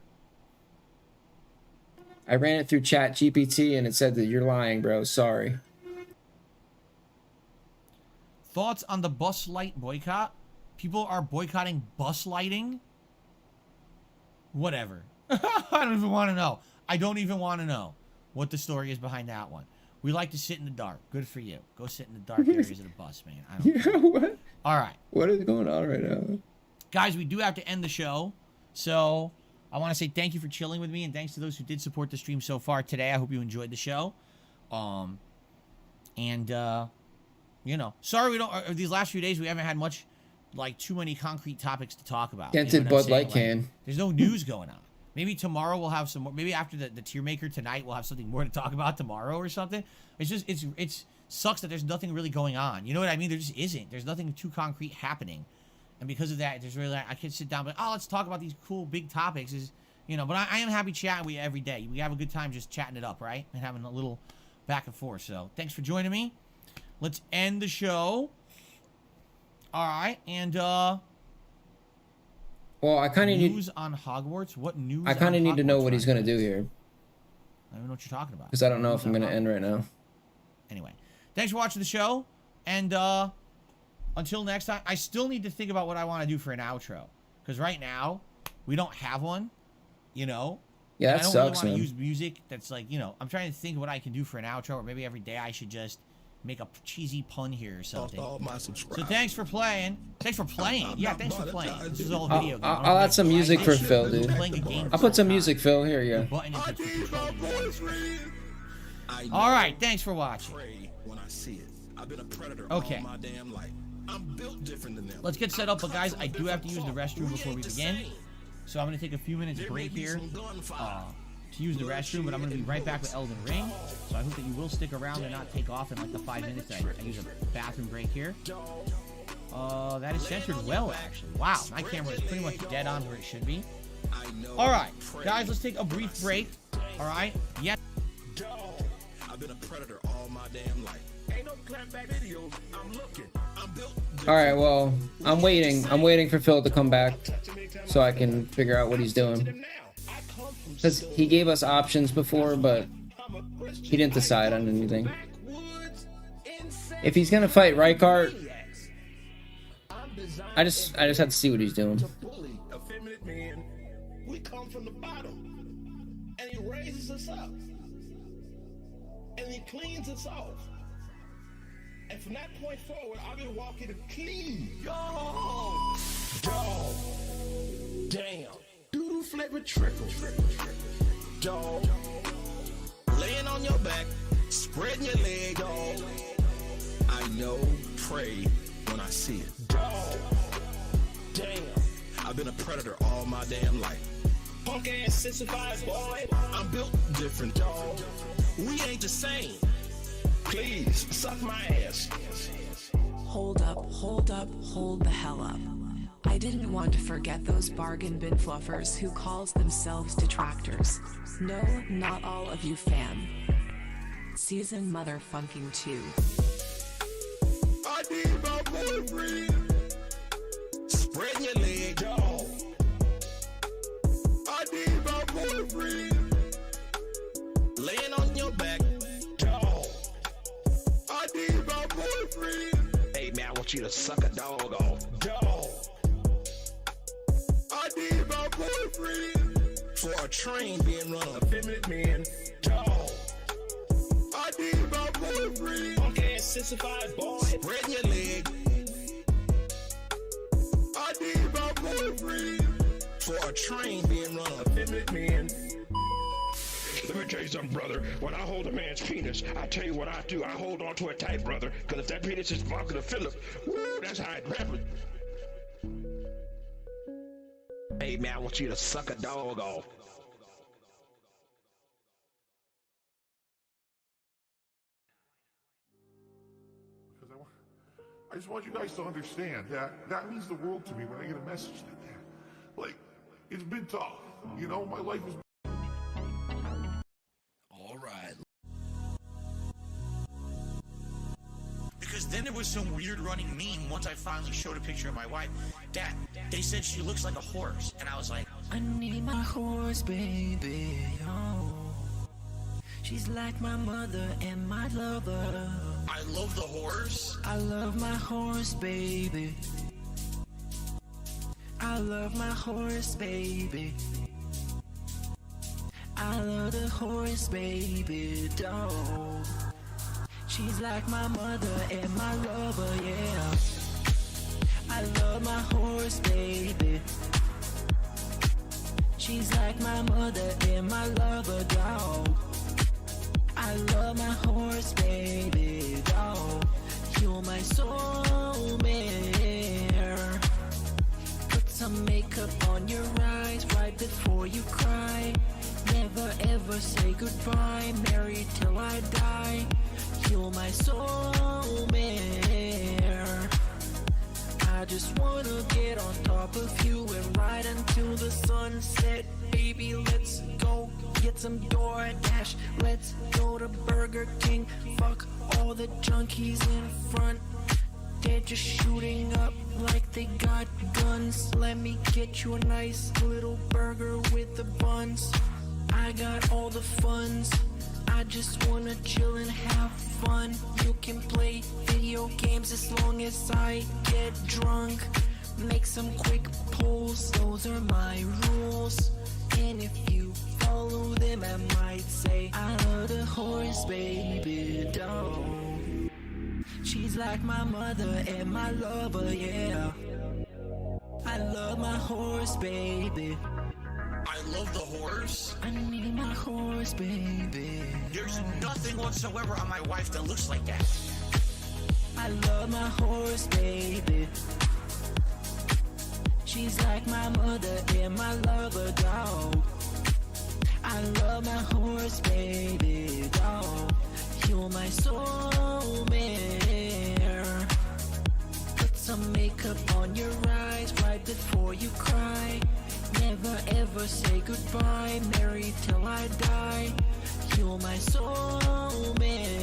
I ran it through Chat GPT and it said that you're lying, bro. Sorry. Thoughts on the bus light boycott? People are boycotting bus lighting? Whatever. I don't even want to know. I don't even want to know what the story is behind that one. We like to sit in the dark. Good for you. Go sit in the dark areas of the bus, man. I don't care. What? All right. What is going on right now? Guys, we do have to end the show. So I want to say thank you for chilling with me, and thanks to those who did support the stream so far today. I hope you enjoyed the show. You know, sorry we don't. These last few days we haven't had much, like too many concrete topics to talk about. Dented what I'm Bud saying? Light Like, can. there's no news going on. Maybe tomorrow we'll have some more. Maybe after the tier maker tonight we'll have something more to talk about tomorrow or something. It's just it's sucks that there's nothing really going on. You know what I mean? There just isn't. There's nothing too concrete happening, and because of that, there's really I can't sit down. But let's talk about these cool big topics. But I am happy chatting with you every day. We have a good time just chatting it up, right? And having a little back and forth. So thanks for joining me. Let's end the show. All right, and well, I kind of news on Hogwarts. What news? I kind of need to know what he's going gonna do here, I don't know what you're talking about. because I don't know if I'm gonna end right now. Anyway, thanks for watching the show, and until next time, I still need to think about what I want to do for an outro, because right now we don't have one. You know. Yeah, and that I don't sucks, really want man. to use music that's like, I'm trying to think of what I can do for an outro, or maybe every day I should just make a cheesy pun here or something. So thanks for playing. Thanks for playing. Yeah, thanks for playing. This is all video game. I'll add some music for Phil, dude. I'll put some music, Phil. Here you go. All right, thanks for watching. Okay. Let's get set up, but guys, I do have to use the restroom before we begin. So I'm going to take a few minutes break here to use the restroom, but I'm going to be right back with Elden Ring. So I hope that you will stick around and not take off in like the 5 minutes that I use a bathroom break here. That is censored well, actually. Wow, my camera is pretty much dead on where it should be. All right, guys, let's take a brief break. All right? Yes. I've been a predator all my damn life. Ain't no clapback videos. I'm looking. I'm built. All right, well, I'm waiting for Phil to come back so I can figure out what he's doing. Because he gave us options before, but he didn't decide on anything. If he's gonna fight Reichardt, I just have to see what he's doing. We come from the bottom, and he raises us up, and he cleans us off. And from that point forward, I've been walking clean. Yo, dog, damn, doodle flavored trickle, dog, laying on your back, spreading your leg, dog. I know, pray when I see it, dog. Damn, I've been a predator all my damn life. Punk ass 65 boy, I'm built different, dog. We ain't the same. Please, suck my ass. Hold up, hold up, hold the hell up. I didn't want to forget those bargain bin fluffers who calls themselves detractors. No, not all of you fam. Season motherfucking 2. I need my boyfriend. Spread your leg, dog. I need my boyfriend. Laying on your back, dog. I need my boyfriend. Hey man, I want you to suck a dog off, dog. I need my boyfriend. For a train being run on effeminate men, dog. I need my boyfriend. Punk ass 65 boy, spreading your leg. I need my boyfriend. For a train being run on effeminate men. Let me tell you something, brother. When I hold a man's penis, I tell you what I do. I hold on to it tight, brother. Because if that penis is vodka to Philip, woo, that's how it happens. Hey, man, I want you to suck a dog off. I just want you guys to understand that means the world to me when I get a message like that. Like, it's been tough. You know, my life is... All right. Because then there was some weird running meme once I finally showed a picture of my wife. Dad, they said she looks like a horse. And I was like, I need my horse, baby. Oh. She's like my mother and my lover. I love the horse. I love my horse, baby. I love my horse, baby. I love the horse, baby, dog. She's like my mother and my lover, yeah. I love my horse, baby. She's like my mother and my lover, dog. I love my horse, baby, dog. You're my soulmate. Put some makeup on your eyes right before you cry. Never ever say goodbye, married till I die. You're my soulmate. I just wanna get on top of you and ride until the sunset. Baby, let's go get some DoorDash. Let's go to Burger King. Fuck all the junkies in front. They're just shooting up like they got guns. Let me get you a nice little burger with the buns. I got all the funds. I just wanna chill and have fun. You can play video games as long as I get drunk. Make some quick polls, those are my rules. And if you follow them, I might say I love the horse, baby, dog. She's like my mother and my lover, yeah. I love my horse, baby. I love the horse. I need my horse, baby. There's nothing whatsoever on my wife that looks like that. I love my horse, baby. She's like my mother and my lover, dog. I love my horse, baby, dog. You're my soulmate. Put some makeup on your eyes right before you cry. Never ever say goodbye, married till I die. You're my soulmate.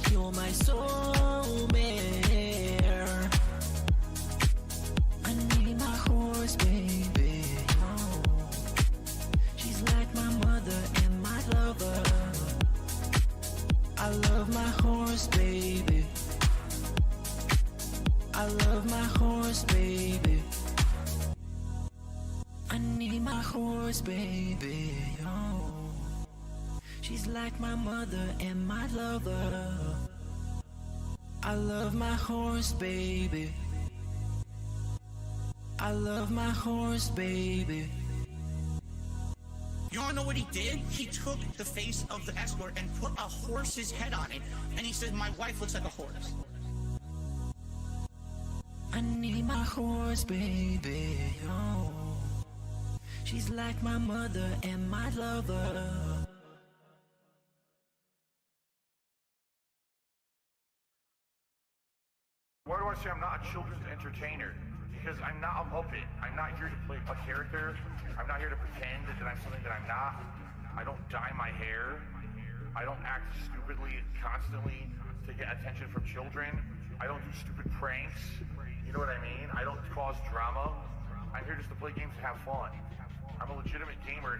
You're my soulmate. I need my horse, baby. Oh. I need my horse, baby. Oh. She's like my mother and my lover. I love my horse, baby. I love my horse, baby. You wanna know what he did? He took the face of the escort and put a horse's head on it, and he said, my wife looks like a horse. I need my horse, baby. Oh. She's like my mother and my lover. Why do I say I'm not a children's entertainer? Because I'm not a Muppet. I'm not here to play a character. I'm not here to pretend that I'm something that I'm not. I don't dye my hair. I don't act stupidly constantly to get attention from children. I don't do stupid pranks. You know what I mean? I don't cause drama. I'm here just to play games and have fun. I'm a legitimate gamer.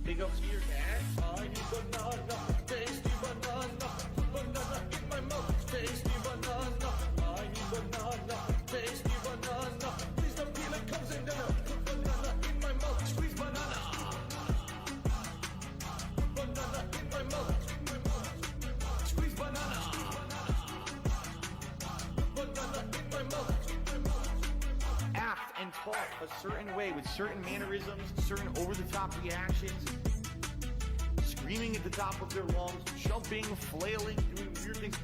Big ups to your cat. I need banana, tasty banana, banana in my mouth, tasty banana. I need banana, tasty banana. Please don't peel it, comes in there. Put banana in my mouth, squeeze banana. Banana in my mouth, squeeze banana. Banana in my mouth. Act and talk a certain way with certain mannerisms, certain over-the-top reactions, screaming at the top of their lungs, jumping, flailing, doing weird things,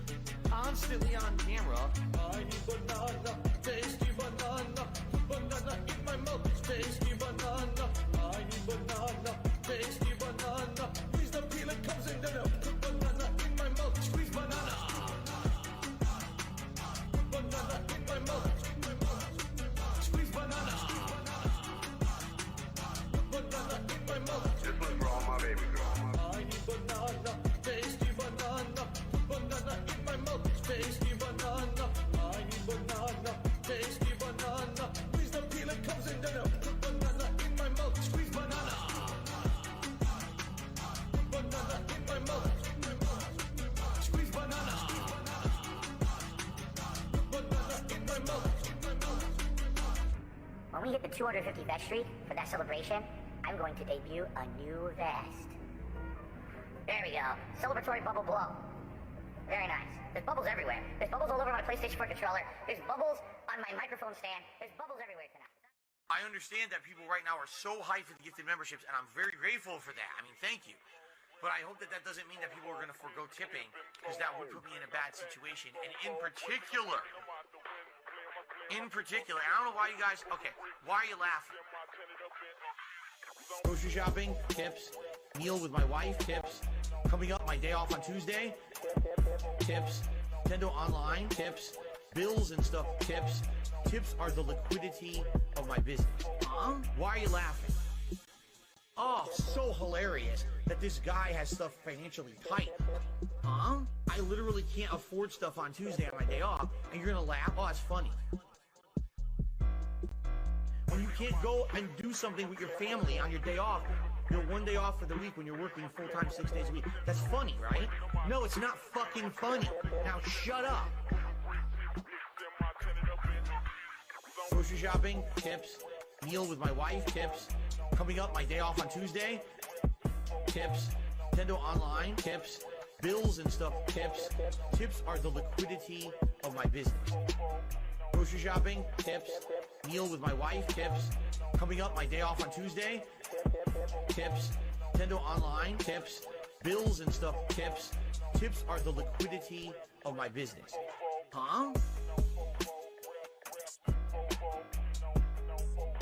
constantly on camera. I need banana, tasty banana, banana in my mouth, tasty banana. I need banana, tasty banana. Please don't peel it, comes in there. Put banana in my mouth, squeeze banana. Banana in my mouth, squeeze banana. Banana in my mouth. This one's for all my baby girls. I need banana, tasty banana, banana in my mouth, tasty banana. I need banana, tasty banana. Please don't peel it, comes in there. Put banana in my mouth, squeeze banana. Banana in my mouth, squeeze banana. Banana in my mouth. When we hit the 250 vest streak for that celebration, I'm going to debut a new vest. There we go. Celebratory bubble blow. Very nice. There's bubbles everywhere. There's bubbles all over my PlayStation 4 controller. There's bubbles on my microphone stand. There's bubbles everywhere tonight. I understand that people right now are so hyped for the gifted memberships, and I'm very grateful for that. I mean, thank you. But I hope that that doesn't mean that people are going to forego tipping, because that would put me in a bad situation. And in particular, I don't know why you guys, okay, why are you laughing? Grocery shopping, tips. Meal with my wife, tips. Coming up, my day off on Tuesday, tips. Nintendo Online, tips. Bills and stuff, tips. Tips are the liquidity of my business. Huh? Why are you laughing? Oh, so hilarious that this guy has stuff financially tight. Huh? I literally can't afford stuff on Tuesday on my day off, and you're gonna laugh? Oh, that's funny. When you can't go and do something with your family on your day off, your one day off for the week when you're working full-time 6 days a week, that's funny, right? No, it's not fucking funny. Now shut up. Grocery shopping, tips. Meal with my wife, tips. Coming up, my day off on Tuesday, tips. Nintendo Online, tips. Bills and stuff, tips. Tips are the liquidity of my business. Grocery shopping, tips. Meal with my wife, tips. Coming up, my day off on Tuesday, tips. Nintendo Online, tips. Bills and stuff, tips. Tips are the liquidity of my business. Huh?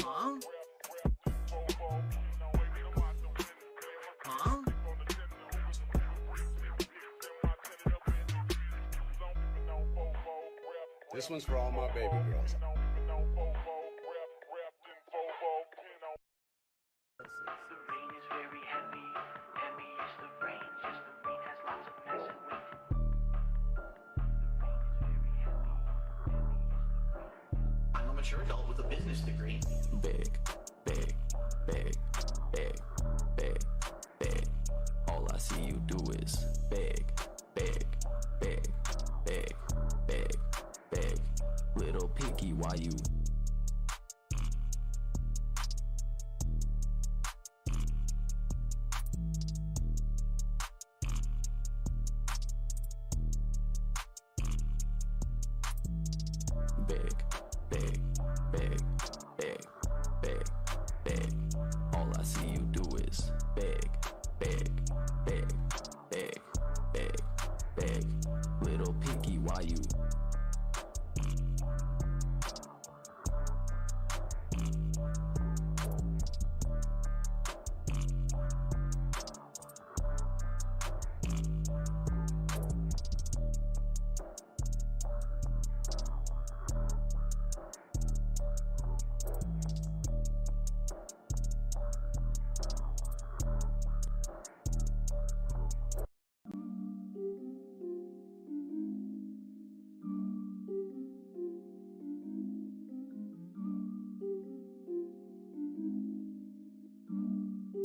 Huh? Huh? This one's for all my baby girls. I'm a mature adult with a business degree. Big, big, big, big, big, big. All I see you do is big, big, big, big, big, big. Little piggy, why you? big, big, big, big, big, big. All I see you do is big, big, big, big, big, big. Little picky, why you?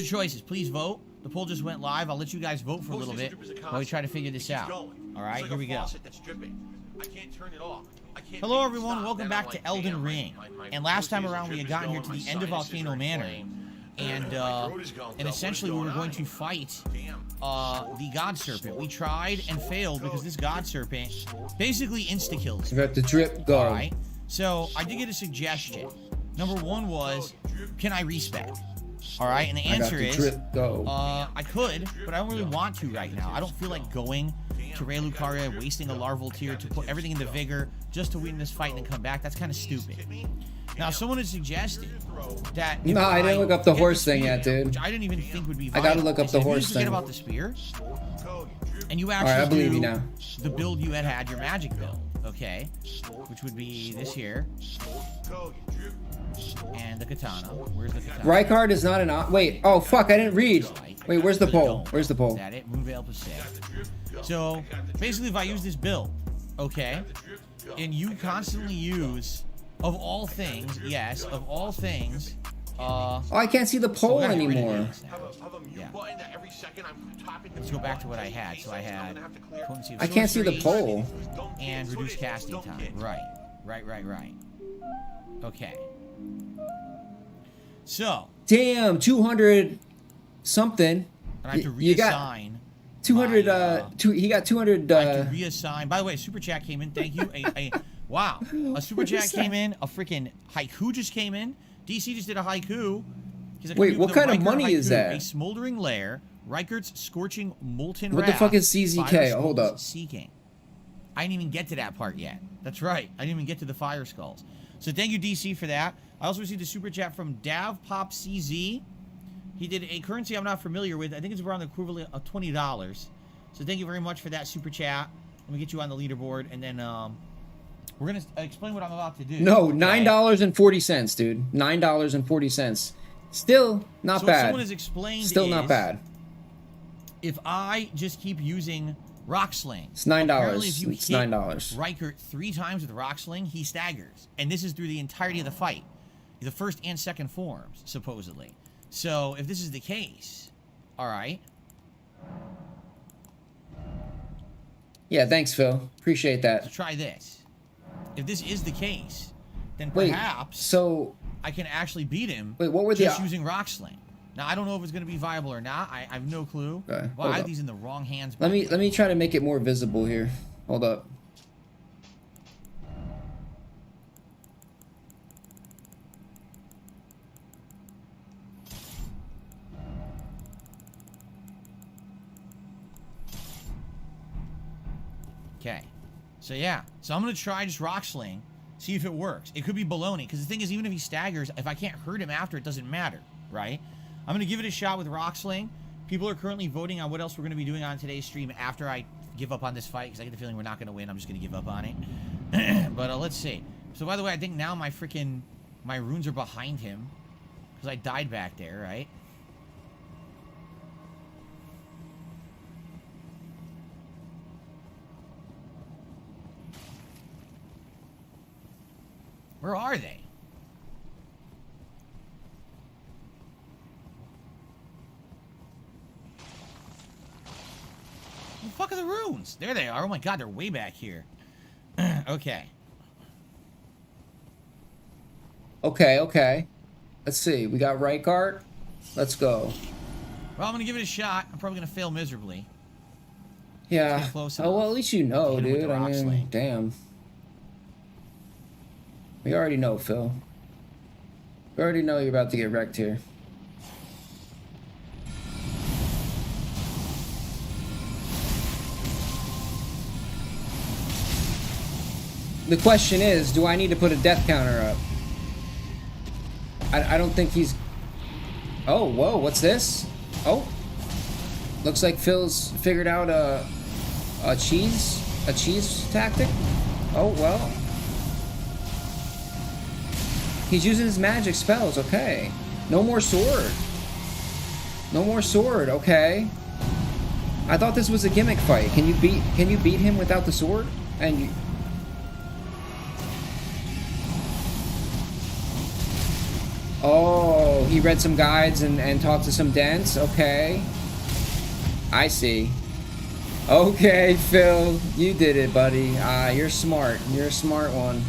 Choices, please vote. The poll just went live. I'll let you guys vote for a little bit while we try to figure this out. All right, here we go. Hello, everyone. Welcome back to Elden Ring. And last time around, we had gotten here to the end of Volcano Manor, and essentially we were going to fight the God Serpent. We tried and failed because this God Serpent basically insta-killed us. You got the drip go. All right. So I did get a suggestion. Number one was, can I respec? All right, and the answer is, I could, but I don't really want to right now. I don't feel like going to Ray Lucaria, wasting a larval tier to put everything into vigor just to win this fight and then come back. That's kind of stupid. Now, someone has suggested that. No, I didn't look up the horse thing yet, dude. Which I didn't even think would be viable. I gotta look up the horse thing. Forget about the spear, and you actually I believe you now. The build you had your magic build, okay, which would be this here. And the katana. Where's the katana? Rykard is not an wait. Oh fuck! I didn't read. Wait, where's the poll? Where's the poll? Is that it? Moonveil Passé. So basically, if I use this build, okay, and you constantly use, of all things, yes, of all things. Oh, I can't see the poll anymore. Yeah. Let's go back to what I had. So I had potency of I can't see the poll. And reduce casting time. Right. Okay. So. Damn, 200 something. And I have to reassign. You got 200. He got 200. I have to reassign. By the way, super chat came in. Thank you. Wow. A super chat came in. A freaking haiku just came in. DC just did a haiku. Wait, what kind of money is that? A smoldering lair. Reichert's scorching molten What wrath. the fuck is CZK? Hold up. Seeking. I didn't even get to that part yet. That's right. I didn't even get to the fire skulls. So thank you, DC, for that. I also received a super chat from DavPopCZ. He did a currency I'm not familiar with. I think it's around the equivalent of $20. So thank you very much for that super chat. Let me get you on the leaderboard, and then we're going to explain what I'm about to do. No, $9.40, dude. $9.40. Still not so bad. Someone has explained Still not bad. If I just keep using Rock Sling, it's $9. If you it's hit $9. Reichert 3 times with Rock Sling, he staggers, and this is through the entirety of the fight, the first and second forms, supposedly. So if this is the case, all right. Yeah, thanks, Phil. Appreciate that. So try this. If this is the case, then wait, perhaps so I can actually beat him. Wait, what were just the using Rock Sling? Now I don't know if it's going to be viable or not. I have no clue. Okay, well, I have these in the wrong hands. Let me try to make it more visible here. Hold up. Okay. So yeah. So I'm going to try just Rock Sling, see if it works. It could be baloney, because the thing is, even if he staggers, if I can't hurt him after, it doesn't matter, right? I'm going to give it a shot with Rock Sling. People are currently voting on what else we're going to be doing on today's stream after I give up on this fight, because I get the feeling we're not going to win. I'm just going to give up on it. But let's see. So by the way, I think now my runes are behind him, because I died back there, right? Where are they? Where the fuck are the runes? There they are. Oh my god, they're way back here. Okay. Okay. Let's see. We got Rykard. Let's go. Well, I'm gonna give it a shot. I'm probably gonna fail miserably. Yeah. Oh, well, at least you know, dude. I mean, damn. We already know, Phil. We already know you're about to get wrecked here. The question is, do I need to put a death counter up? I don't think he's... Oh, whoa, what's this? Oh. Looks like Phil's figured out a cheese tactic. Oh, well. He's using his magic spells, okay. No more sword. No more sword, okay. I thought this was a gimmick fight. Can you beat him without the sword? And you... Oh, he read some guides and talked to some dents? Okay. I see. Okay, Phil. You did it, buddy. You're smart. You're a smart one.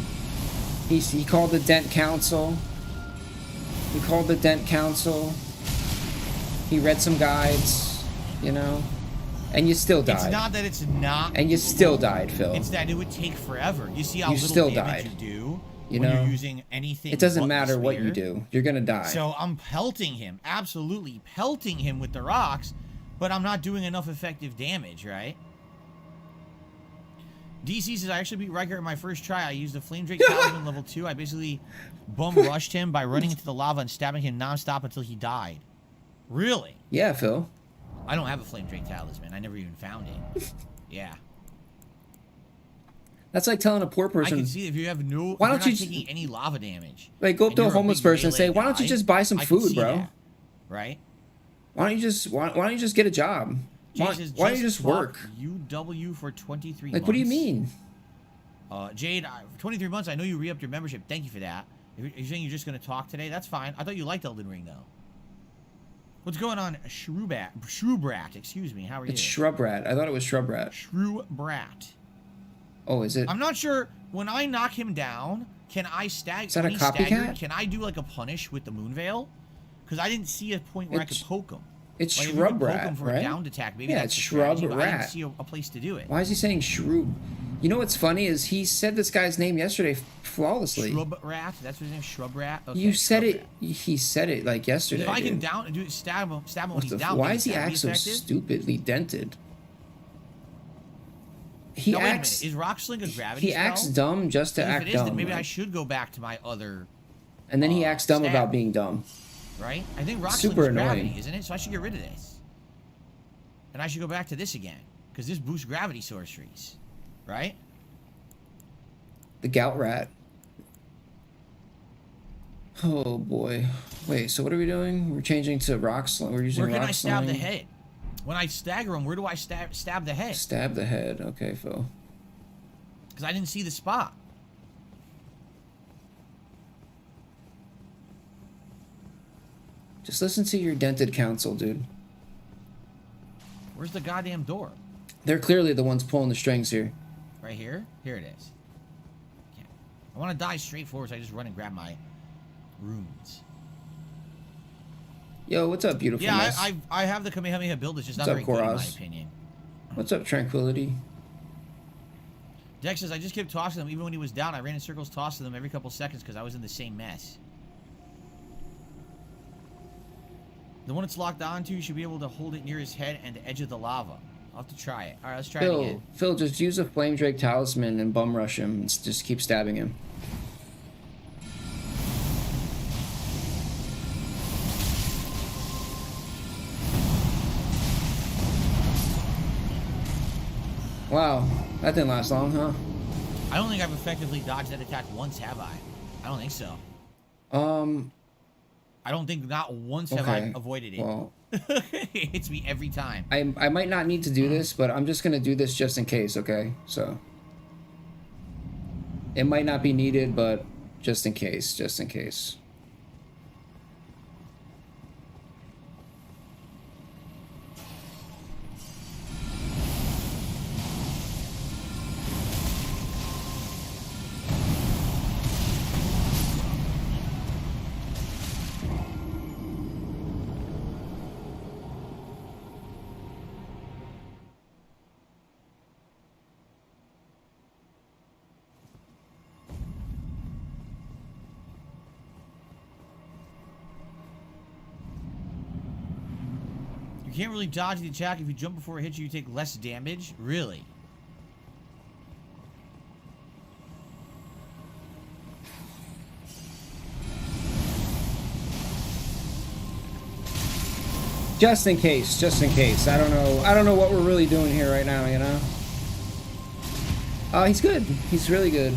He called the Dent Council. He called the Dent Council. He read some guides, you know? And you still died. It's not that it's not. And you still died, Phil. It's that it would take forever. You see how little still damage died. you do You when know, you're using anything. it doesn't but the matter what you spear. do. You're gonna die. So I'm pelting him, absolutely pelting him with the rocks, but I'm not doing enough effective damage, right? DC says, I actually beat Riker in my first try. I used a Flame Drake Talisman level 2. I basically bum rushed him by running into the lava and stabbing him nonstop until he died. Really? Yeah, Phil. I don't have a Flame Drake Talisman. I never even found it. Yeah. That's like telling a poor I person. can see if you have no. Why Why don't don't you not taking any lava damage? Like, go up and to a you're homeless big person and say, melee "Why don't you guy, just buy some I can food, see bro? that, right? Why don't you just get a job? Why don't you just work? UW for 23 Like, months. what do you mean? Jade, for 23 months, I know you re-upped your membership. Thank you for that. If you're saying you're just going to talk today, that's fine. I thought you liked Elden Ring, though. What's going on, Shrubrat, excuse me. How are you? It's Shrubrat. I thought it was Shrubrat. Shrubrat. Oh, is it? I'm not sure. When I knock him down, can I stagger? Is that a copycat? Can I do like a punish with the Moonveil? Because I didn't see a point where I could poke him. It's like, if you could poke Shrubrat, him for right? a downed attack. Maybe Yeah, that's it's the strategy, but I Shrubrat. didn't see a place to do it. Why is he saying Shrub? You know what's funny is he said this guy's name yesterday flawlessly. Shrubrat. That's his name. Shrubrat. Okay, You said Shrubrat. it. He said it like yesterday. If I can dude. down do stab him when What he's the down. why maybe is he that would act be so effective? stupidly dented? He No, wait a minute. acts. Is Rock Sling a gravity He spell? acts dumb just to Because act if it is, dumb. then maybe I like- should go back to my other. and then he acts dumb stab. about being dumb. Right? I think Rock Super Sling is gravity, annoying. isn't it? So I should get rid of this. And I should go back to this again. Because this boosts gravity sorceries. Right? The gout rat. Oh boy. Wait, so what are we doing? We're changing to rock sling. We're using Where can rock I stab the sling. head? When I stagger him, where do I stab the head? Stab the head. Okay, Phil. Because I didn't see the spot. Just listen to your dented counsel, dude. Where's the goddamn door? They're clearly the ones pulling the strings here. Right here? Here it is. Okay. I want to die straight forward, so I just run and grab my runes. Yo, what's up, beautiful? Yeah, mess? I have the Kamehameha build. It's just What's not up, very good, in my Koraz? opinion. What's up, Tranquility? Dex says, I just kept tossing them. Even when he was down, I ran in circles tossing them every couple seconds because I was in the same mess. The one it's locked onto, you should be able to hold it near his head and the edge of the lava. I'll have to try it. All right, let's try it again. Phil, just use a Flame Drake Talisman and bum rush him. And just keep stabbing him. Wow, that didn't last long, huh? I don't think I've effectively dodged that attack once, have I? I don't think so. I don't think not once have I Okay, avoided it. well- It hits me every time. I might not need to do this, but I'm just gonna do this just in case, okay? So it might not be needed, but just in case, just in case. can't really dodge the attack. If you jump before it hits you, you take less damage. Really? Just in case, just in case. I don't know what we're really doing here right now, you know? He's good. He's really good.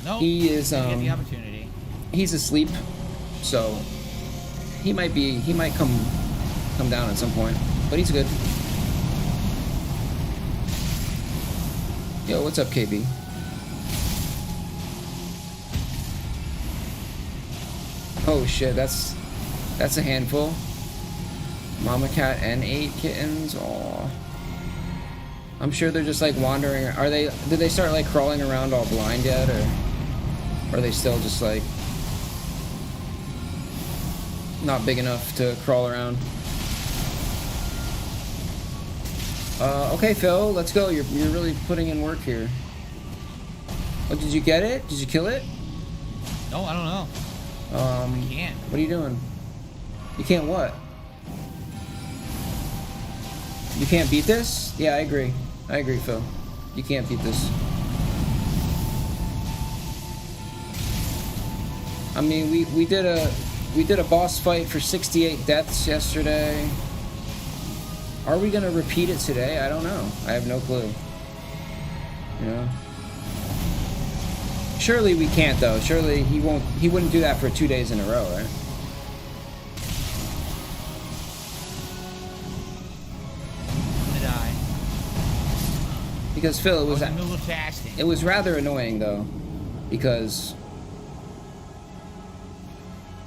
No. He is, Get the opportunity. He's asleep, so he might come down at some point, but he's good. Yo, what's up, KB? Oh shit, that's a handful. Mama cat and 8 kittens. Aw. I'm sure they're just like wandering. Did they start like crawling around all blind yet, or are they still just like not big enough to crawl around? Okay, Phil, let's go. You're really putting in work here. Oh, did you get it? Did you kill it? No, I don't know. I can't. What are you doing? You can't what? You can't beat this? Yeah, I agree. I agree, Phil. You can't beat this. I mean, we did a boss fight for 68 deaths yesterday. Are we gonna repeat it today? I don't know. I have no clue. You know? Surely we can't, though. Surely he wouldn't do that for 2 days in a row, right? Because Phil, it was rather annoying though, because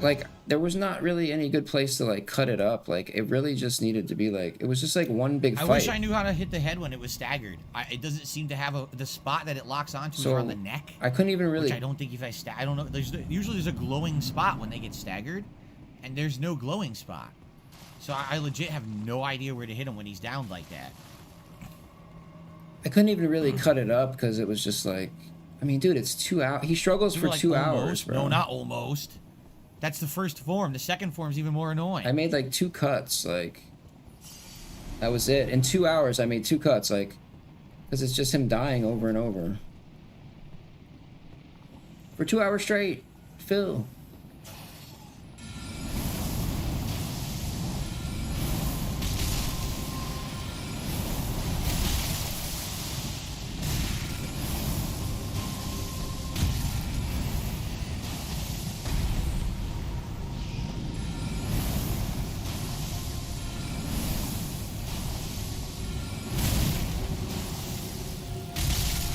like there was not really any good place to like cut it up. Like it really just needed to be like, it was just like one big fight. I wish I knew how to hit the head when it was staggered. It doesn't seem to have the spot that it locks onto is around the neck. I couldn't even really. Which I don't think if I don't know. Usually there's a glowing spot when they get staggered, and there's no glowing spot. So I legit have no idea where to hit him when he's down like that. I couldn't even really cut it up because it was just like, I mean, dude, it's 2 hours. He struggles for like 2 hours, bro. No, not almost. That's the first form. The second form's even more annoying. I made like 2 cuts, like that was it. In 2 hours, I made 2 cuts, like, because it's just him dying over and over for 2 hours straight. Phil.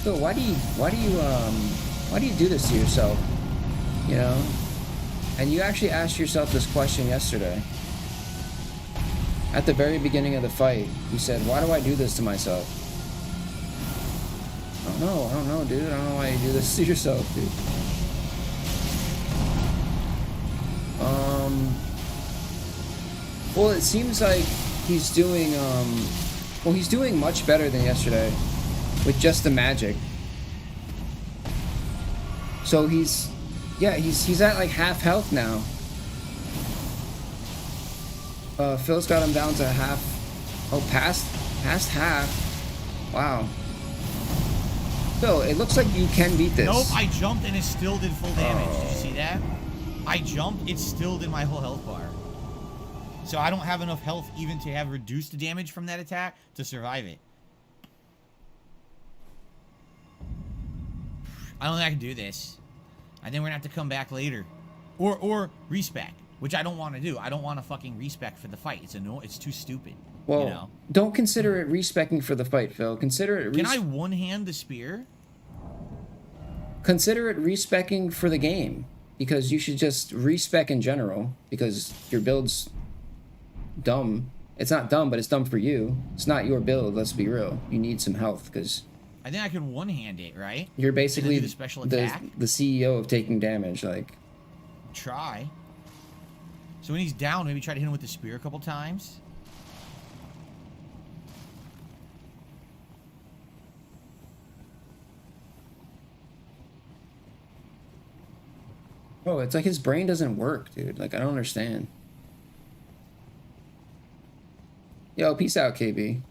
So why do you do this to yourself? You know? And you actually asked yourself this question yesterday. At the very beginning of the fight, you said, why do I do this to myself? I don't know, dude. I don't know why you do this to yourself, dude. Well, it seems like he's doing, he's doing much better than yesterday. With just the magic. So he's at like half health now. Phil's got him down to half. Oh, past half. Wow. Phil, it looks like you can beat this. Nope, I jumped and it still did full damage. Did you see that? I jumped, it still did my whole health bar. So I don't have enough health even to have reduced the damage from that attack to survive it. I don't think I can do this. And then we're gonna have to come back later. Or respec, which I don't want to do. I don't want to fucking respec for the fight. It's too stupid. Well, you know? Don't consider it respecing for the fight, Phil. Consider it. Can I one-hand the spear? Consider it respecing for the game, because you should just respec in general, because your build's dumb. It's not dumb, but it's dumb for you. It's not your build. Let's be real. You need some health, because I think I can one-hand it, right? You're basically the special attack. The CEO of taking damage, like. Try. So when he's down, maybe try to hit him with the spear a couple times. Oh, it's like his brain doesn't work, dude. Like, I don't understand. Yo, peace out, KB.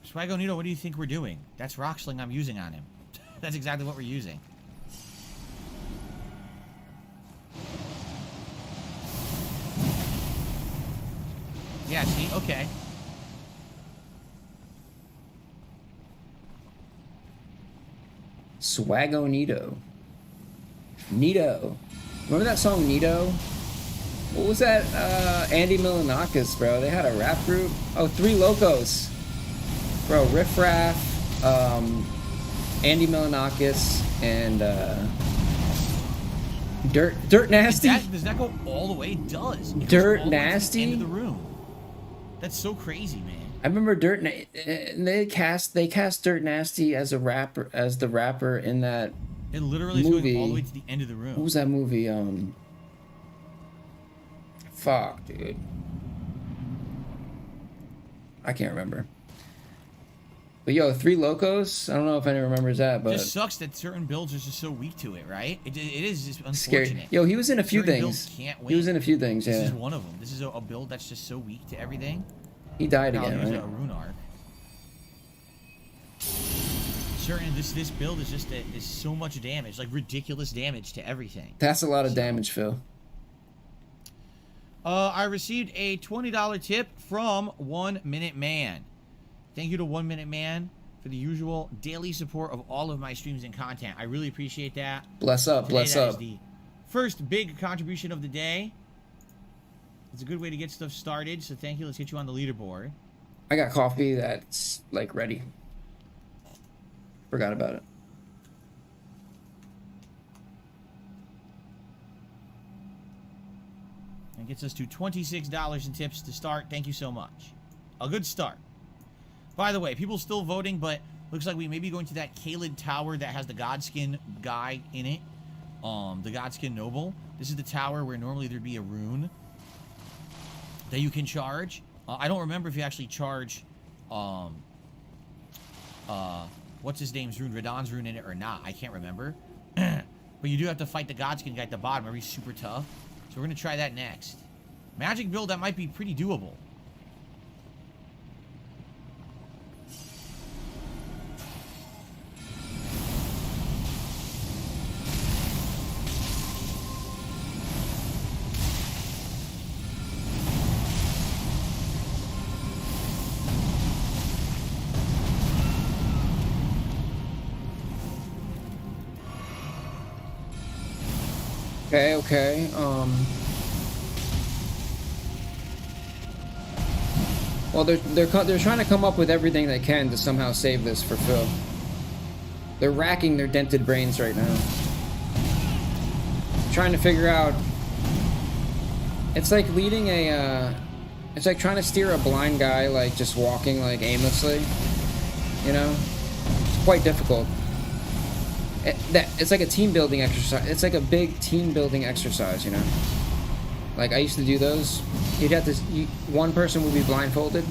Swagonito, what do you think we're doing? That's Rocksling I'm using on him. That's exactly what we're using. Yeah, see? Okay. Swagonito. Nito. Remember that song Nito? What was that? Andy Milonakis, bro. They had a rap group. Oh, Three Locos. Bro, Riff Raff, Andy Milonakis, and Dirt Nasty. Does that go all the way? It does. It Dirt goes all the way to the Nasty? end of the room. That's so crazy, man. I remember they cast Dirt Nasty as the rapper in that It literally is movie. going all the way to the end of the room. What was that movie? Fuck, dude. I can't remember. But yo, Three Locos. I don't know if anyone remembers that, but It just sucks that certain builds are just so weak to it, right? It is just unfortunate. scary. Yo, he was in a few Certain things. builds can't win. He was in a few things. This Yeah, is one of them. This is a build that's just so weak to everything. he died Now I'll again, use right? a rune arc. Certain this build is just is so much damage, like ridiculous damage to everything. That's a lot of damage, Phil. I received a $20 tip from 1 Minute Man. Thank you to 1 Minute Man for the usual daily support of all of my streams and content. I really appreciate that. Bless up, Today, bless that is up. the first big contribution of the day. It's a good way to get stuff started, so thank you. Let's get you on the leaderboard. I got coffee that's like ready. Forgot about it. And gets us to $26 in tips to start. Thank you so much. A good start. By the way, people still voting, but looks like we may be going to that Kaled Tower that has the Godskin guy in it. The Godskin Noble. This is the tower where normally there'd be a rune that you can charge. I don't remember if you actually charge, what's his name's rune, Radon's rune in it or not. I can't remember. But you do have to fight the Godskin guy at the bottom. Remember, he's super tough. So we're going to try that next. Magic build that might be pretty doable. Okay. Well, they're trying to come up with everything they can to somehow save this for Phil. They're racking their dented brains right now, trying to figure out. It's like leading a. It's like trying to steer a blind guy, like just walking like aimlessly. You know, it's quite difficult. It's like a team building exercise. It's like a big team building exercise, you know. Like I used to do those. You'd have to. One person would be blindfolded,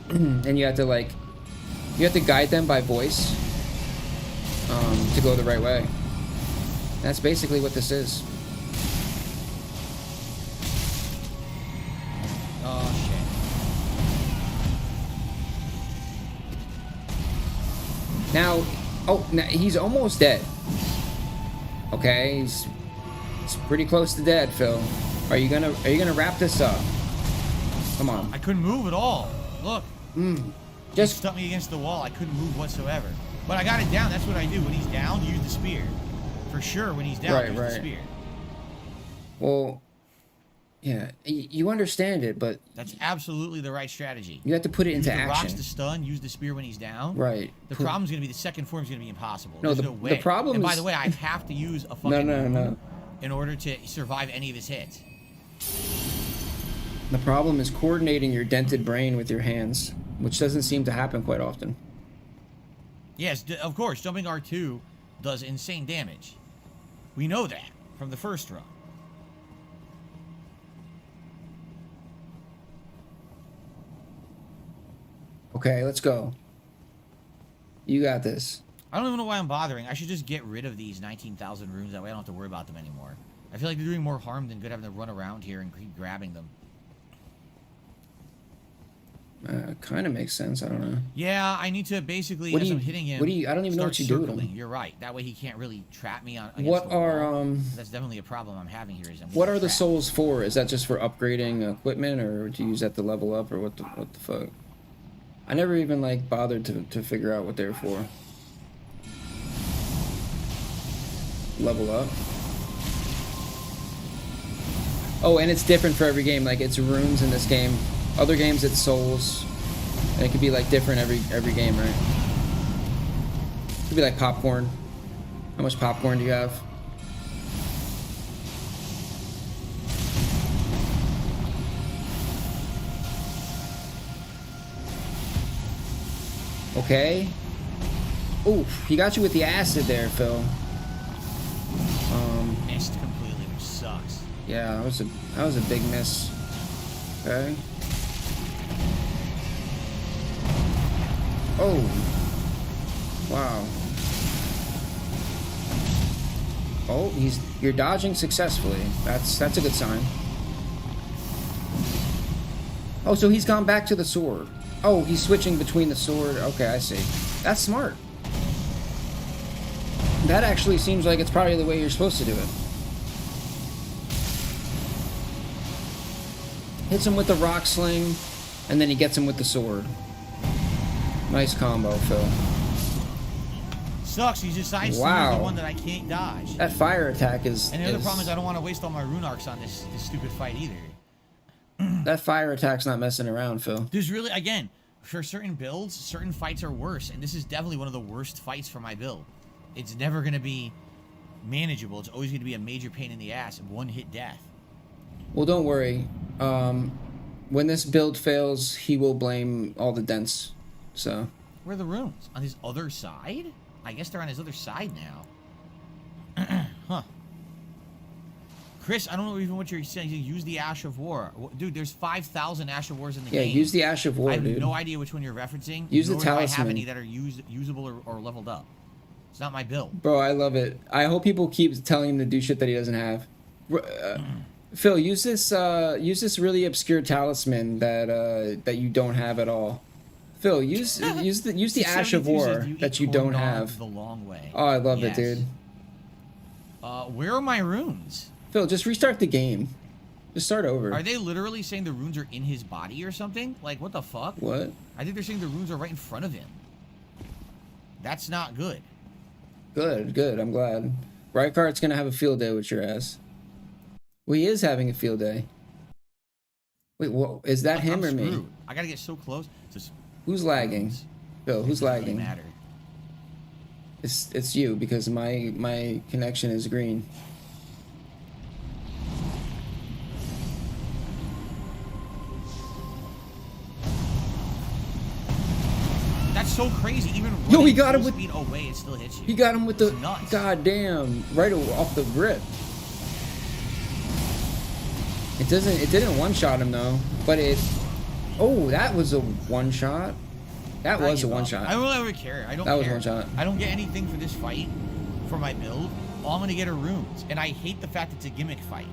and you have to guide them by voice, to go the right way. That's basically what this is. Oh shit. Now. Oh, now he's almost dead. Okay, he's pretty close to dead, Phil. Are you gonna wrap this up? Come on. I couldn't move at all. Look. Just stuck me against the wall. I couldn't move whatsoever. But I got it down. That's what I do. When he's down, use the spear. For sure, when he's down, use the spear. Well, yeah, you understand it, but that's absolutely the right strategy. You have to put it into use the action. Rocks to stun. Use the spear when he's down. Right. The problem's gonna be the second form's gonna be impossible. No, There's the no way. problem and by is- the way, I have to use a fucking No. in order to survive any of his hits. The problem is coordinating your dented brain with your hands, which doesn't seem to happen quite often. Yes, of course. Jumping R2 does insane damage. We know that from the first run. Okay, let's go. You got this. I don't even know why I'm bothering. I should just get rid of these 19,000 runes. That way I don't have to worry about them anymore. I feel like they're doing more harm than good having to run around here and keep grabbing them. Kind of makes sense. I don't know. Yeah, I need to basically, What as do I'm you- hitting him, what do you- I don't even know what you do with circling. them. You're right. That way he can't really trap me on. What against the are, wall. That's definitely a problem I'm having here. Is I'm What getting are the trapped. souls for? Is that just for upgrading equipment, or do you use that to level up, or what the fuck? I never even like bothered to figure out what they're for. Level up. Oh, and it's different for every game. Like it's runes in this game. Other games it's souls, and it could be like different every game, right? It could be like popcorn. How much popcorn do you have? Okay. Oof, he got you with the acid there, Phil. Missed completely, which sucks. Yeah, that was a big miss. Okay. Oh. Wow. Oh, you're dodging successfully. That's a good sign. Oh, so he's gone back to the sword. Oh, he's switching between the sword. Okay, I see. That's smart. That actually seems like it's probably the way you're supposed to do it. Hits him with the rock sling, and then he gets him with the sword. Nice combo, Phil. Sucks. He decides to Wow. use the one that I can't dodge. That fire attack is... And the other problem is I don't want to waste all my rune arcs on this stupid fight either. That fire attack's not messing around, Phil. There's really, again, for certain builds, certain fights are worse, and this is definitely one of the worst fights for my build. It's never going to be manageable. It's always going to be a major pain in the ass and one-hit death. Well, don't worry. When this build fails, he will blame all the dents. So... Where are the runes? On his other side? I guess they're on his other side now. Huh. Chris, I don't know even what you're saying. You use the Ash of War. Dude, there's 5,000 Ash of Wars in the game. Yeah, use the Ash of War, I have dude. no idea which one you're referencing. Use the nor do I have talisman. any that are usable or leveled up. It's not my build. Bro, I love it. I hope people keep telling him to do shit that he doesn't have. Phil, use this really obscure talisman that you don't have at all. Phil, use the Ash of 72 War says that you eat don't corn dogs have. the long way. Oh, I love Yes. it, dude. Where are my runes? Phil, just restart the game. Just start over. Are they literally saying the runes are in his body or something? Like, what the fuck? What? I think they're saying the runes are right in front of him. That's not good. Good. I'm glad. Rykart's gonna have a field day with your ass. Well, he is having a field day. Wait, what? Is that him or I'm me? screwed. I gotta get so close. Who's lagging? Phil, who's lagging? Matter. It's you, because my connection is green. That's so crazy. Even Yo, he running got him full with- speed away, it still hits you. He got him with the It's nuts. goddamn right off the rip. It didn't one shot him though, but it. Oh, that was a one shot. That I was a give one up. shot. I don't ever care. I don't That care. was one shot. I don't get anything for this fight, for my build. All I'm gonna get are runes, and I hate the fact it's a gimmick fight.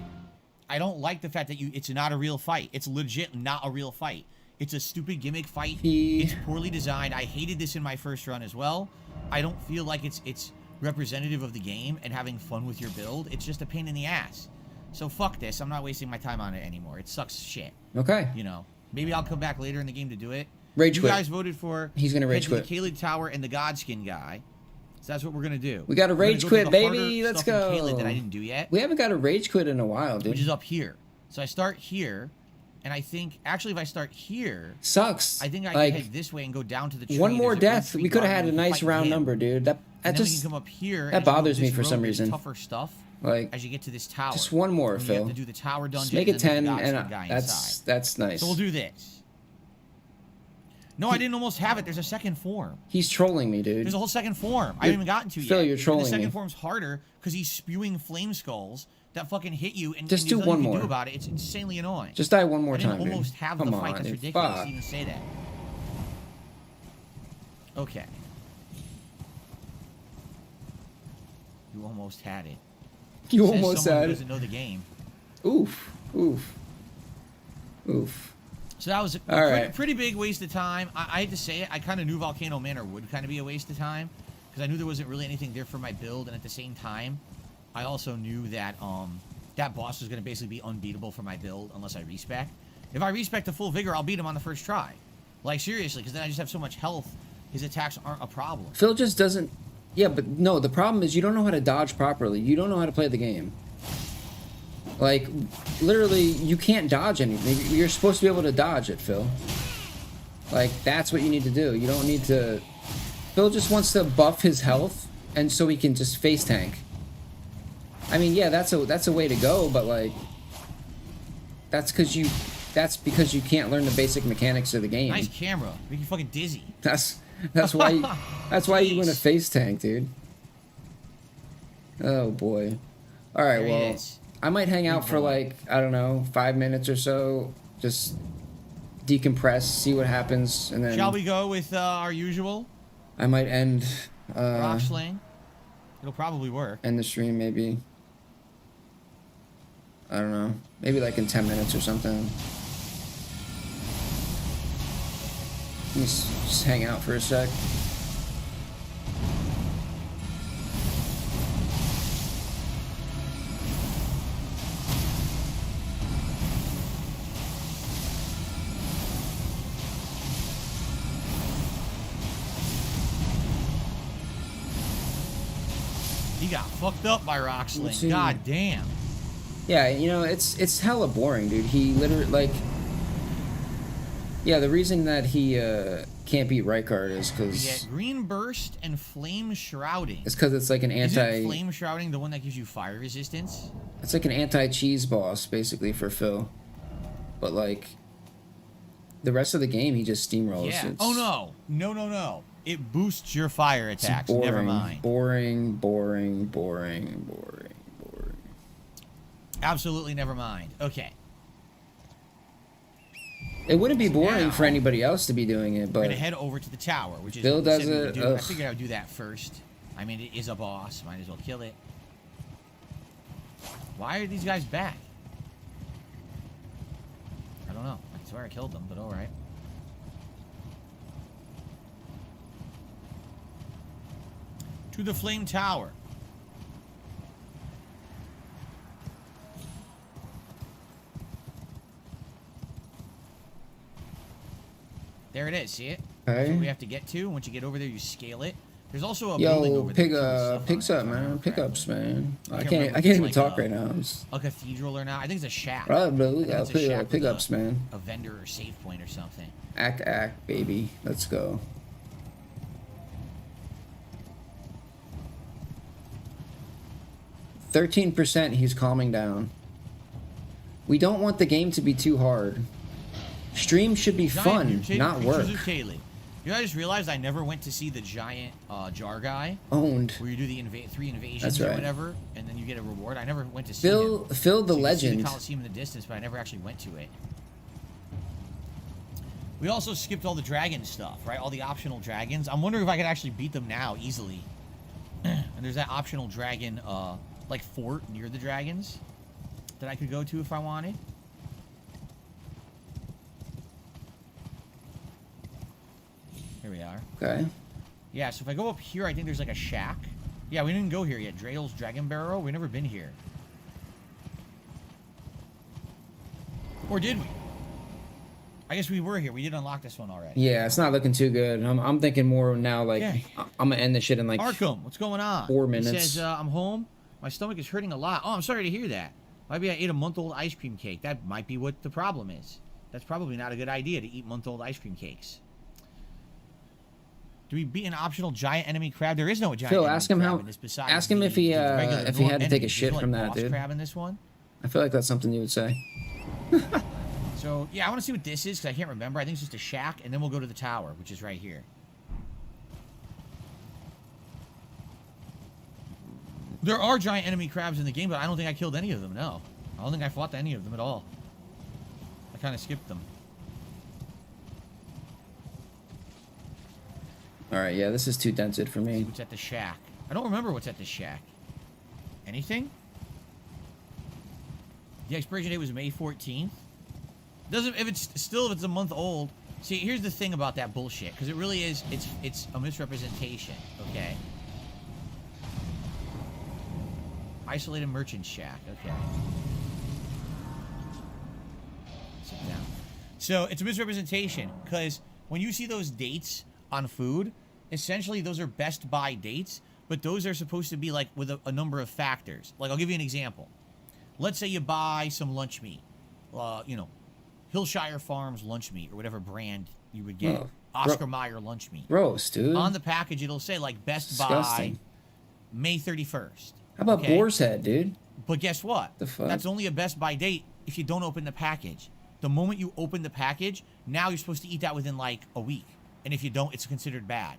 I don't like the fact that it's not a real fight. It's legit not a real fight. It's a stupid gimmick fight. It's poorly designed. I hated this in my first run as well. I don't feel like it's representative of the game and having fun with your build. It's just a pain in the ass. So fuck this. I'm not wasting my time on it anymore. It sucks shit. Okay. You know, maybe I'll come back later in the game to do it. Rage you quit. guys voted for He's gonna rage head to quit. the Caelid Tower and the Godskin guy. So that's what we're gonna do. We got a We're gonna rage go quit, do the harder baby. Let's stuff in go. Caelid that I didn't do yet. We haven't got a rage quit in a while, dude. Which is up here. So I start here, and I think actually if I start here, Sucks. I think I Like, can head this way and go down to the tree. one more There's a death. tree We could have guard had a and we can nice fight round him. number, dude. That And then just we can come up here. that and as you go bothers up me this for road, some there's reason. Tougher stuff. Like, as you get to this tower. just one more, And Phil. You have to do the tower dungeon. Just make it and then 10, the and Godskin guy that's inside. nice. So we'll do this. No, I didn't almost have it. There's a second form. He's trolling me, dude. There's a whole second form. I haven't even gotten to Phil, yet. you're And trolling the second me. form's harder because he's spewing flame skulls that fucking hit you, and Just and do there's nothing one you can more. do about it. It's insanely annoying. Just die one more I didn't time, dude. almost have Come the on, fight. That's dude. ridiculous Fuck. to even say that. Okay. You almost had it. You Says almost someone had who it. doesn't know the game. Oof. Oof. Oof. So that was a All right. pretty big waste of time. I hate to say it, I kind of knew Volcano Manor would kind of be a waste of time because I knew there wasn't really anything there for my build, and at the same time, I also knew that that boss was going to basically be unbeatable for my build unless I respec. If I respec to full vigor, I'll beat him on the first try. Like, seriously, because then I just have so much health, his attacks aren't a problem. Phil just doesn't. Yeah, but no, the problem is you don't know how to dodge properly. You don't know how to play the game. Like, literally, you can't dodge anything. You're supposed to be able to dodge it, Phil. Like, that's what you need to do. You don't need to... Phil just wants to buff his health, and so he can just face tank. I mean, yeah, that's a way to go, but, like... That's because you can't learn the basic mechanics of the game. Nice camera. Make you fucking dizzy. That's why you want to face tank, dude. Oh, boy. Alright, well... I might hang out for like, I don't know, 5 minutes or so. Just decompress, see what happens, and then... Shall we go with our usual? I might end... rock sling. It'll probably work. End the stream, maybe. I don't know. Maybe like in 10 minutes or something. Just hang out for a sec. He got fucked up by rock sling. God damn. Yeah, you know, it's hella boring, dude. He literally, like... Yeah, the reason that he can't beat Rykard is because... You get green burst and flame shrouding. It's because it's like an anti... Isn't flame shrouding the one that gives you fire resistance? It's like an anti-cheese boss, basically, for Phil. But, like... The rest of the game, he just steamrolls. Yeah. It's, Oh, no. No. It boosts your fire attacks. boring, Never mind. Boring. Absolutely never mind. Okay. It wouldn't be boring for anybody else to be doing it, but... We're going to head over to the tower, which is Bill what we does said we would it. do. I Ugh. figured I would do that first. I mean, it is a boss. Might as well kill it. Why are these guys back? I don't know. I swear I killed them, but alright. To the flame tower. There it is, see it? That's Okay. what we have to get to. Once you get over there, you scale it. There's also a building Yo, over there. too with picks stuff up, on it. man. Pickups, man. I remember can't if it's even like talk a- right now. I'm just... A cathedral or not? I think it's a shack. Right, bro. We I think got it's a shack with pickups, man. A vendor or save point or something. Act, baby. Let's go. %, he's calming down. We don't want the game to be too hard. Stream should be fun, not work. You know, I just realized I never went to see the giant jar guy. Owned. Where you do the 3 invasions That's or right. whatever, and then you get a reward. I never went to see Phil him. the So you can see legend. the Coliseum in the distance, but I never actually went to it. We also skipped all the dragon stuff, right? All the optional dragons. I'm wondering if I could actually beat them now easily. And there's that optional dragon, like fort near the dragons that I could go to if I wanted. Here we are. Okay. Yeah, so if I go up here, I think there's like a shack. Yeah, we didn't go here yet. Dreidel's Dragon Barrow. We've never been here. Or did we? I guess we were here. We did unlock this one already. Yeah, it's not looking too good. I'm thinking more now like Yeah. I'm gonna end this shit in like Arkham, what's going on? 4 He minutes. says, I'm home. My stomach is hurting a lot. Oh, I'm sorry to hear that. Maybe I ate a month-old ice cream cake. That might be what the problem is. That's probably not a good idea to eat month-old ice cream cakes. Do we beat an optional giant enemy crab? There is no giant Phil, enemy ask him crab how. in this besides Ask him the if he regular had to take a enemies. shit There's from no, that, like, boss dude. crab in this one. I feel like that's something you would say. So, yeah, I want to see what this is, because I can't remember. I think it's just a shack, and then we'll go to the tower, which is right here. There are giant enemy crabs in the game, but I don't think I killed any of them, no. I don't think I fought any of them at all. I kind of skipped them. All right, yeah, this is too dented for me. What's at the shack? I don't remember what's at the shack. Anything? The expiration date was May 14th. Doesn't if it's a month old. See, here's the thing about that bullshit, because it really is. It's a misrepresentation. Okay. Isolated merchant shack. Okay. Sit down. So it's a misrepresentation because when you see those dates on food, essentially those are Best Buy dates, but those are supposed to be like with a number of factors. Like I'll give you an example. Let's say you buy some lunch meat, you know, Hillshire Farms lunch meat or whatever brand you would get. Oscar Mayer lunch meat. Gross, dude. On the package, it'll say like Best Disgusting. Buy May 31st. How about Boar's Head, dude? But guess what? The fuck? That's only a Best Buy date if you don't open the package. The moment you open the package, now you're supposed to eat that within like a week. And if you don't, it's considered bad.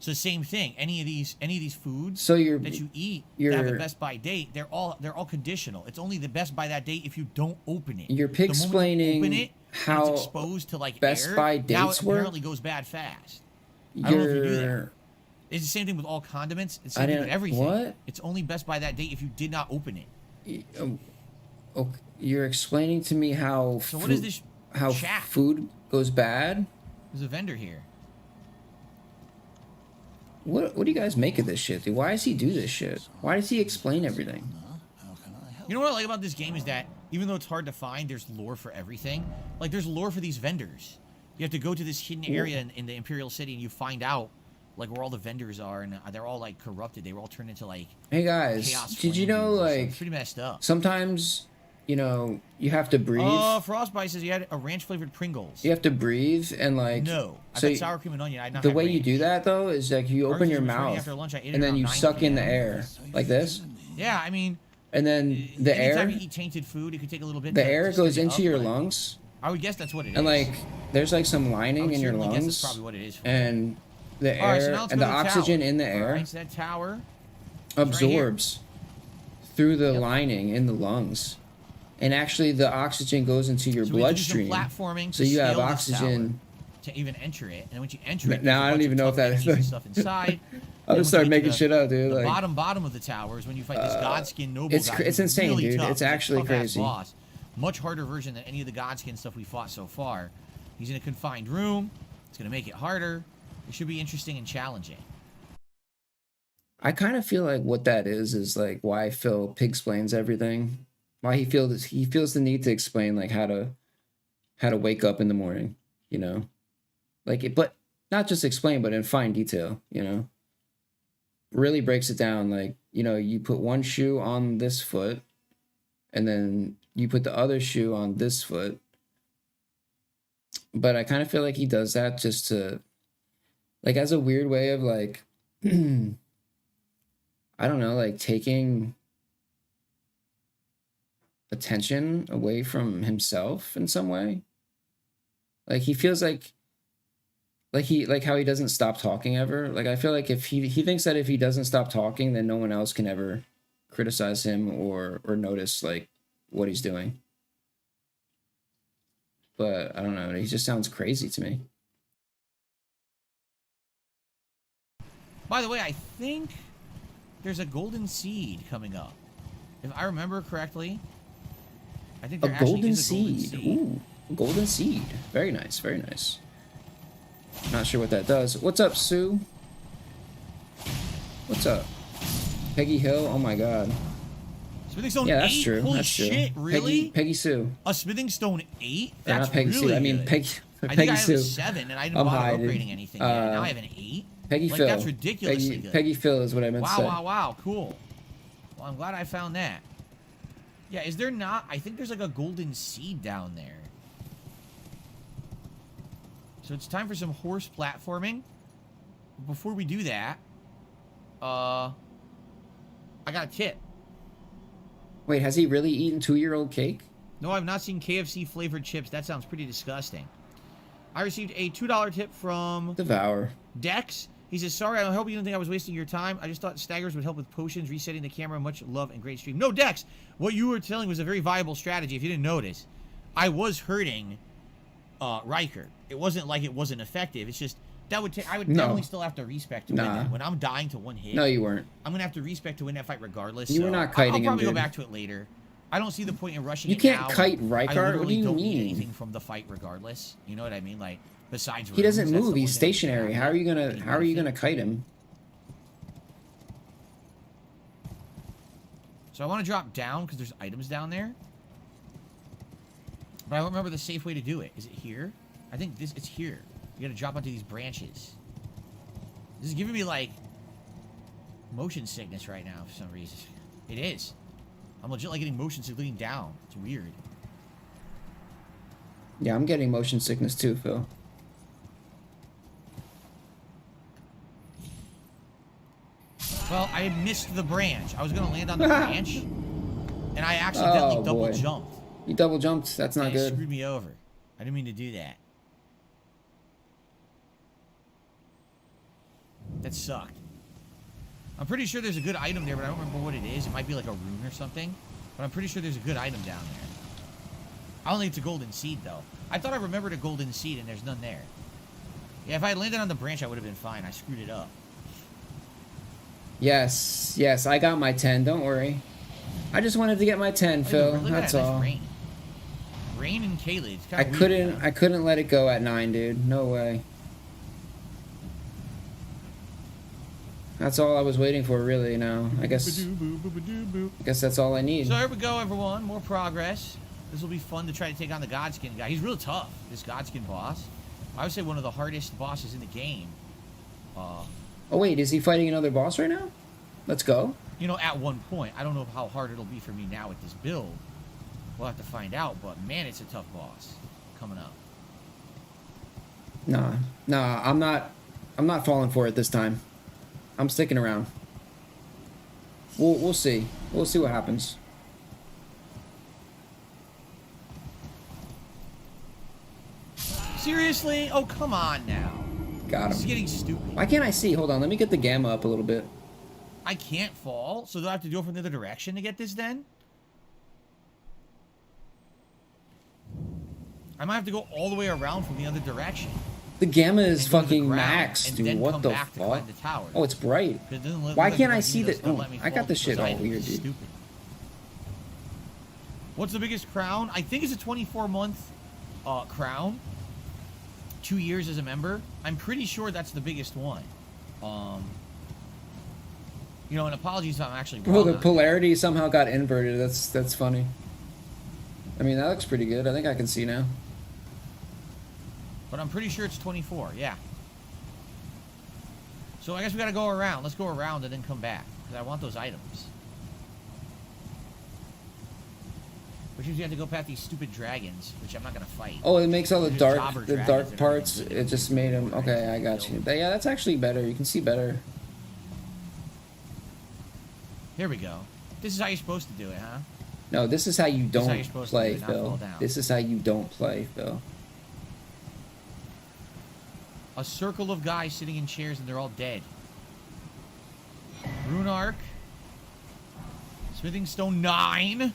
So same thing. Any of these foods that you eat that have a Best By date, they're all conditional. It's only the Best By that date if you don't open it. You're explaining open it, how it's exposed to like Best air, By now dates it work. apparently goes bad fast. I don't know if you do that. It's the same thing with all condiments. It's the same thing with everything. What? It's only Best By that date if you did not open it. Okay, you're explaining to me how So what is this chat? Food goes bad? There's a vendor here. What do you guys make of this shit, dude? Why does he do this shit? Why does he explain everything? You know what I like about this game is that even though it's hard to find, there's lore for everything. Like there's lore for these vendors. You have to go to this hidden area in the Imperial City and you find out like where all the vendors are, and they're all like corrupted. They were all turned into like Hey guys, chaos did you know flames. like It's pretty messed up. sometimes, you know, you have to breathe. Frostbite says you had a ranch flavored Pringles. You have to breathe and like No, I so had sour cream and onion. I had not the had way ranch. you do that though is like you open your Barbecue was returning mouth after lunch. I ate it and then around you 9 suck in the p.m. air like this, Yeah, I mean, and then the anytime air you eat tainted food, it could take a little bit. the to air stick goes it into up, your but lungs. I would guess that's what it is. And like there's like some I lining would in your certainly guess lungs that's probably what it is for. and the All right, air so now let's and go the to the oxygen tower. in the All air right, so that tower absorbs through the lining in the lungs, and actually the oxygen goes into your So we have to do some bloodstream. platforming So to you have scale this oxygen. tower to even enter it, and once you enter it, Now I don't even know if that is. stuff inside. I'll And just once start you get to making the- shit up, dude. The Like bottom of the tower is when you fight this Godskin noble it's guy. cr- it's who's insane, really dude. tough. It's He's a actually tough-ass crazy. Boss. Much harder version than any of the Godskin stuff we fought so far. He's in a confined room. It's gonna make it harder. It should be interesting and challenging. I kind of feel like what that is like why Phil pig-splains everything. Why he feels the need to explain like how to wake up in the morning, you know, like it, but not just explain, but in fine detail, you know. Really breaks it down, like, you know, you put one shoe on this foot, and then you put the other shoe on this foot. But I kind of feel like he does that just to, like, as a weird way of like, I don't know, like taking attention away from himself in some way. Like he feels like how he doesn't stop talking ever. Like I feel like if he thinks that if he doesn't stop talking, then no one else can ever criticize him or notice like what he's doing. But I don't know, he just sounds crazy to me. By the way, I think there's a golden seed coming up. If I remember correctly, I think there actually Golden is a golden seed. seed. Ooh, a golden seed. Very nice, very nice. Not sure what that does. What's up, Sue? What's up? Peggy Hill? Oh my god. Smithing Stone 8? Yeah, that's true. Holy That's true. shit, really? Peggy Sue. A Smithing Stone 8? Or That's not Peggy really Sue. I mean good. Peggy. I Peggy think I have Sue. a 7 and I didn't I'm bother hiding. upgrading anything yet. Now I have an 8? Peggy like, Phil. that's ridiculously good. Peggy Phil is what I meant to say. Wow, cool. Well, I'm glad I found that. Yeah, is there not? I think there's like a golden seed down there. So it's time for some horse platforming. Before we do that, I got a tip. Wait, has he really eaten 2-year-old cake? No, I've not seen KFC flavored chips. That sounds pretty disgusting. I received a $2 tip from Devour. Dex. He says, sorry, I hope you didn't think I was wasting your time. I just thought staggers would help with potions, resetting the camera. Much love and great stream. No, Dex, what you were telling was a very viable strategy. If you didn't notice, I was hurting Riker. It wasn't like it wasn't effective. It's just That would take. I would No. definitely still have to respec to win Nah. that. When I'm dying to one hit. No, you weren't. I'm gonna have to respec to win that fight regardless. You were so not kiting I'll probably him, go dude. back to it later. I don't see the point in rushing. You it can't now. kite I Rykard? What literally do you don't need mean? anything from the fight regardless. You know what I mean? Like besides. He doesn't runes, that's move. the He's one thing stationary. How are you gonna kite him? So I want to drop down because there's items down there. But I don't remember the safe way to do it. Is it here? I think it's here. You gotta drop onto these branches. This is giving me like motion sickness right now for some reason. It is. I'm legit like getting motion sick looking down. It's weird. Yeah, I'm getting motion sickness too, Phil. Well, I missed the branch. I was gonna land on the branch, and I accidentally double jumped. You double jumped. That's not And it good. screwed me over. I didn't mean to do that. That sucked. I'm pretty sure there's a good item there, but I don't remember what it is. It might be like a rune or something. But I'm pretty sure there's a good item down there. I don't think it's a golden seed, though. I thought I remembered a golden seed, and there's none there. Yeah, if I had landed on the branch, I would have been fine. I screwed it up. Yes, yes, I got my 10. Don't worry. I just wanted to get my 10, Phil. Look at That's that, nice all. rain. Rain and Kaylee. It's I kind of weird. I couldn't let it go at 9, dude. No way. That's all I was waiting for, really. Now, I guess that's all I need. So here we go, everyone. More progress. This will be fun to try to take on the Godskin guy. He's real tough, this Godskin boss. I would say one of the hardest bosses in the game. Oh wait, is he fighting another boss right now? Let's go. You know, at one point. I don't know how hard it'll be for me now with this build. We'll have to find out, but man, it's a tough boss coming up. Nah, I'm not falling for it this time. I'm sticking around. We'll see. We'll see what happens. Seriously? Oh, come on now. Got This is him. getting stupid. Why can't I see? Hold on, let me get the gamma up a little bit. I can't fall, so do I have to do it from the other direction to get this then? I might have to go all the way around from the other direction. The gamma is And go to the fucking ground, max, and dude. then What come the back to fuck? climb the tower. Oh, it's bright. It doesn't look Why like can't the I see Magnetos that? don't Oh, let me I fall got this shit because all I- weird, it's dude. Stupid. What's the biggest crown? I think it's a 24-month crown. 2 years as a member. I'm pretty sure that's the biggest one. You know, and apologies if I'm actually wrong. Well, the polarity somehow got inverted. That's funny. I mean, that looks pretty good. I think I can see now. But I'm pretty sure it's 24, yeah. So I guess we gotta go around. Let's go around and then come back. Because I want those items. Which means we have to go past these stupid dragons, which I'm not gonna fight. Oh, it makes all the They're dark, jobber the dragons dark that are parts. really It just made them. Okay, I got you. Yeah, that's actually better. You can see better. Here we go. This is how you're supposed to do it, huh? No, this is how you This is how don't you're supposed to play, do it, not fall Phil. down. This is how you don't play, Phil. A circle of guys sitting in chairs and they're all dead. Rune Arc. Smithing Stone 9.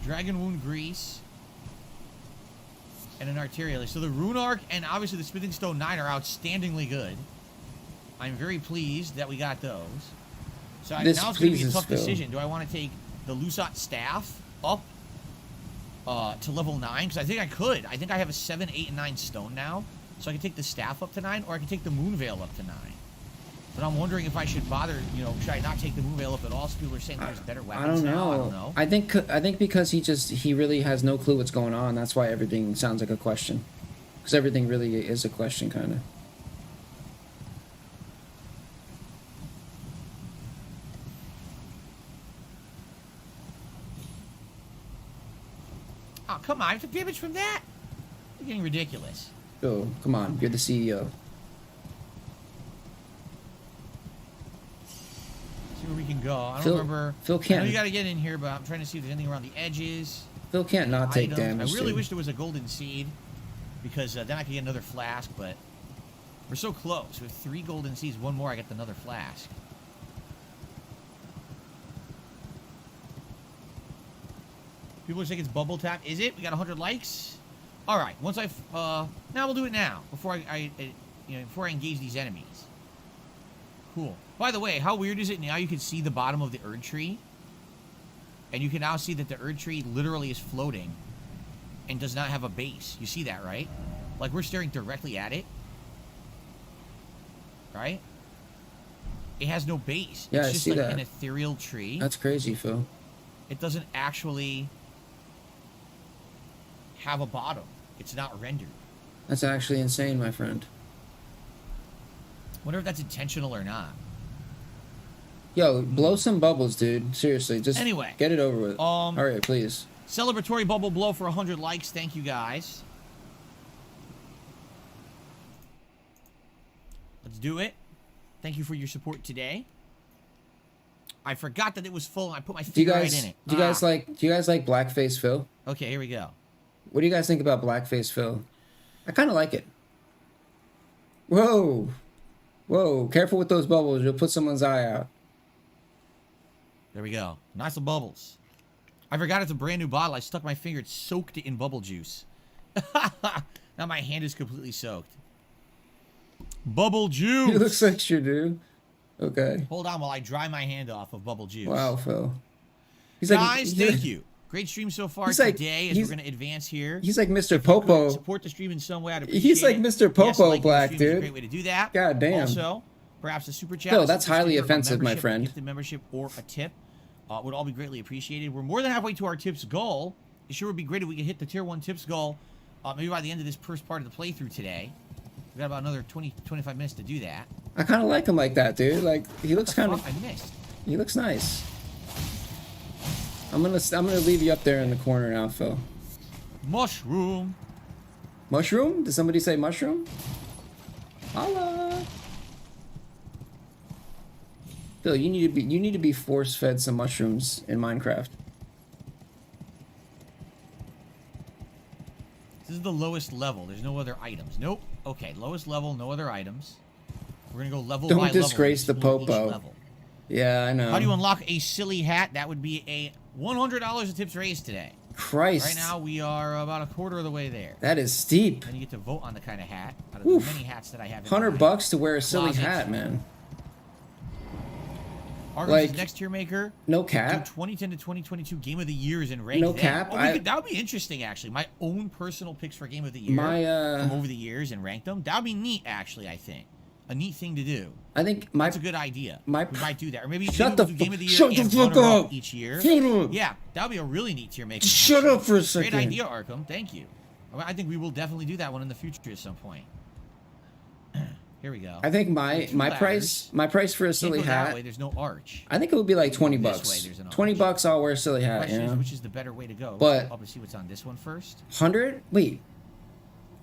Dragon Wound Grease. And an Arterial. So the Rune Arc and obviously the Smithing Stone 9 are outstandingly good. I'm very pleased that we got those. So now This it's going to be a pleases tough Phil. decision. Do I want to take the Lusat Staff up to level 9? Because I think I could. I think I have a 7, 8, and 9 stone now. So I can take the Staff up to 9, or I can take the Moon Veil up to 9. But I'm wondering if I should bother, you know, should I not take the Moon Veil up at all? So people are saying there's better I weapons don't now. know. I don't know. I think because he really has no clue what's going on. That's why everything sounds like a question. Because everything really is a question, kind of. Oh, come on. I took damage from that? You're getting ridiculous. Oh, come on. You're the CEO. See where we can go. I don't Phil- remember. Phil I know can't- you got to get in here, but I'm trying to see if there's anything around the edges. Phil can't not take items. damage. I really dude. wish there was a golden seed, because then I could get another flask, but we're so close. With 3 golden seeds, 1 more, I get another flask. People are saying it's bubble tap. Is it? We got 100 likes. All right. Once now we'll do it now before I before I engage these enemies. Cool. By the way, how weird is it now you can see the bottom of the Erd tree? And you can now see that the Erd tree literally is floating and does not have a base. You see that, right? Like, we're staring directly at it. Right? It has no base. Yeah, it's I just see like that. an ethereal tree. That's crazy, Phil. It doesn't actually have a bottom. It's not rendered. That's actually insane, my friend. Wonder if that's intentional or not. Yo, blow some bubbles, dude. Seriously, just Anyway, get it over with. All right, please. Celebratory bubble blow for 100 likes. Thank you, guys. Let's do it. Thank you for your support today. I forgot that it was full and I put my finger right in it. Do you guys like Blackface Phil? Okay, here we go. What do you guys think about Blackface Phil? I kind of like it. Whoa. Whoa, careful with those bubbles. You'll put someone's eye out. There we go. Nice little bubbles. I forgot it's a brand new bottle. I stuck my finger. It soaked it in bubble juice. Now my hand is completely soaked. Bubble juice. You look like you do. Okay. Hold on while I dry my hand off of bubble juice. Wow, Phil. Guys, thank you. Great stream so far today as we're going to advance here. He's like Mr. Popo. Support the stream in some way. I'd appreciate He's like it. Mr. Popo Black, Is dude. a great way to do that. God damn. Also, perhaps a super chat. Phil, that's highly offensive, my friend. The membership or a tip would all be greatly appreciated. We're more than halfway to our tips goal. It sure would be great if we could hit the tier 1 tips goal maybe by the end of this first part of the playthrough today. We've got about another 20-25 minutes to do that. I kind of like him like that, dude. Like, he looks kind of... I missed. He looks nice. I'm gonna leave you up there in the corner now, Phil. Mushroom. Mushroom? Did somebody say mushroom? Holla. Phil, you need to be force fed some mushrooms in Minecraft. This is the lowest level. There's no other items. Nope. Okay, lowest level, no other items. We're gonna go level by level. Don't disgrace the popo. Level. Yeah, I know. How do you unlock a silly hat? That would be a $100 of tips raised today. Christ. Right now we are about a quarter of the way there. That is steep. And you get to vote on the kind of hat out of Oof. the many hats that I have. $100 to wear a silly closet. hat, man. Argus' next tier maker. No cap. 2010 to 2022 Game of the Years in ranked. No cap. That would be interesting, actually. My own personal picks for Game of the Year from over the years and ranked them. That would be neat, actually. I think a neat thing to do. I think that's a good idea. We might do that, or maybe Shut we'll the do Game of the Year shut and the fuck runner-up up each year. Shut up. Yeah, that would be a really neat tier maker. Shut up for a second. Great idea, Arkham. Thank you. I think we will definitely do that one in the future at some point. Here we go. I think my price for a silly hat. That way, there's no arch. I think it would be like $20. Way, there's an arch. $20, I'll wear a silly hat. Question You know? is, which is the better way to go? But I'll see what's on this one first. 100? Wait,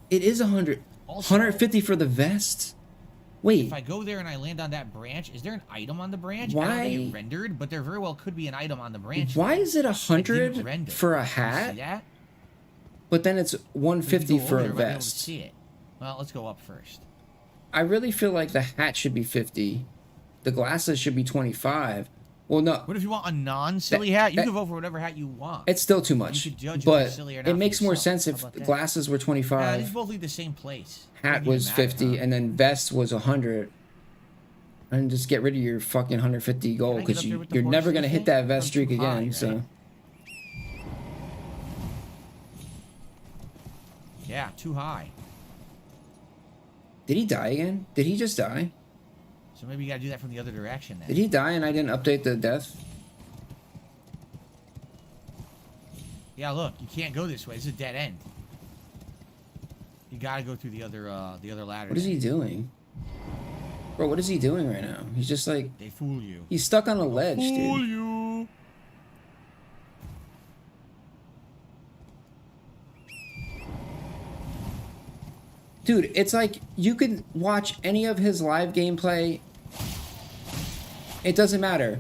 it is 100. Also, 150 for the vest. Wait. If I go there and I land on that branch, is there an item on the branch? Why? I don't think it rendered, but there very well could be an item on the branch. Why is it 100 for a hat? See that? But then it's 150 for a vest. See it. Well, let's go up first. I really feel like the hat should be 50. The glasses should be 25. Well, no. What if you want a non-silly hat? You can vote for whatever hat you want. It's still too much. You could judge but if it's silly or not it makes for more yourself. sense if How about the that? glasses were 25. These both lead the same place. Hat was 50, and then vest was 100. And just get rid of your fucking 150 goal, Can I get because up there with the you're horse never going to hit that vest From streak too again. high, right? So Yeah, too high. did he die again? Did he just die? So maybe you gotta do that from the other direction then. Did he die and I didn't update the death? Yeah, look, you can't go this way. It's a dead end. You gotta go through the other ladder. What is he doing? Bro, what is he doing right now? He's just like... They fool you. He's stuck on a ledge, Fool dude. you. Dude, it's like you could watch any of his live gameplay. It doesn't matter.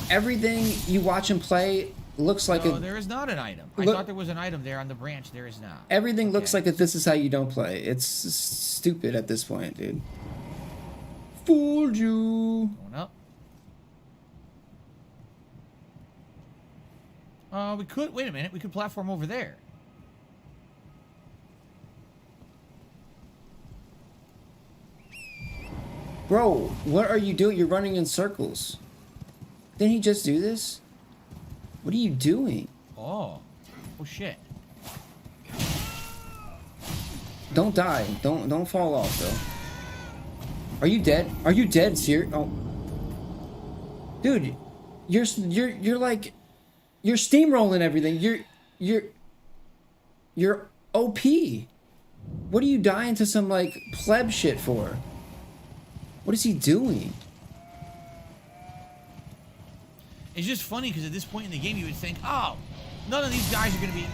Everything you watch him play looks like No, there is not an item. I thought there was an item there on the branch. There is not. Everything looks like if this is how you don't play. It's stupid at this point, dude. Fooled you. Going up. We could, wait a minute, we could platform over there. Bro, what are you doing? You're running in circles. Didn't he just do this? What are you doing? Oh shit. Don't die. Don't fall off though. Are you dead? Are you dead? Serious? Oh, dude, you're like, you're steamrolling everything. You're OP. What are you dying to some like pleb shit for? What is he doing? It's just funny because at this point in the game you would think, oh, none of these guys are gonna be.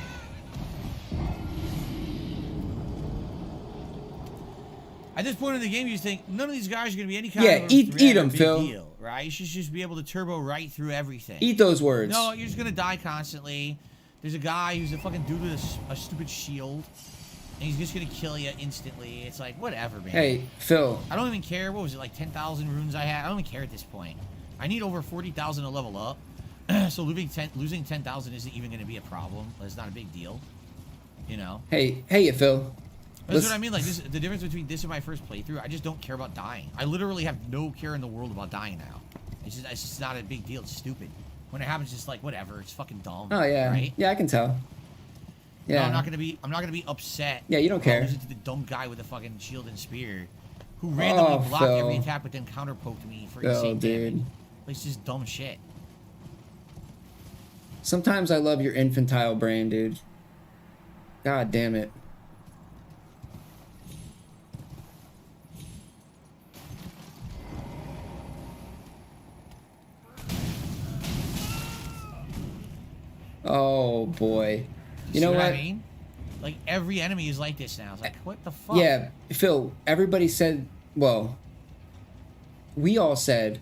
At this point in the game, you think none of these guys are going to be any kind of eat them, big Phil. Deal, right? You should just be able to turbo right through everything. Eat those words. No, you're just going to die constantly. There's a guy who's a fucking dude with a stupid shield, and he's just going to kill you instantly. It's like, whatever, man. Hey, Phil. I don't even care. What was it, like 10,000 runes I had? I don't even care at this point. I need over 40,000 to level up, so losing 10,000 isn't even going to be a problem. It's not a big deal, you know? Hey, Phil. That's what I mean. Like this, the difference between this and my first playthrough, I just don't care about dying. I literally have no care in the world about dying now. It's just not a big deal. It's stupid. When it happens, it's just like whatever. It's fucking dumb. Oh yeah, right? Yeah, I can tell. Yeah, no, I'm not gonna be upset. Yeah, you don't care. Listen to the dumb guy with the fucking shield and spear, who randomly blocked Phil. every attack but then counter poked me for Phil, insane dude. damage. It's just dumb shit. Sometimes I love your infantile brain, dude. God damn it. Oh boy. You know what? I mean? Like every enemy is like this now. It's like, what the fuck? Yeah, Phil, everybody said, well, we all said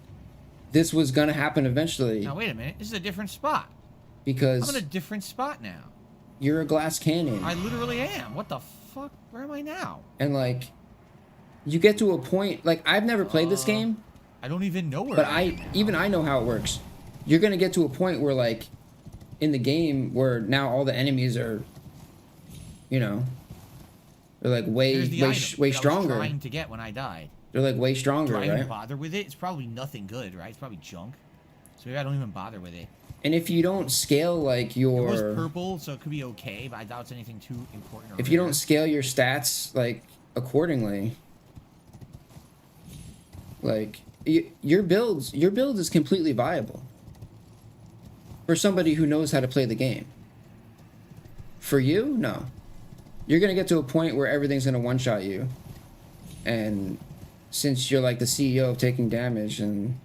this was gonna happen eventually. Now wait a minute. This is a different spot. Because I'm in a different spot now. You're a glass cannon. I literally am. What the fuck? Where am I now? And like, you get to a point, like I've never played this game. I don't even know where But I am. even I know how it works. You're gonna get to a point where like, in the game where now all the enemies are, you know, they're like way Here's the item that I was stronger. trying to get when I died. They're like way stronger, Do I even right? bother with it? It's probably nothing good, right? It's probably junk. So maybe I don't even bother with it. And if you don't scale like It was your, purple, so it could be okay, but I doubt it's anything too important. Or if you rare. don't scale your stats like accordingly, like your build is completely viable for somebody who knows how to play the game. For you, no. You're gonna get to a point where everything's gonna one-shot you, and since you're like the CEO of taking damage, and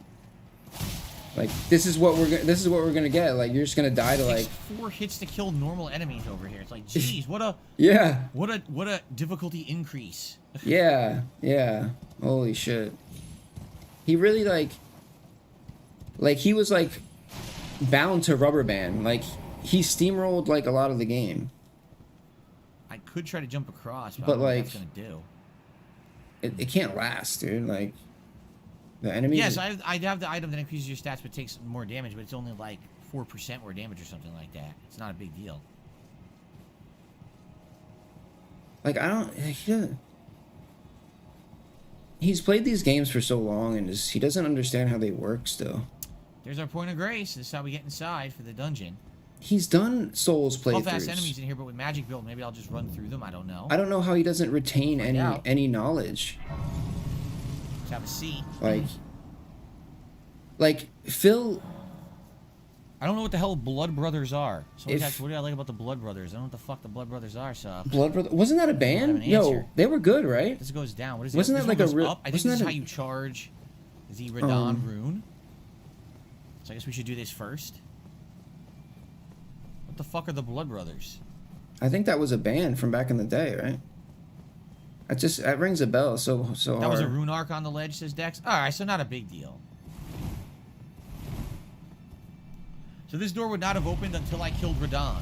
like this is what we're gonna get. Like you're just gonna die to like 4 hits to kill normal enemies over here. It's like, geez, what a yeah. what a difficulty increase. Yeah. Holy shit. He really like he was like bound to rubber band. Like he steamrolled like a lot of the game. I could try to jump across, but, But, I don't know what like, that's gonna do. It can't last, dude. Like the enemy. Yes, I'd have the item that increases your stats but takes more damage, but it's only like 4% more damage or something like that. It's not a big deal. Like I don't. He's played these games for so long, and he doesn't understand how they work still. There's our point of grace. This is how we get inside for the dungeon. He's done Souls playthroughs. Fast enemies in here, but with magic build, maybe I'll just run through them. I don't know. I don't know how he doesn't retain Find out. any knowledge. Let's have a seat. Like Phil. I don't know what the hell Blood Brothers are. Someone If- asked, what do I like about the Blood Brothers? I don't know what the fuck the Blood Brothers are, so... Blood Brother, wasn't that a have band? an Yo, answer. they were good, right? This goes down. What is it? Wasn't This that like one a goes real? up? I think wasn't this is that how a- you charge the Radon rune. So I guess we should do this first. What the fuck are the Blood Brothers? I think that was a band from back in the day, right? That rings a bell. So That hard. was a rune arc on the ledge, says Dex. Alright, so not a big deal. So this door would not have opened until I killed Radon.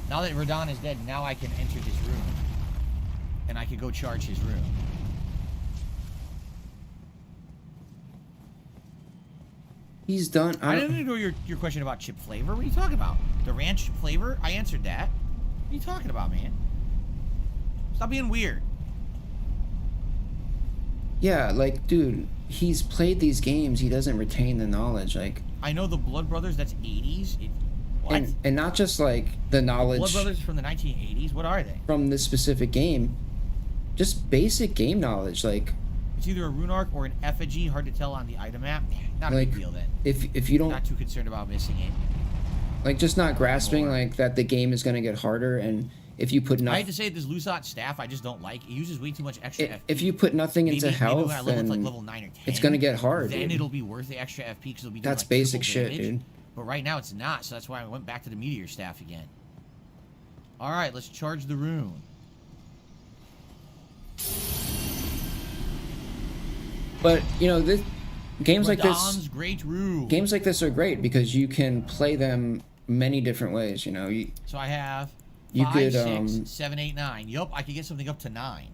Now that Radon is dead, now I can enter this room. And I can go charge his room. He's done. I didn't know your question about chip flavor. What are you talking about? The ranch flavor? I answered that. What are you talking about, man? Stop being weird. Yeah, like, dude, he's played these games. He doesn't retain the knowledge. Like, I know the Blood Brothers. That's 80s. What? And not just like the knowledge. Blood Brothers from the 1980s. What are they? From this specific game, just basic game knowledge. Like, it's either a rune arc or an effigy. Hard to tell on the item map. Not a like, big deal then. If you don't, not too concerned about missing it. Like, just not grasping like that the game is gonna get harder, and if you put nothing. I hate to say it, this Lusat staff I just don't like. It uses way too much extra FP. If you put nothing into health, maybe when I then like level 9 or 10, it's gonna get hard. Then dude. it'll be worth the extra FP because it'll be doing, that's like, basic triple shit, damage. dude. But right now it's not, so that's why I went back to the meteor staff again. All right, let's charge the rune. But you know, this games like Radahn's this, great rune. games like this are great because you can play them many different ways. You know, So I have you 5, could 6, 7, 8, 9. Yup, I could get something up to 9.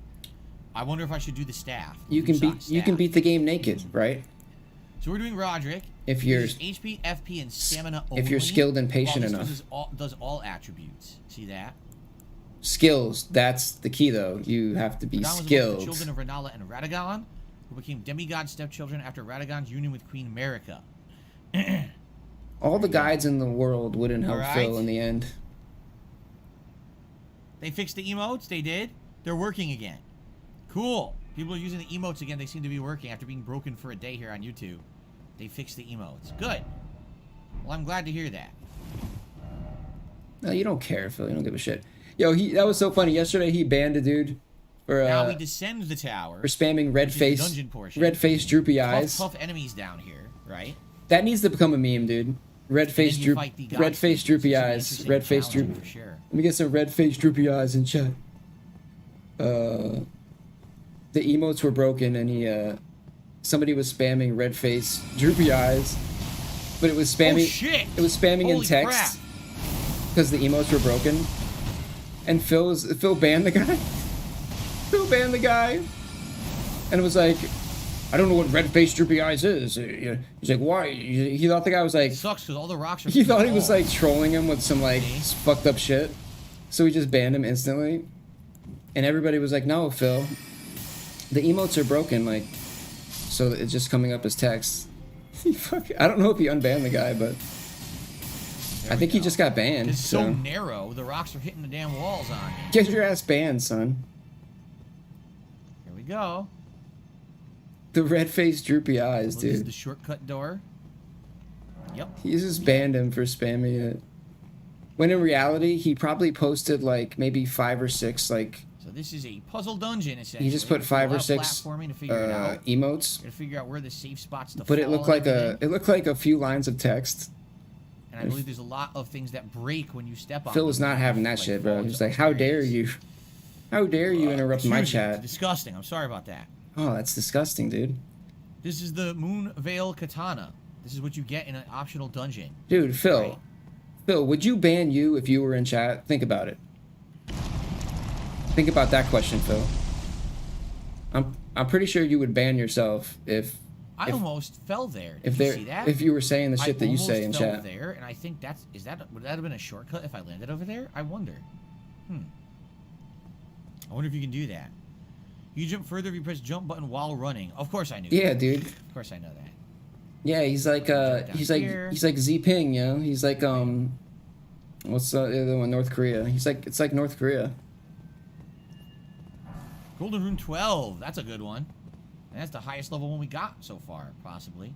I wonder if I should do the staff. you can beat the game naked, right? So we're doing Roderick. If you're This is HP, FP, and stamina only. if you're skilled and patient this enough. does all attributes. See that? Skills, that's the key though. You have to be Radagon was among skilled. the children of Renala and Radagon, who became demigod stepchildren after Radagon's union with Queen Marika. All the guides in the world wouldn't help Alright. Phil in the end. They fixed the emotes. They did. They're working again. Cool. People are using the emotes again. They seem to be working after being broken for a day here on YouTube. They fixed the emotes. Good. Well, I'm glad to hear that. No, you don't care, Phil. You don't give a shit. Yo, that was so funny. Yesterday he banned a dude for Now we descend the tower. for spamming red which is the face, dungeon portion. red face, droopy eyes. Tough enemies down here, right? That needs to become a meme, dude. Red face, then you droop, fight the red gods. face, droopy It's an eyes. interesting Red face, challenge droopy. for sure. Let me get some red face, droopy eyes in chat. The emotes were broken, and somebody was spamming red face, droopy eyes, but it was spamming. Oh, shit! It was spamming in Holy text crap. because the emotes were broken. And Phil banned the guy. Phil banned the guy, and it was like, I don't know what red face, droopy eyes is. He's like, why? He thought the guy was like. It sucks because all the rocks are. He thought he was like trolling him with some like fucked up shit, so he just banned him instantly. And everybody was like, "No, Phil, the emotes are broken." Like, so it's just coming up as text. I don't know if he unbanned the guy, but I think he just got banned. It's so narrow. The rocks are hitting the damn walls on me. Get your ass banned, son. Here we go. The red face, droopy eyes, Well, this is dude. the shortcut door. Yep. He just banned him for spamming it. When in reality, he probably posted like maybe 5 or 6 like. So this is a puzzle dungeon, essentially. He just put 5 or Allow 6 platforming to figure it out. emotes. To figure out where the safe spots to But it fall looked and like everything. a few lines of text. And I believe there's a lot of things that break when you step on Phil them. was not having that Like shit, bro. fall He was into like, "How dare areas. you? How dare you interrupt my Excuse me, chat?" it's disgusting. I'm sorry about that. Oh, that's disgusting, dude. This is the Moon Veil Katana. This is what you get in an optional dungeon. Dude, Phil. Phil, would you ban you if you were in chat? Think about it. Think about that question, Phil. I'm pretty sure you would ban yourself if almost fell there. if Did you there see that? if you were saying the shit that you say in almost fell chat. there, and I think would that have been a shortcut if I landed over there? I wonder. I wonder if you can do that. You jump further if you press jump button while running. Of course I knew. Yeah, that. dude. Of course I know that. Yeah, he's like he's like Z Ping, you know? He's like what's the other one? North Korea. It's like North Korea. Golden Rune 12. That's a good one. And that's the highest level one we got so far, possibly.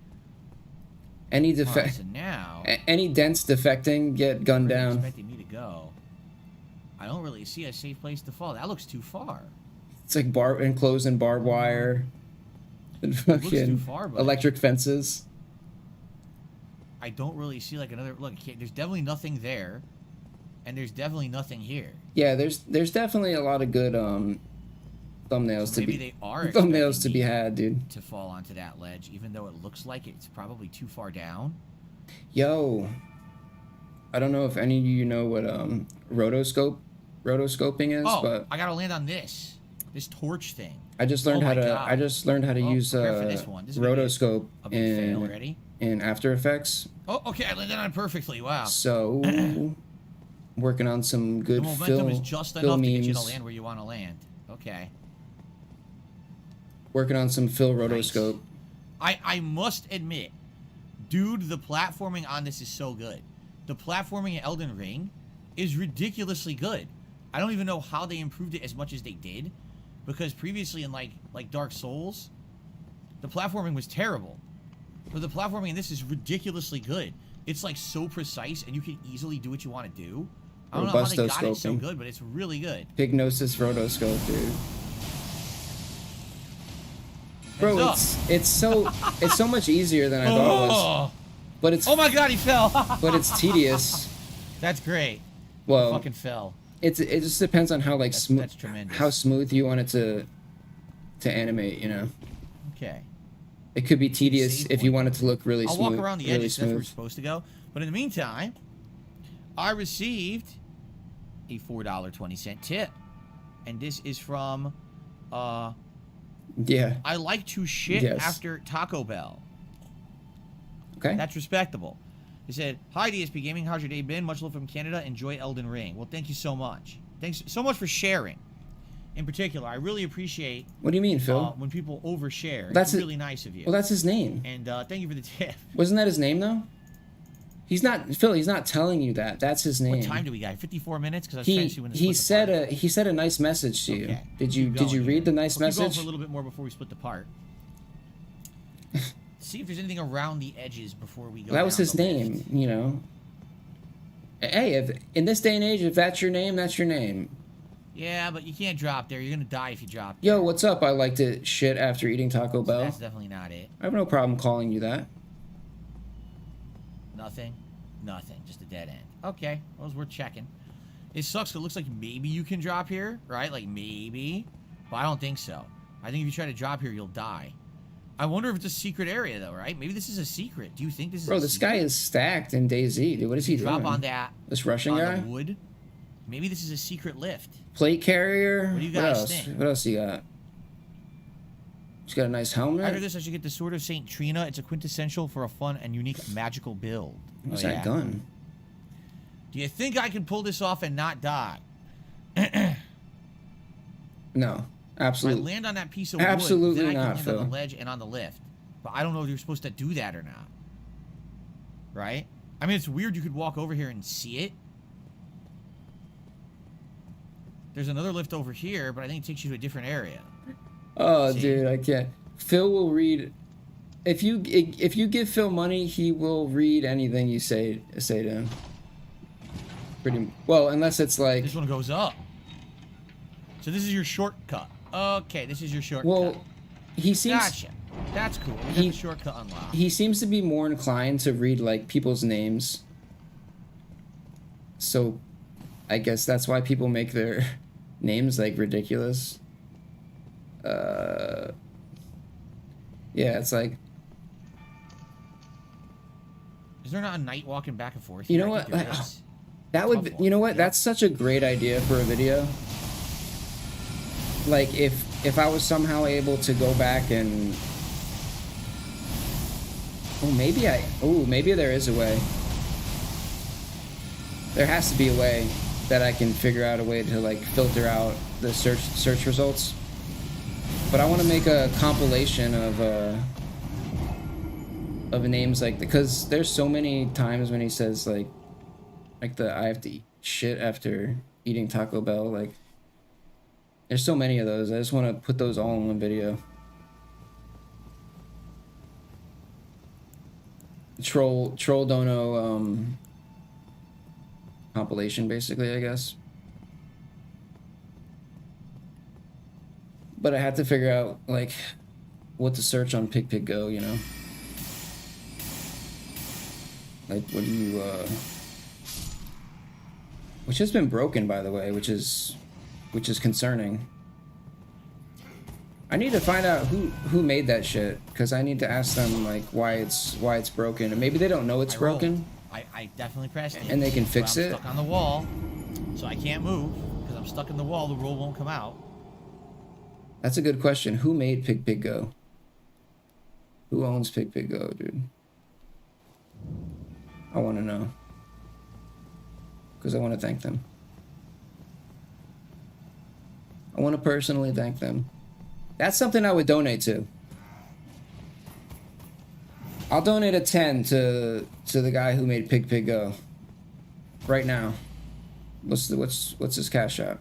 Any Alright, so now any dents defecting get gunned where are you down. expecting me to go? I don't really see a safe place to fall. That looks too far. It's like enclosed in barbed wire. And looks too fucking far, buddy. electric fences. I don't really see like another look. There's definitely nothing there, and there's definitely nothing here. Yeah, there's definitely a lot of good thumbnails So to maybe be they are thumbnails to expecting be me had, dude. to fall onto that ledge, even though it looks like it's probably too far down. Yo, I don't know if any of you know what rotoscoping is, Oh, but I gotta land on this torch thing. I just learned Oh how my to God. use prepare for this one. This is gonna be rotoscope a big fail. Ready? in After Effects. Oh, okay, I landed on it perfectly. Wow. So working on some The good momentum is just Phil enough to get you to memes. land where you want to land. Okay. Working on some Phil rotoscope. I must admit, dude, the platforming on this is so good. The platforming in Elden Ring is ridiculously good. I don't even know how they improved it as much as they did, because previously in like Dark Souls, the platforming was terrible. But the platforming in this is ridiculously good. It's like so precise, and you can easily do what you want to do. I don't know how they got it so good, but it's really good. Pygnosis rotoscope, dude. Bro, it's so much easier than I thought it was. But it's oh my god, he fell. But it's tedious. That's great. Well, he fucking fell. It just depends on how like that's tremendous. how smooth you want it to animate, you know. Okay. It could be tedious if you want it to look really I'll smooth. walk around the edges. That's where we're supposed to go. But in the meantime, I received a $4.20 tip, and this is from yeah. I like to shit after Taco Bell. Okay. That's respectable. He said, "Hi DSP Gaming, how's your day been? Much love from Canada. Enjoy Elden Ring." Well, thank you so much. Thanks so much for sharing. In particular, I really appreciate. What do you mean, Phil? When people overshare, that's it's really nice of you. Well, that's his name. And thank you for the tip. Wasn't that his name though? He's not Phil. He's not telling you that. That's his name. What time do we got? 54 minutes. Because I was trying to see when this he said a nice message to you. Did you read the nice we'll message? Keep going for a little bit more before we split the part. See if there's anything around the edges before we go. Well, that was his name, you know. Hey, if in this day and age, if that's your name, that's your name. Yeah, but you can't drop there. You're gonna die if you drop. Yo, what's up? I like to shit after eating Taco Bell. That's definitely not it. I have no problem calling you that. Nothing. Just a dead end. Okay, well, we're checking. It sucks 'cause it looks like maybe you can drop here, right? Like maybe, but I don't think so. I think if you try to drop here, you'll die. I wonder if it's a secret area though, right? Maybe this is a secret. Do you think this is? Bro, this guy is stacked in DayZ, dude. What is he doing? Drop on that. This Russian guy. The wood. Maybe this is a secret lift. Plate carrier. What do you guys think? What else you got? He's got a nice helmet. After this, I should get the Sword of Saint Trina. It's a quintessential for a fun and unique magical build. What's that gun? Do you think I can pull this off and not die? No, absolutely. I land on that piece of wood. Absolutely then I not, can land on the ledge and on the lift. But I don't know if you're supposed to do that or not. Right? I mean, it's weird you could walk over here and see it. There's another lift over here, but I think it takes you to a different area. Oh, dude, I can't. Phil will read. If you give Phil money, he will read anything you say to him. Pretty well, unless it's like this one goes up. So this is your shortcut. Okay, this is your shortcut. Well, he seems. Gotcha. That's cool. We got the shortcut unlocked. He seems to be more inclined to read like people's names. So, I guess that's why people make their names like ridiculous. Yeah, it's like. Is there not a knight walking back and forth? You know what? That would. You know what? That's such a great idea for a video. Like if I was somehow able to go back and. Maybe there is a way. There has to be a way that I can figure out a way to like filter out the search results. But I want to make a compilation of names like because there's so many times when he says like I have to eat shit after eating Taco Bell. Like there's so many of those. I just want to put those all in one video. Troll Dono compilation basically, I guess. But I had to figure out like what to search on Pig.Go, you know. Like what do you which has been broken by the way, which is concerning. I need to find out who made that shit because I need to ask them like why it's broken, and maybe they don't know it's broken. I definitely pressed it. And they can fix it. I'm stuck on the wall, so I can't move because I'm stuck in the wall. The roll won't come out. That's a good question. Who made Pig.Go? Who owns Pig.Go, dude? I want to know because I want to thank them. I want to personally thank them. That's something I would donate to. I'll donate a 10 to the guy who made Pig Go. Right now. What's his cash app?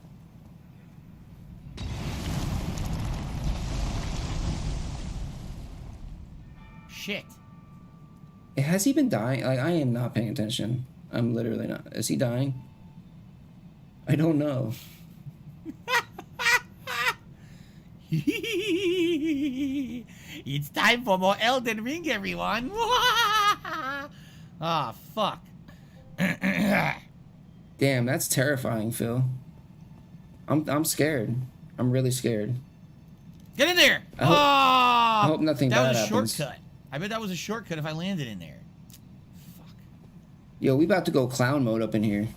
Shit. Has he been dying? Like, I am not paying attention. I'm literally not. Is he dying? I don't know. It's time for more Elden Ring, everyone. Ah, fuck. Damn, that's terrifying, Phil. I'm scared. I'm really scared. Get in there! I hope nothing that bad was a happens. shortcut. I bet that was a shortcut if I landed in there. Yo, we about to go clown mode up in here.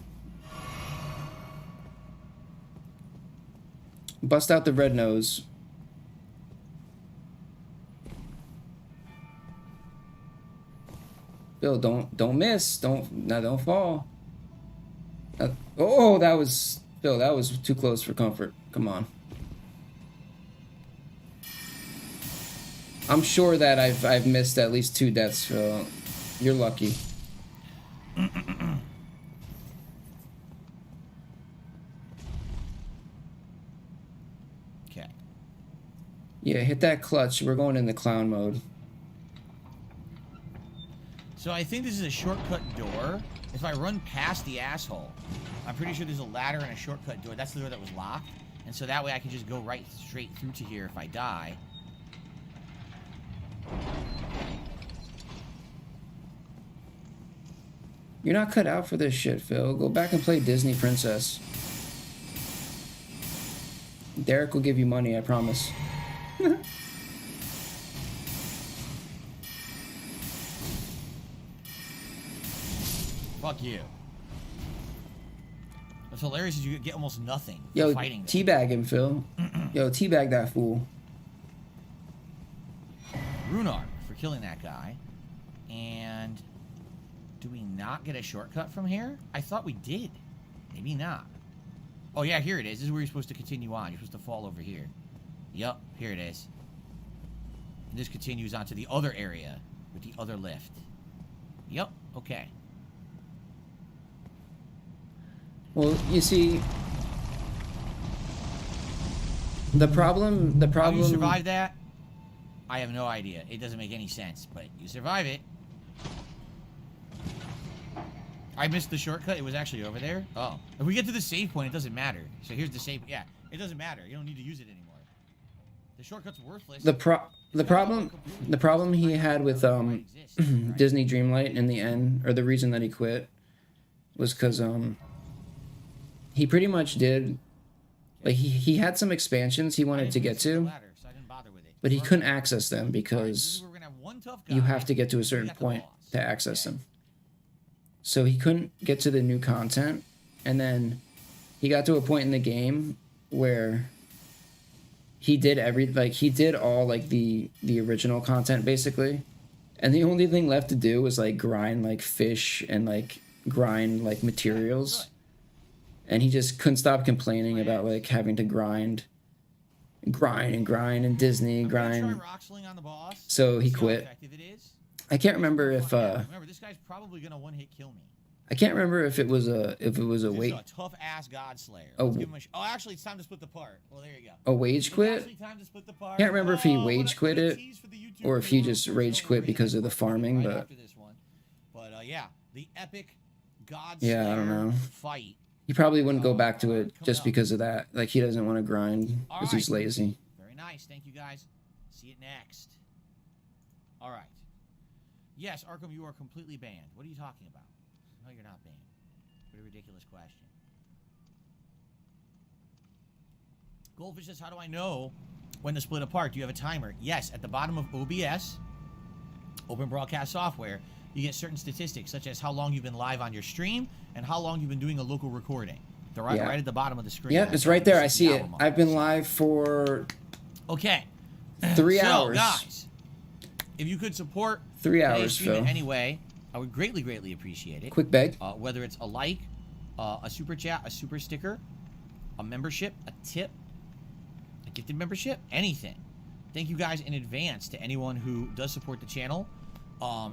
Bust out the red nose. Phil, don't miss. Don't fall. Oh, that was Phil. That was too close for comfort. Come on. I'm sure that I've missed at least 2 deaths, Phil. You're lucky. Okay. Yeah, hit that clutch. We're going in the clown mode. So I think this is a shortcut door. If I run past the asshole, I'm pretty sure there's a ladder and a shortcut door. That's the door that was locked. And so that way I can just go right straight through to here if I die. You're not cut out for this shit, Phil. Go back and play Disney Princess. Derek will give you money, I promise. Fuck you. What's hilarious is you get almost nothing Yo, fighting them. teabag him, Phil. Yo, teabag that fool. Runar for killing that guy. And do we not get a shortcut from here? I thought we did. Maybe not. Oh yeah, here it is. This is where you're supposed to continue on. You're supposed to fall over here. Yup, here it is. And this continues on to the other area with the other lift. Yup, okay. Well, you see, the problem. How you survive that? I have no idea. It doesn't make any sense, but you survive it. I missed the shortcut. It was actually over there. Oh. If we get to the save point, it doesn't matter. So here's the save. Yeah, it doesn't matter. You don't need to use it anymore. The shortcut's worthless. The problem he had with Disney Dreamlight in the end, or the reason that he quit, was because he pretty much did, like, he had some expansions he wanted to get to, but he couldn't access them because you have to get to a certain point to access them. So he couldn't get to the new content, and then he got to a point in the game where he did all like the original content basically, and the only thing left to do was like grind like fish and like grind like materials, and he just couldn't stop complaining about like having to grind and Disney grind. So he quit. I can't remember if remember, this guy's probably gonna one-hit kill me. I can't remember if it was a weight. A tough ass God Slayer. Let's give him a actually, it's time to split the part. Well, there you go. A wage quit? Can't remember if he wage quit it or if he just rage quit because of the farming, but yeah, the epic God yeah, Slayer I don't know. fight. He probably wouldn't go back to it just because of that. Like, he doesn't want to grind because he's lazy. Very nice. Thank you, guys. See it next. All right. Yes, Arkham, you are completely banned. What are you talking about? No, you're not banned. What a ridiculous question. Goldfish says, how do I know when to split apart? Do you have a timer? Yes, at the bottom of OBS, Open Broadcast Software, you get certain statistics, such as how long you've been live on your stream and how long you've been doing a local recording. They're right at the bottom of the screen. Yep, it's right there. I see it. I've been live for 3 hours. Guys, if you could support 3 hours, Phil. In any way, I would greatly, greatly appreciate it. Quick beg. Whether it's a like, a super chat, a super sticker, a membership, a tip, a gifted membership, anything. Thank you guys in advance to anyone who does support the channel.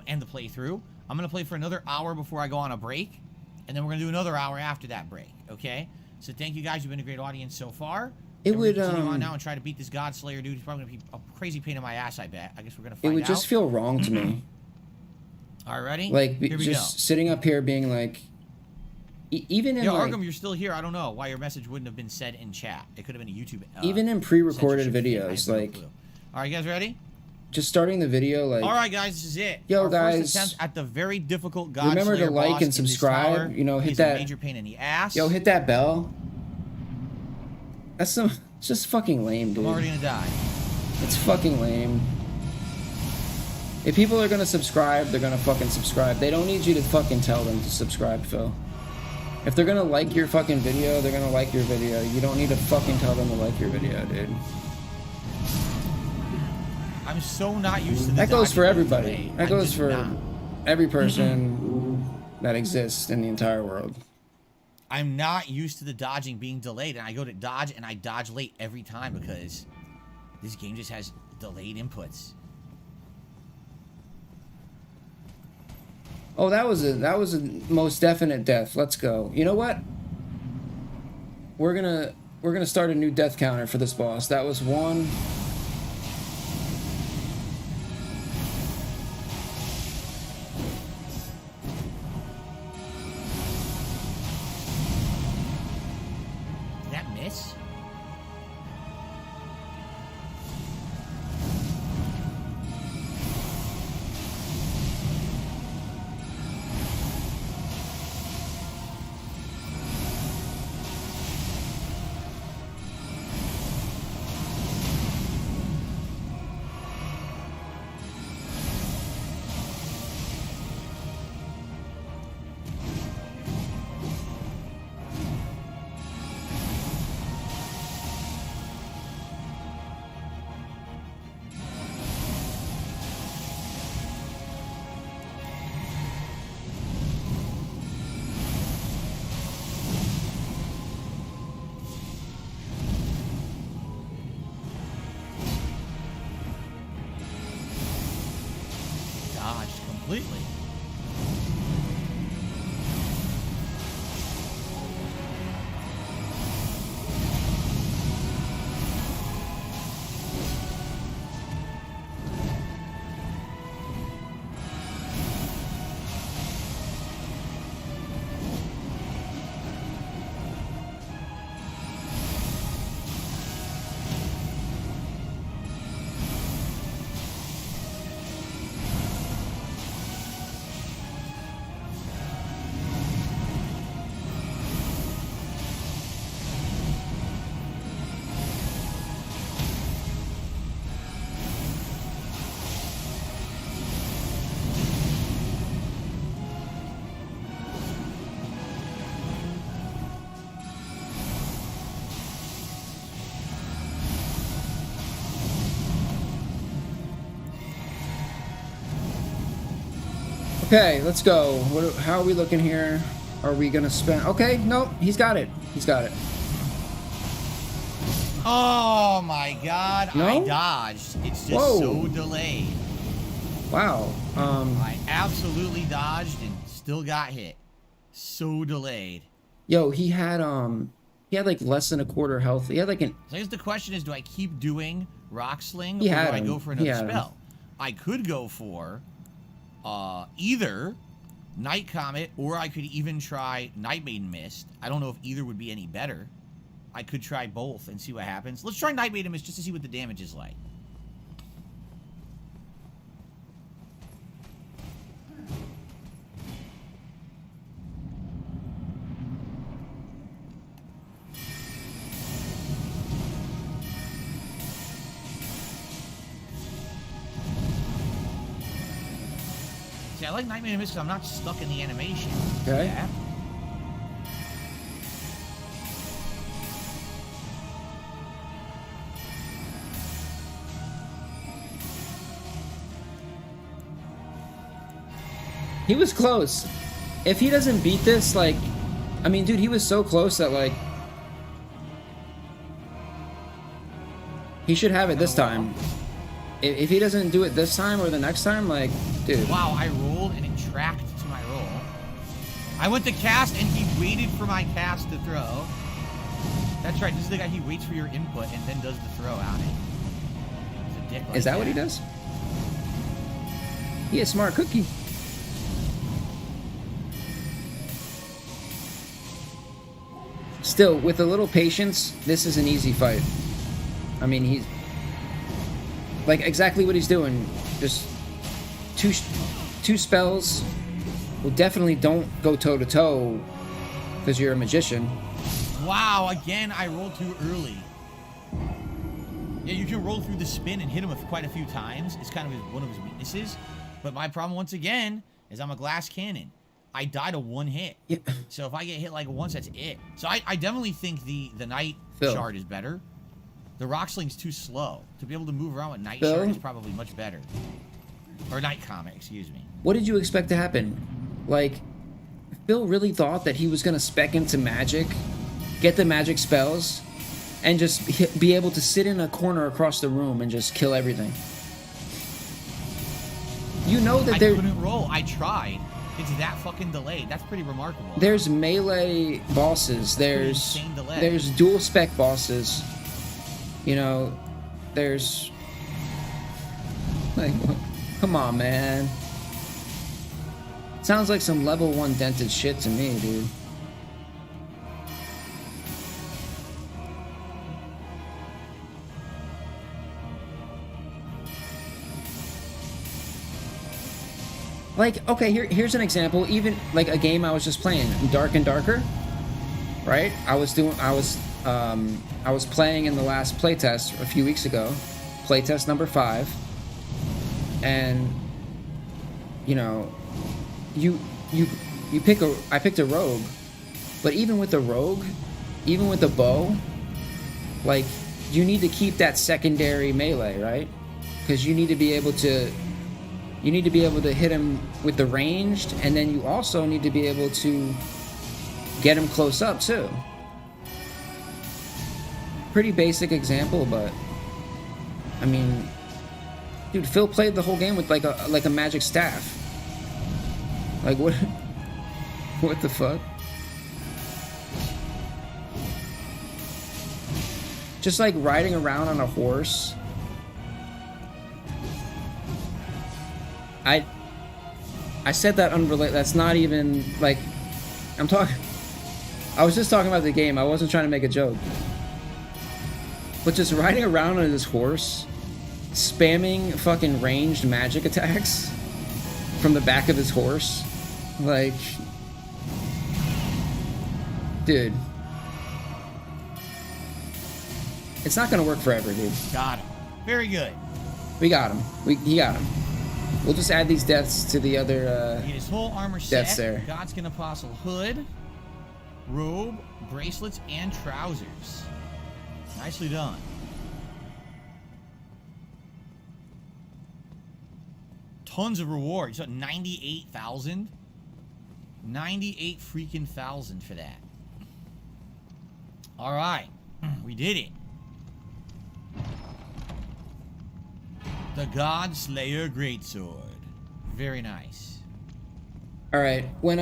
end the playthrough. I'm gonna play for another hour before I go on a break, and then we're gonna do another hour after that break. Okay? So thank you guys. You've been a great audience so far. It would continue on now and try to beat this God Slayer dude. He's probably gonna be a crazy pain in my ass. I bet. I guess we're gonna find out. It would just feel wrong to me. All right, ready? Like here we just go. sitting up here being like, even in like, Arkham, you're still here. I don't know why your message wouldn't have been said in chat. It could have been a YouTube. Even in pre-recorded censorship thing. videos, I have no like, clue. All right, you guys ready? just starting the video, like, All right, guys, this is it. Yo, Our guys, first attempt at the very difficult God remember to Slayer like boss and in this subscribe. tower. You know, hit He's that a major pain in the ass. Yo, hit that bell. That's some. It's just fucking lame, dude. I'm already gonna die. It's fucking lame. If people are gonna subscribe, they're gonna fucking subscribe. They don't need you to fucking tell them to subscribe, Phil. If they're gonna like your fucking video, they're gonna like your video. You don't need to fucking tell them to like your video, dude. I'm so not used to this. That goes for everybody. That goes for every person that exists in the entire world. I'm not used to the dodging being delayed, and I go to dodge and I dodge late every time because this game just has delayed inputs. Oh, that was a most definite death. Let's go. You know what? We're gonna start a new death counter for this boss. That was one. Did that miss? Dodged completely. Okay, let's go. How are we looking here? Are we gonna spend? Okay, nope. He's got it. He's got it. Oh my god, No? I dodged. It's just Whoa. so delayed. Wow. I absolutely dodged and still got hit. So delayed. Yo, he had like less than a quarter health. He had like an. So I guess the question is, do I keep doing Rock Sling He or do had I him. go for He another had him. spell? I could go for either Night Comet or I could even try Night Maiden Mist. I don't know if either would be any better. I could try both and see what happens. Let's try Night Maiden Mist just to see what the damage is like. See, I like Night Maiden Mist because I'm not stuck in the animation. Okay. Yeah. He was close. If he doesn't beat this, like, I mean, dude, he was so close that like he should have it this time. If he doesn't do it this time or the next time, like, Dude. Wow, I rolled and it tracked to my roll. I went to cast and he waited for my cast to throw. That's right, this is the guy, he waits for your input and then does the throw out it. He's a dick like Is that what he does? He a smart cookie. Still, with a little patience, this is an easy fight. I mean, he's... like, exactly what he's doing. Just two spells. Well, definitely don't go toe-to-toe because you're a magician. Wow, again, I rolled too early. Yeah, you can roll through the spin and hit him with quite a few times. It's kind of one of his weaknesses. But my problem, once again, is I'm a glass cannon. I die to one hit. Yeah. So if I get hit like once, that's it. So I definitely think the Night Shard is better. The Rock Sling's too slow. To be able to move around with Night Shard is probably much better. Or Night Comet, excuse me. What did you expect to happen? Like, Phil really thought that he was going to spec into magic, get the magic spells, and just be able to sit in a corner across the room and just kill everything. You know that I couldn't roll. I tried. It's that fucking delayed. That's pretty remarkable. There's melee bosses. There's dual spec bosses. You know, there's like, come on, man. Sounds like some level 1 dented shit to me, dude. Like, okay, here's an example. Even like a game I was just playing, Dark and Darker, right? I was playing in the last playtest a few weeks ago, playtest number 5, and you know, I picked a rogue, but even with the rogue, even with the bow, like you need to keep that secondary melee, right? Because you need to be able to hit him with the ranged, and then you also need to be able to get him close up too. Pretty basic example, but I mean, dude, Phil played the whole game with like a magic staff. Like what? What the fuck? Just like riding around on a horse. I said that unrelated. That's not even like I was just talking about the game. I wasn't trying to make a joke. But just riding around on this horse, spamming fucking ranged magic attacks from the back of his horse, like, dude, it's not gonna work forever, dude. Got him. Very good. We got him. He got him. We'll just add these deaths to the other Get his whole armor deaths set. there. Godskin Apostle hood, robe, bracelets, and trousers. Nicely done. Tons of rewards. So 98,000. 98 freaking thousand for that. All right, we did it. The God Slayer Greatsword. Very nice. All right. When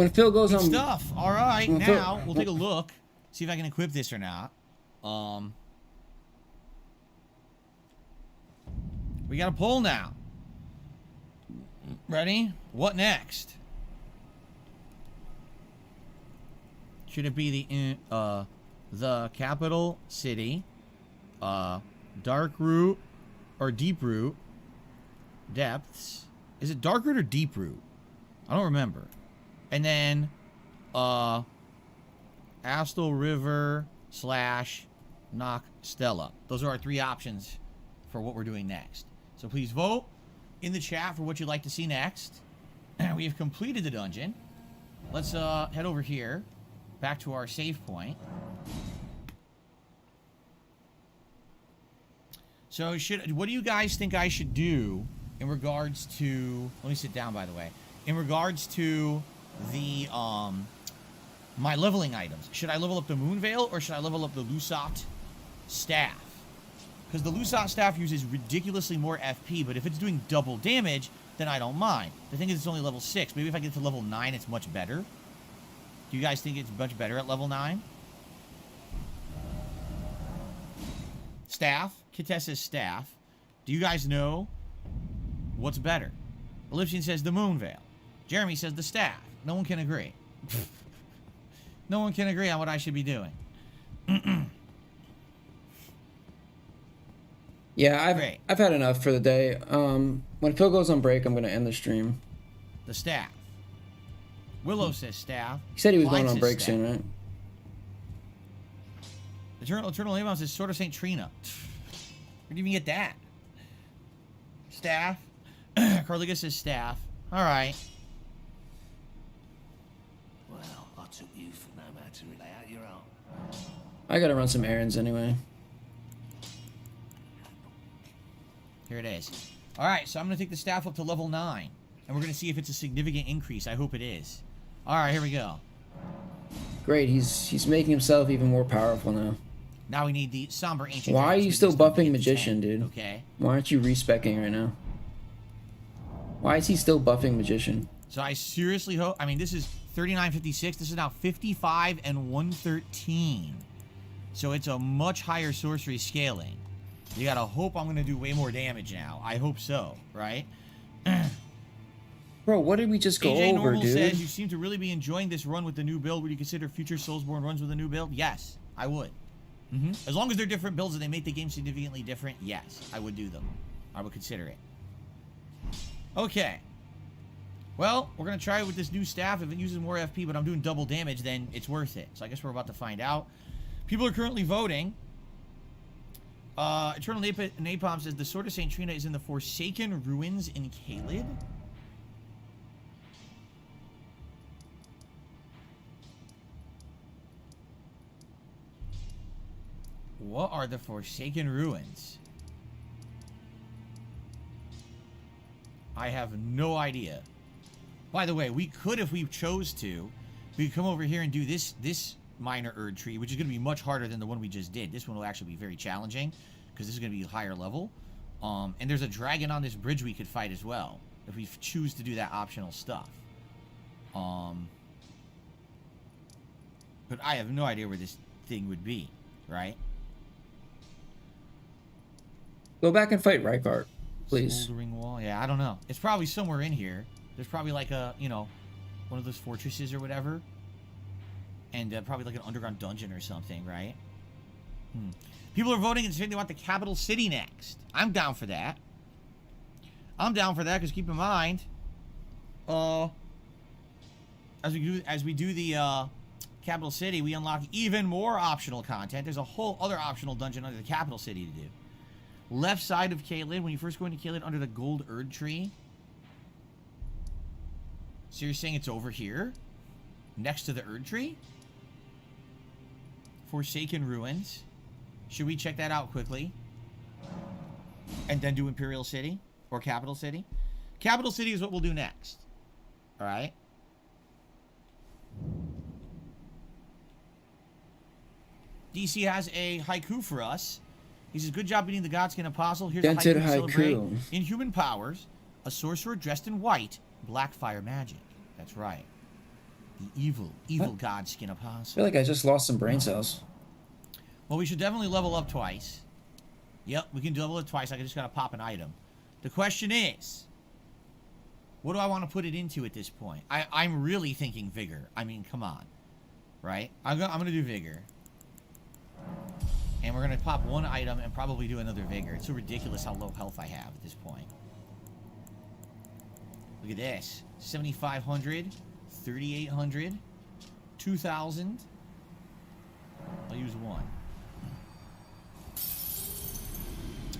Phil goes Good on stuff. All right, now we'll take a look, see if I can equip this or not. We got a poll now. Ready? What next? Should it be the capital city, dark root, or deep root? Depths. Is it dark root or deep root? I don't remember. And then Astal River / Nock Stella. Those are our 3 options for what we're doing next. So please vote in the chat for what you'd like to see next. We have completed the dungeon. Let's head over here, back to our save point. So what do you guys think I should do in regards to, let me sit down by the way, in regards to the my leveling items? Should I level up the Moonveil or should I level up the Lusat staff? Because the Lusat staff uses ridiculously more FP, but if it's doing double damage, then I don't mind. The thing is, it's only level 6. Maybe if I get to level 9, it's much better. Do you guys think it's much better at level 9? Staff. Kitess says staff. Do you guys know what's better? Ellipsian says the moon veil. Jeremy says the staff. No one can agree. No one can agree on what I should be doing. Yeah, I've had enough for the day. When Phil goes on break, I'm gonna end the stream. The staff. Willow says staff. He said he was Klein going on says break staff. soon, right? Eternal Avon says Sword of St. Trina. Where'd you even get that? Staff. Carliga says staff. Alright. Well, I took you for no man to relay out your own. I gotta run some errands anyway. Here it is. Alright, so I'm going to take the staff up to level 9. And we're going to see if it's a significant increase. I hope it is. Alright, here we go. Great, he's making himself even more powerful now. Now we need the Somber Ancient. Why are you still buffing Magician, dude? Okay. Why aren't you respecking right now? Why is he still buffing Magician? So I seriously hope... I mean, this is 3956. This is now 55 and 113. So it's a much higher sorcery scaling. You gotta hope I'm gonna do way more damage now. I hope so, right? Bro, what did we just go AJ over, Normal dude? says you seem to really be enjoying this run with the new build. Would you consider future Soulsborne runs with a new build? Yes, I would. As long as they're different builds and they make the game significantly different, yes, I would do them. I would consider it. Okay. Well, we're gonna try it with this new staff. If it uses more FP, but I'm doing double damage, then it's worth it. So I guess we're about to find out. People are currently voting. Eternal Napalm says the Sword of St. Trina is in the Forsaken Ruins in Caelid. What are the Forsaken Ruins? I have no idea. By the way, we could, if we chose to, we could come over here and do this minor Erd tree, which is going to be much harder than the one we just did. This one will actually be very challenging because this is going to be a higher level. And there's a dragon on this bridge we could fight as well if we choose to do that optional stuff. But I have no idea where this thing would be, right? Go back and fight Rykart, please. Smoldering wall. Yeah, I don't know. It's probably somewhere in here. There's probably like a, you know, one of those fortresses or whatever. And probably like an underground dungeon or something, right? People are voting and saying they want the capital city next. I'm down for that. I'm down for that because keep in mind, as we do the capital city, we unlock even more optional content. There's a whole other optional dungeon under the capital city to do. Left side of Caelid, when you first go into Caelid, under the gold Erd tree. So you're saying it's over here? Next to the Erd tree? Forsaken Ruins. Should we check that out quickly? And then do Imperial City? Or Capital City? Capital City is what we'll do next. Alright? DC has a haiku for us. He says, good job beating the Godskin Apostle. Here's Dented a haiku to celebrate haiku. inhuman powers. A sorcerer dressed in white. Blackfire magic. That's right. The evil Godskin I Apostle. feel like I just lost some brain cells. Well, we should definitely level up twice. Yep, we can level it twice. I just gotta pop an item. The question is, what do I want to put it into at this point? I'm really thinking Vigor. I mean, come on. Right? I'm gonna do Vigor. And we're gonna pop one item and probably do another Vigor. It's so ridiculous how low health I have at this point. Look at this. 7,500, 3,800, 2,000. I'll use one.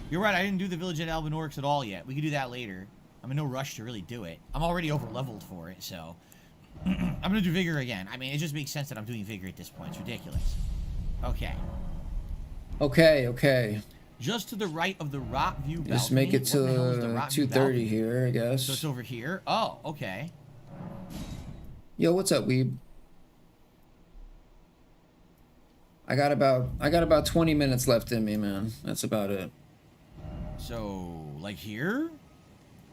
You're right, I didn't do the village at Albinorix at all yet. We can do that later. I'm in no rush to really do it. I'm already over-leveled for it, so... I'm gonna do Vigor again. I mean, it just makes sense that I'm doing Vigor at this point. It's ridiculous. Okay. Okay. Just to the right of the Rot View balcony. Just make it to What the hell is the Rot View 2:30 balcony? here, I guess. So it's over here? Oh, okay. Yo, what's up, weeb? I got about 20 minutes left in me, man. That's about it. So, like here?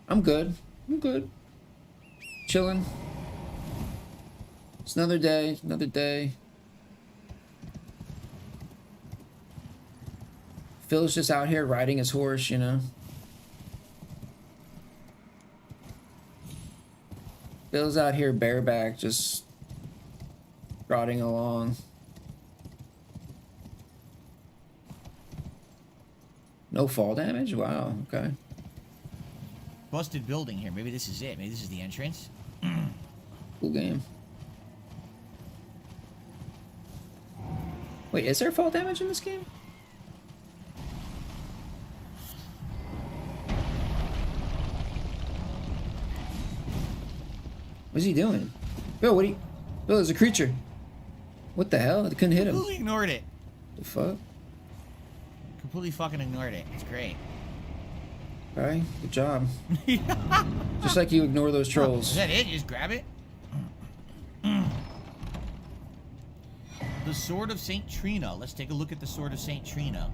I'm good. I'm good. Chilling. It's another day, another day. Phil's just out here riding his horse, you know. Phil's out here bareback, just trotting along. No fall damage? Wow, okay. Busted building here. Maybe this is it. Maybe this is the entrance. Cool game. Wait, is there fall damage in this game? What's he doing? Bill, what are you... Bill, there's a creature. What the hell? I couldn't hit him. Completely ignored it. The fuck? Completely fucking ignored it. It's great. Alright, good job. Just like you ignore those trolls. Is that it? You just grab it? The Sword of St. Trina. Let's take a look at the Sword of St. Trina.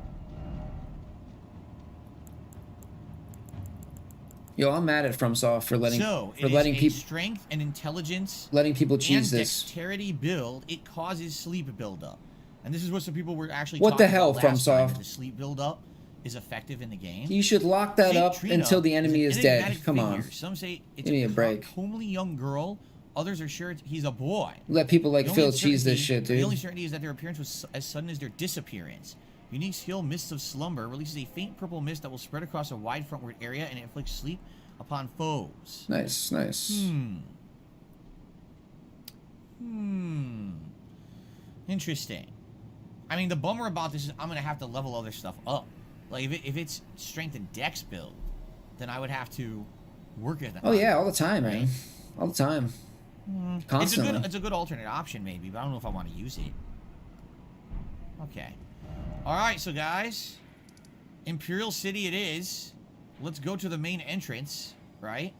Yo, I'm mad at FromSoft for letting people strength and intelligence, letting people cheese and this. Dexterity build. It causes sleep buildup, and this is what some people were actually. What the talking hell, about last time, FromSoft? that the sleep buildup is effective in the game. You should lock that St. up Trina until the enemy is an dead. enigmatic Come figure. on. Some say it's Give me a break. homely young girl. Others are sure he's a boy. Let people like The only Phil cheese this uncertainty- shit, dude. The only certainty is that their appearance was as sudden as their disappearance. Unique skill, Mists of Slumber, releases a faint purple mist that will spread across a wide frontward area and inflicts sleep upon foes. Nice, nice. Interesting. I mean, the bummer about this is I'm going to have to level other stuff up. Like, if it's strength and dex build, then I would have to work at that. Oh yeah, all the time, man. All the time. Constantly. It's a good alternate option, maybe, but I don't know if I want to use it. Okay. Alright, so guys, Imperial City it is. Let's go to the main entrance, right?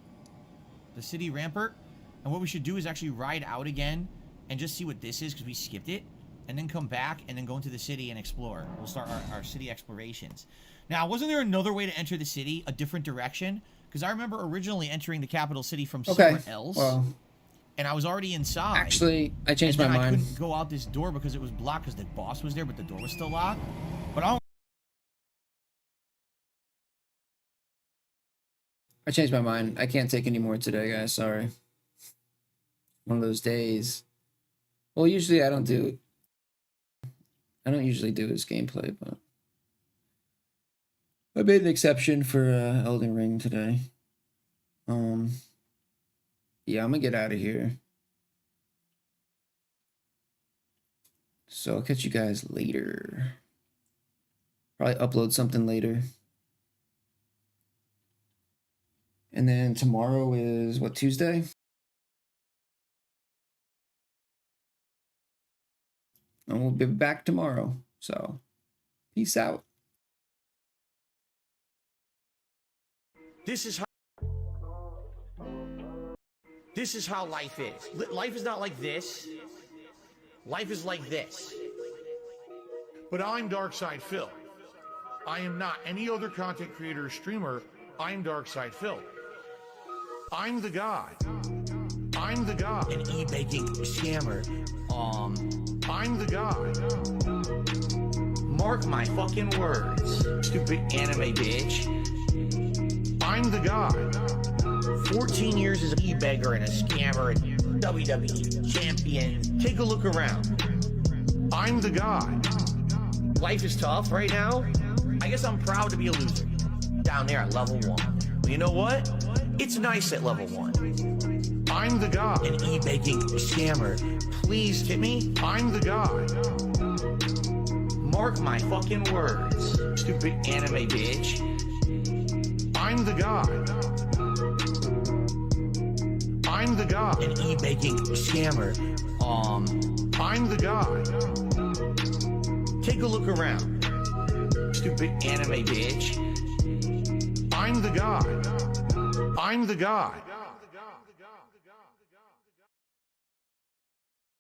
The city rampart. And what we should do is actually ride out again and just see what this is, because we skipped it. And then come back and then go into the city and explore. We'll start our city explorations. Now, wasn't there another way to enter the city? A different direction? Because I remember originally entering the capital city from somewhere else. Well, and I was already inside. actually, I changed my and then mind. I couldn't go out this door because it was blocked because the boss was there, but the door was still locked. But I changed my mind. I can't take any more today, guys. Sorry. One of those days. Well, usually I don't usually do this gameplay, but I made an exception for Elden Ring today. Yeah, I'm gonna get out of here. So I'll catch you guys later. Probably upload something later. And then tomorrow is what, Tuesday? And we'll be back tomorrow. So, peace out. This is how life is. Life is not like this. Life is like this. But I'm Darkside Phil. I am not any other content creator or streamer. I'm Darkside Phil. I'm the guy. I'm the guy. An e-baking scammer. I'm the guy. Mark my fucking words. Stupid anime bitch. I'm the guy. 14 years as an e-beggar and a scammer and WWE champion. Take a look around. I'm the guy. Life is tough right now. I guess I'm proud to be a loser. Down there at level 1. Well, you know what? It's nice at level 1. I'm the guy. An e-baking scammer. Please tip me. I'm the guy. Mark my fucking words. Stupid anime bitch. I'm the guy. I'm the guy. An e-baking scammer. I'm the guy. Take a look around. Stupid anime bitch. I'm the guy. I'm the guy.